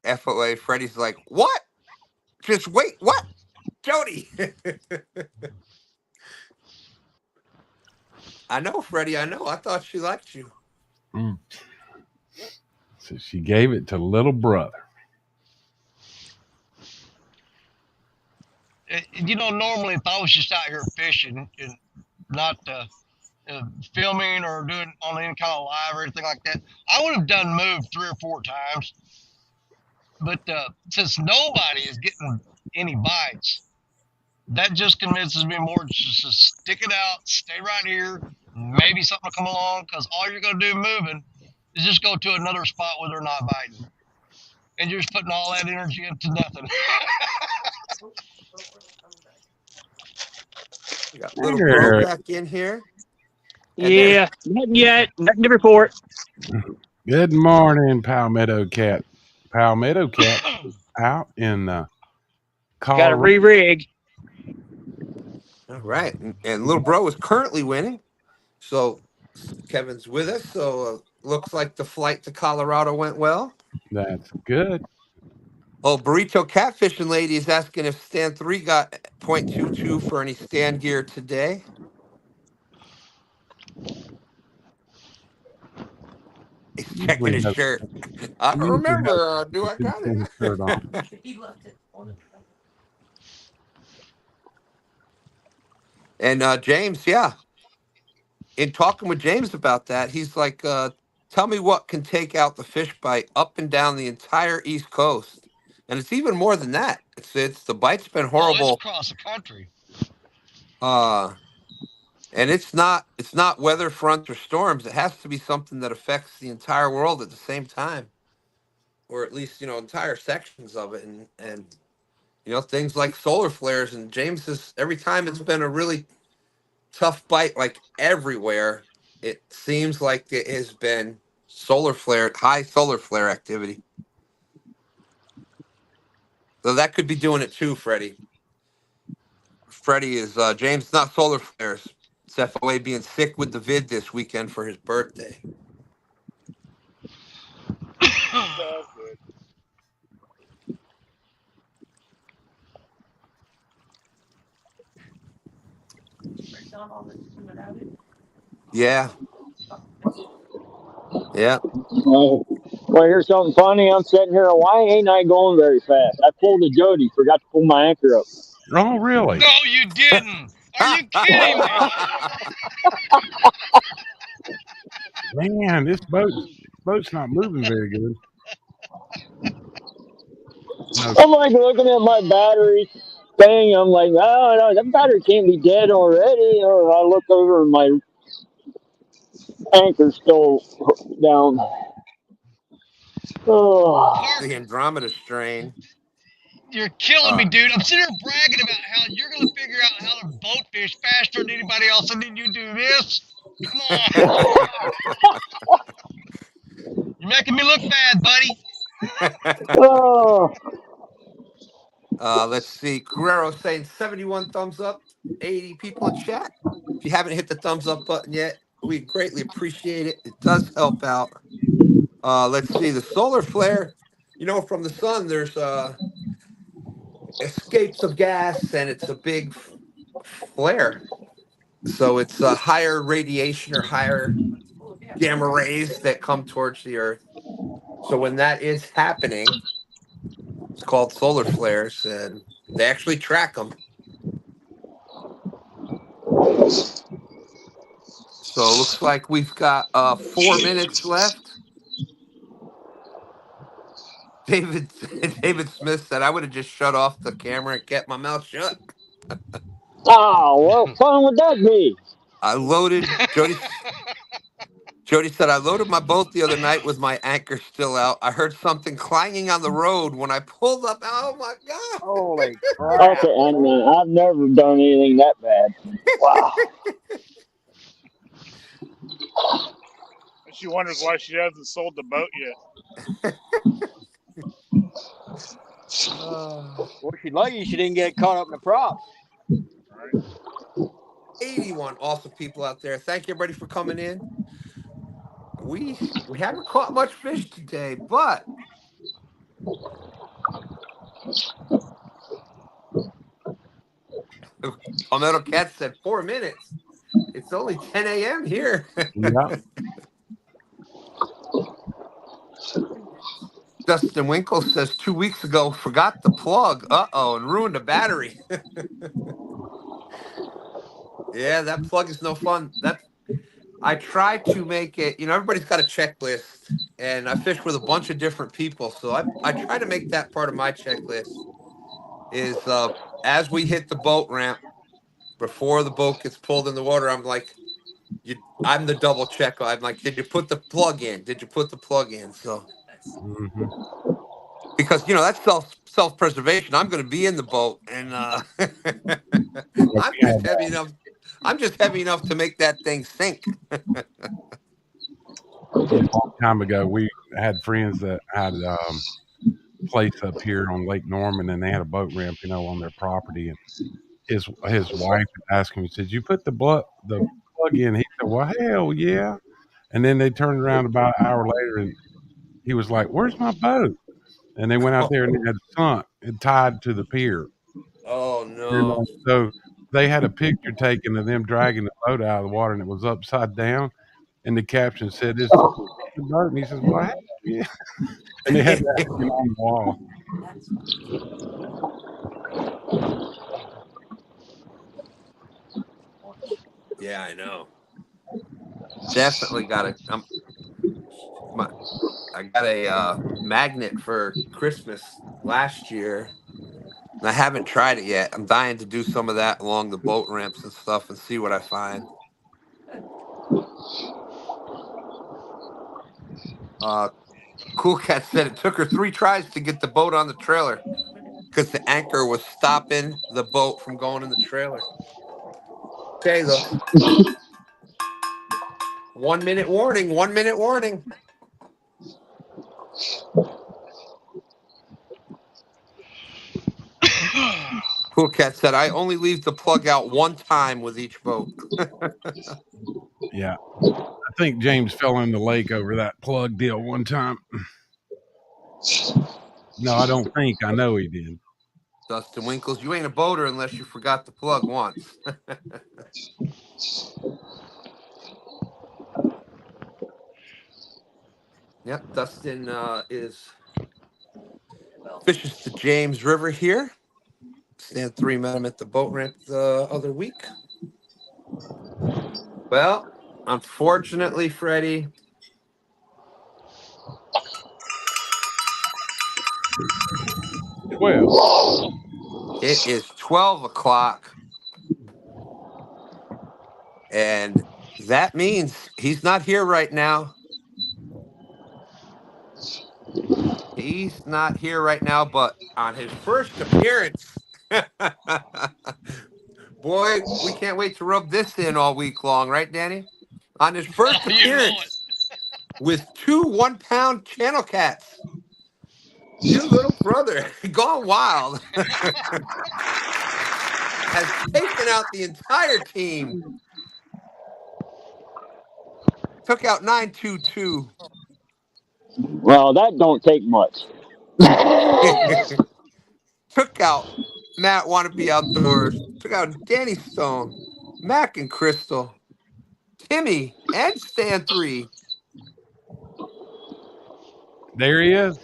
FOA, Freddie's like, what? Just wait, what? Jodi. I know, Freddie, I know. I thought she liked you. Mm. So she gave it to little brother. You know, normally if I was just out here fishing and not filming or doing on any kind of live or anything like that, I would have done move 3 or 4 times. But since nobody is getting any bites, that just convinces me more just to stick it out, stay right here. Maybe something will come along, because all you're going to do moving is just go to another spot where they're not biting. And you're just putting all that energy into nothing. We got little bro back in here. Yeah, nothing yet. Nothing to report. Good morning, Palmetto Cat. Palmetto Cat out in Colorado. Got to re-rig. All right. And little bro is currently winning. So Kevin's with us. So looks like the flight to Colorado went well. That's good. Oh, Burrito Catfishing Lady is asking if Stan 3 got .22 for any stand gear today. He's checking his shirt. I don't remember. Do I got it? Shirt on. He left it on. And James, yeah. In talking with James about that, he's like, tell me what can take out the fish bite up and down the entire East Coast. And it's even more than that. It's the bite's been Oh, horrible. it's across the country. And it's not weather fronts or storms. It has to be something that affects the entire world at the same time. Or at least, entire sections of it. And things like solar flares. And James has, every time it's been a really tough bite, like everywhere, it seems like it has been high solar flare activity. So that could be doing it too, Freddie. Freddie is James, not solar flares. It's FOA being sick with the vid this weekend for his birthday. Sounds good. Yeah. Yeah. Well, here's something funny. I'm sitting here. Why ain't I going very fast? I pulled a Jodi. Forgot to pull my anchor up. Oh, really? No, you didn't. Are you kidding me? Man, this boat's not moving very good. No. I'm like looking at my battery thing. I'm like, oh no, that battery can't be dead already. Or I look over and my anchor's still down. Oh. The Andromeda strain. You're killing me, dude. I'm sitting here bragging about how you're going to figure out how to boat fish faster than anybody else, and then you do this? Come on. You're making me look bad, buddy. Oh. Let's see. Guerrero saying 71 thumbs up, 80 people in chat. If you haven't hit the thumbs up button yet, we greatly appreciate it. It does help out. Let's see. The solar flare, from the sun, there's escapes of gas, and it's a big flare. So it's a higher radiation or higher gamma rays that come towards the Earth. So when that is happening, it's called solar flares, and they actually track them. So it looks like we've got 4 minutes left. David David Smith said I would have just shut off the camera and kept my mouth shut. Oh, what fun would that be? I loaded Jodi said I loaded my boat the other night with my anchor still out. I heard something clanging on the road when I pulled up. Oh my god. Holy crap! Okay, and I've never done anything that bad. Wow. And she wonders why she hasn't sold the boat yet. Well, she's lucky she didn't get caught up in the props. Right. 81 awesome people out there. Thank you everybody for coming in. We haven't caught much fish today, but Palmetto Cat said 4 minutes. It's only 10 a.m. here. Yeah. Dustin Winkle says 2 weeks ago, forgot the plug. Uh-oh, and ruined the battery. Yeah, that plug is no fun. I try to make it, everybody's got a checklist, and I fish with a bunch of different people. So I try to make that part of my checklist is as we hit the boat ramp, before the boat gets pulled in the water, I'm like, I'm the double checker. I'm like, did you put the plug in? Did you put the plug in? So, because that's self-preservation. I'm going to be in the boat, and I'm just heavy enough. I'm just heavy enough to make that thing sink. A long time ago, we had friends that had a place up here on Lake Norman, and they had a boat ramp, on their property. And his wife asked him, he said, "You put the plug in?" He said, "Well, hell yeah." And then they turned around about an hour later, and he was like, "Where's my boat?" And they went out there, and it had sunk and tied to the pier. Oh no! So they had a picture taken of them dragging the boat out of the water, and it was upside down. And the caption said, "This is the boat." And he says, "Well, hell yeah." And they had that on the wall. Yeah, I know. Definitely got I got a magnet for Christmas last year. And I haven't tried it yet. I'm dying to do some of that along the boat ramps and stuff and see what I find. Cool Cat said it took her 3 tries to get the boat on the trailer because the anchor was stopping the boat from going in the trailer. Okay, though. 1 minute warning. 1 minute warning. Cool Cat said, I only leave the plug out 1 time with each boat. Yeah. I think James fell in the lake over that plug deal one time. No, I don't think. I know he did. Dustin Winkles, you ain't a boater unless you forgot the plug once. Yep, Dustin fishes the James River here. Stand 3 met him at the boat ramp the other week. Well, unfortunately, Freddie, it is 12 o'clock. And that means he's not here right now. He's not here right now, but on his first appearance, boy, we can't wait to rub this in all week long, right, Danny? On his first appearance with 2 1-pound channel cats. Your little brother, gone wild, has taken out the entire team. Took out 922. Well, that don't take much. Took out Matt Wannabe Outdoors. Took out Danny Stone, Mac and Crystal, Timmy, and Stan 3. There he is.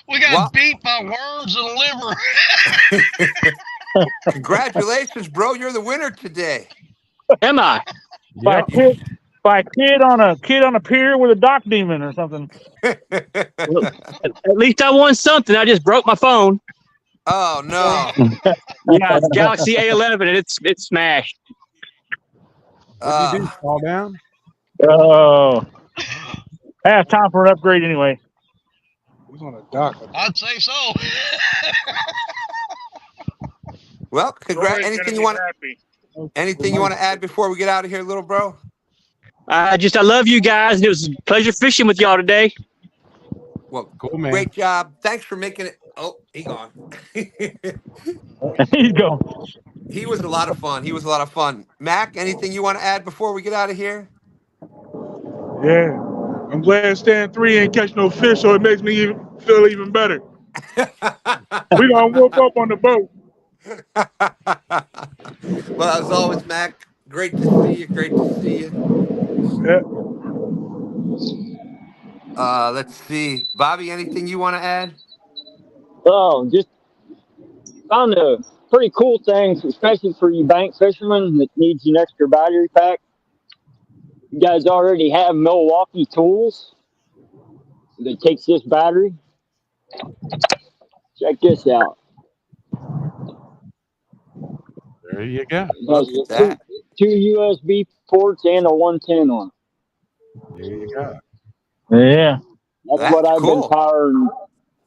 We got Well, beat by worms and liver. congratulations, bro. You're the winner today. Am I? By a Yep. kid, by a kid on a pier with a dock demon or something. Well, at least I won something. I just broke my phone. Oh, no. Yeah, it's Galaxy A11 and it's smashed. What'd you do? Fall down? Oh, I have time for an upgrade anyway. Who's on a dock? I'd say so. Well, congrats. Troy's Anything gonna you be want? happy. Anything you want to add before we get out of here, little bro? I love you guys. And it was a pleasure fishing with y'all today. Well, Cool, man. great job. Thanks for making it. Oh, he gone. He's going. He was a lot of fun. He was a lot of fun. Mac, anything you want to add before we get out of here? Yeah. I'm glad Stan 3 ain't catch no fish, so it makes me feel even better. We gonna whoop up on the boat. Well, as always, Mac, great to see you. Great to see you. Yeah. Let's see. Bobby, anything you want to add? Oh, just found a pretty cool thing, especially for you bank fishermen that needs an extra battery pack. You guys already have Milwaukee tools that takes this battery. Check this out. There you go. It Look has at that. two USB ports and a 110 on it. There you go. Yeah. That's That's what I've cool.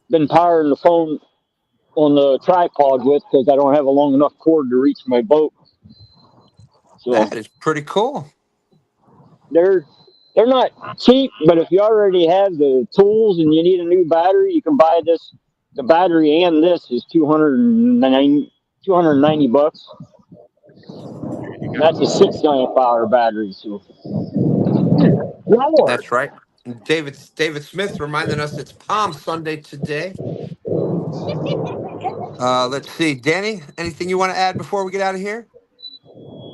been powering the phone on the tripod with because I don't have a long enough cord to reach my boat. So That is pretty cool. they're not cheap, but if you already have the tools and you need a new battery, you can buy this. The battery and this is $290. That's a 6 amp hour battery. So That's right. And David Smith reminding us it's Palm Sunday today. Let's see. Danny, anything you want to add before we get out of here?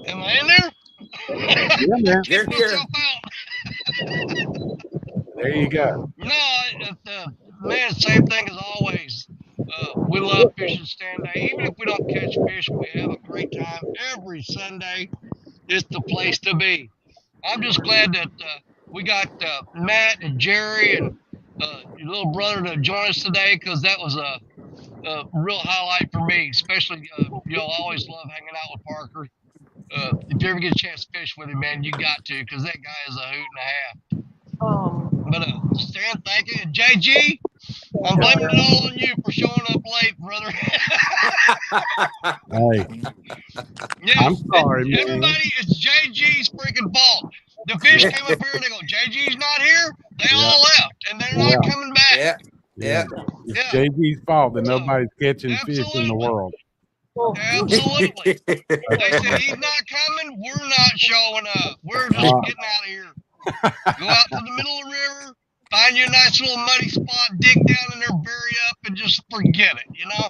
Am I in there? Yeah, man. You're here. Myself out. There you go. No, man, same thing as always. We love fishing STANday. Even if we don't catch fish, we have a great time every Sunday. It's the place to be. I'm just glad that we got Matt and Jerry and your little brother to join us today because that was a real highlight for me. Especially, I always love hanging out with Parker. If you ever get a chance to fish with him, man, you got to because that guy is a hoot and a half. But Stan, thank you. And JG, I'm blaming it all on you for showing up late, brother. Hey, Yeah, I'm sorry, man. everybody, it's JG's freaking fault. The fish came up here and they go, JG's not here. They all left, and they're not coming back. Yeah. Yeah. It's Yeah. JG's fault that nobody's catching fish in the Absolutely. world. Absolutely. They said he's not coming. We're not showing up. We're just getting out of here. Go out to the middle of the river, find you a nice little muddy spot, dig down in there, bury up, and just forget it. Yeah.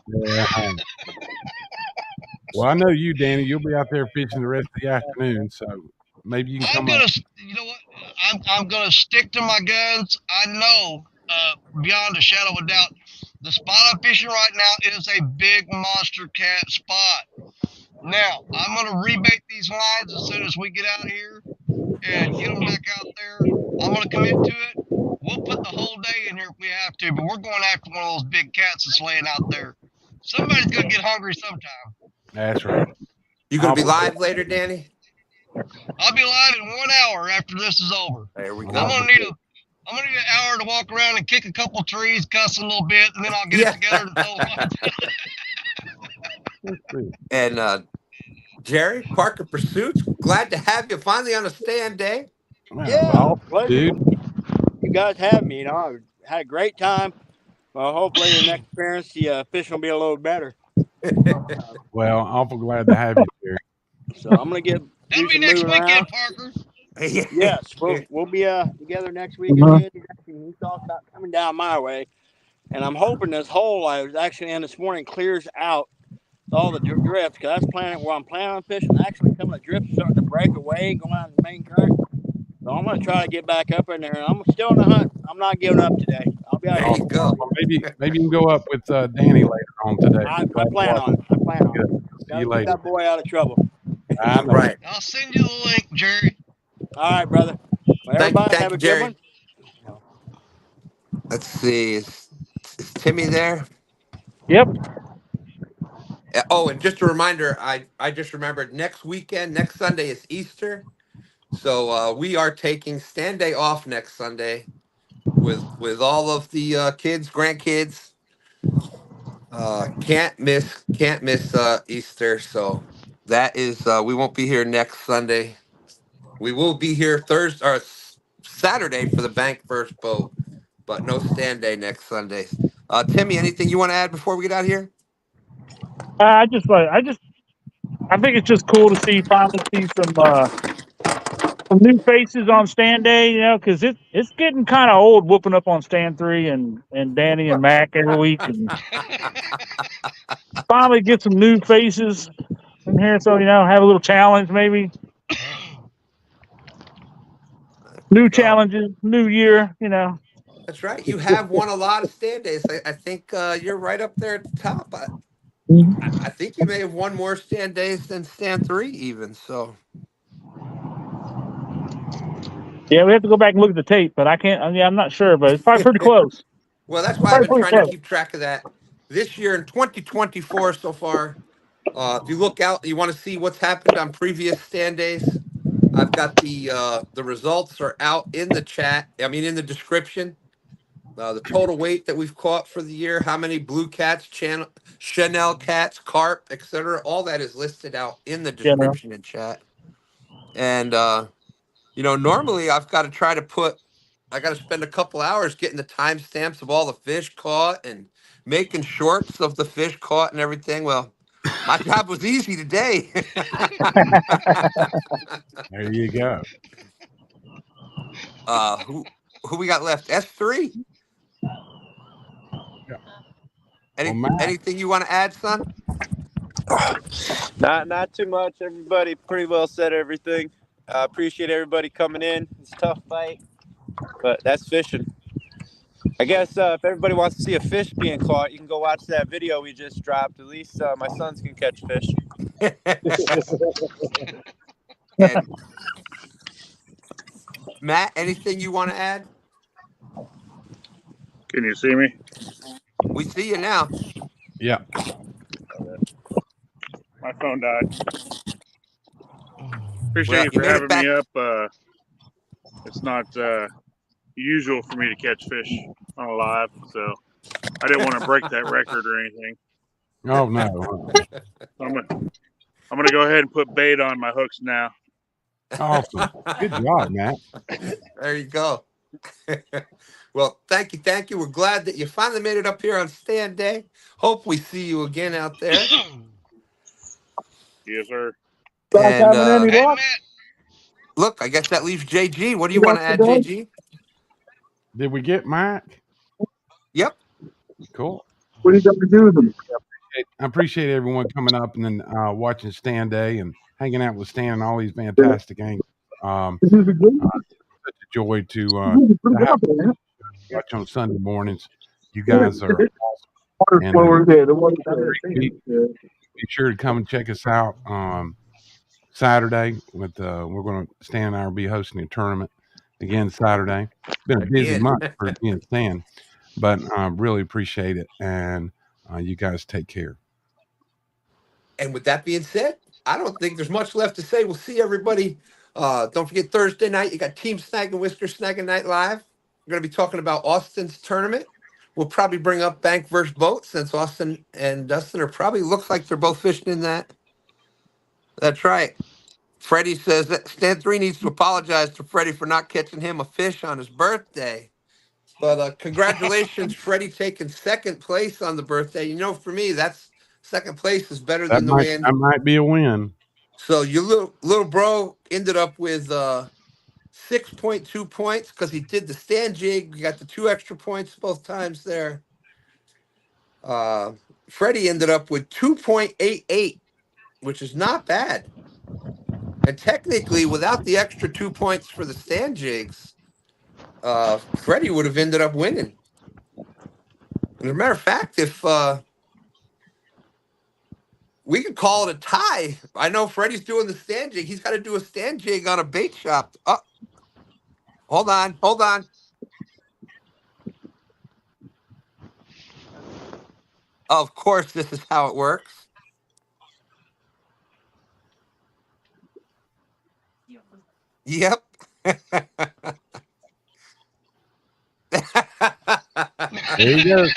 Well, I know you, Danny. You'll be out there fishing the rest of the afternoon, so maybe you can come up. You know what? I'm gonna stick to my guns. I know, beyond a shadow of a doubt, the spot I'm fishing right now is a big monster cat spot. Now I'm gonna rebait these lines as soon as we get out of here and get them back out there. I'm gonna commit to it. We'll put the whole day in here if we have to, but we're going after one of those big cats that's laying out there. Somebody's gonna get hungry sometime. That's right. You gonna be live later, Danny? I'll be live in 1 hour after this is over. There we I'm go. gonna need an hour to walk around and kick a couple trees, cuss a little bit, and then I'll get it together and throw it. And Jerry, Parker Pursuits, glad to have you finally on a STANday. Yeah, dude. you guys have me. had a great time. Well, hopefully the next appearance, the fish will be a little better. Well, awful glad to have you, Jerry. So I'm gonna do That'll be some next moving weekend, around. Parker. Yes, we'll be together next week. Uh-huh. He talked about coming down my way, and I'm hoping this hole I was actually in this morning clears out all the drift, because that's where I'm planning on fishing. Actually, some of the drift's starting to break away and going out of the main current. So I'm gonna try to get back up in there. I'm still in the hunt. I'm not giving up today. I'll be out There here. you go. Well, maybe you can go up with Danny later on today. I plan on it. I plan on it. See Gotta you keep later. that boy out of trouble. I know. Right. I'll send you the link, Jerry. All right, brother. Well, Thank everybody have you, a good Jerry. one. Let's see. Is Timmy there? Yep. Oh, and just a reminder, I just remembered next Sunday is Easter. So we are taking STANday off next Sunday with all of the kids, grandkids. Can't miss Easter. So that is we won't be here next Sunday. We will be here Thursday or Saturday for the bank first boat, but no STANday next Sunday. Timmy, anything you want to add before we get out of here? I think it's just cool to finally see some new faces on STANday, because it's getting kind of old whooping up on Stand 3 and Danny and Mac every week, and finally get some new faces in here. So have a little challenge, maybe new challenges, new year. That's right. You have won a lot of STANdays. I think you're right up there at the top. I think you may have won more STANdays than Stand 3 even. So Yeah, we have to go back and look at the tape, but I can't. I'm not sure, but it's probably pretty close. well, that's why I've Probably been pretty trying to close. keep track of that. This year in 2024 so far, if you look out, you want to see what's happened on previous STANdays. I've got the results are out in the chat. I mean, in the description. The total weight that we've caught for the year, how many blue cats, Chanel cats, carp, etc. All that is listed out in the Yeah, no. description and chat. And normally I got to spend a couple hours getting the timestamps of all the fish caught and making shorts of the fish caught and everything. Well, my job was easy today. There you go. Who we got left? S3. Yeah. Anything you want to add, son? Not too much. Everybody pretty well said everything. I appreciate everybody coming in. It's a tough fight, but that's fishing. I guess if everybody wants to see a fish being caught, you can go watch that video we just dropped. At least my sons can catch fish. And Matt, anything you want to add? Can you see me? We see you now. Yeah. My phone died. Appreciate you you for made it having back. me up. It's not usual for me to catch fish on a live, so I didn't want to break that record or anything. Oh no. I'm gonna go ahead and put bait on my hooks now. Awesome. Good job, Matt. There you go. Well, thank you. We're glad that you finally made it up here on STANday. Hope we see you again out there. Yes, sir. And Hey, Matt. look, I guess that leaves JG. What do you want to add, JG? Did we get Mike? Yep. Cool. What are you going to do with them? I appreciate everyone coming up and then watching STANday and hanging out with Stan and all these fantastic anglers. Such a joy to have watch on Sunday mornings. You guys are awesome. And, be sure to come and check us out Saturday. We're going to Stan and I will be hosting a tournament again Saturday. It's been a busy month for me and Stan, but really appreciate it. And you guys take care. And with that being said, I don't think there's much left to say. We'll see everybody. Don't forget Thursday night. You got Team Snag and Whisker Snagging Night Live. We're going to be talking about Austin's tournament. We'll probably bring up Bank versus Boat since Austin and Dustin are probably looks like they're both fishing in that. That's right. Freddie says that Stan 3 needs to apologize to Freddie for not catching him a fish on his birthday. But congratulations, Freddie, taking second place on the birthday. You know, for me, that's second place is better That than the win. might be a win. So your little bro ended up with 6.2 points because he did the stand jig. You got the 2 extra points both times there. Freddie ended up with 2.88, which is not bad. And technically, without the extra 2 points for the stand jigs, Freddie would have ended up winning. And as a matter of fact, if we could call it a tie. I know Freddie's doing the stand jig. He's got to do a stand jig on a bait shop. Oh, hold on. Of course, this is how it works. Yep. There you go.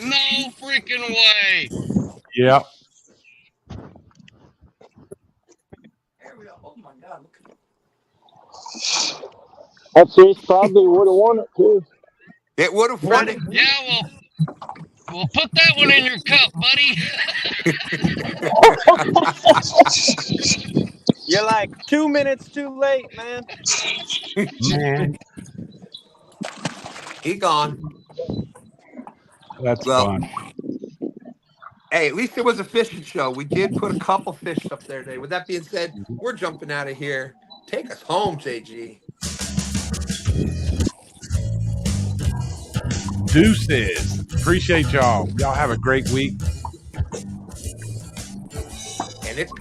No freaking way. Yep. Oh my God. That fish probably would have won it too. It would have won it. Yeah, well, put that one in your cup, buddy. You're like 2 minutes too late, man. Man, He gone. that's Well, fun. hey, at least it was a fishing show. We did put a couple fish up there today. With that being said, we're jumping out of here. Take us home, JG. Deuces. Appreciate y'all. Y'all have a great week. And it's been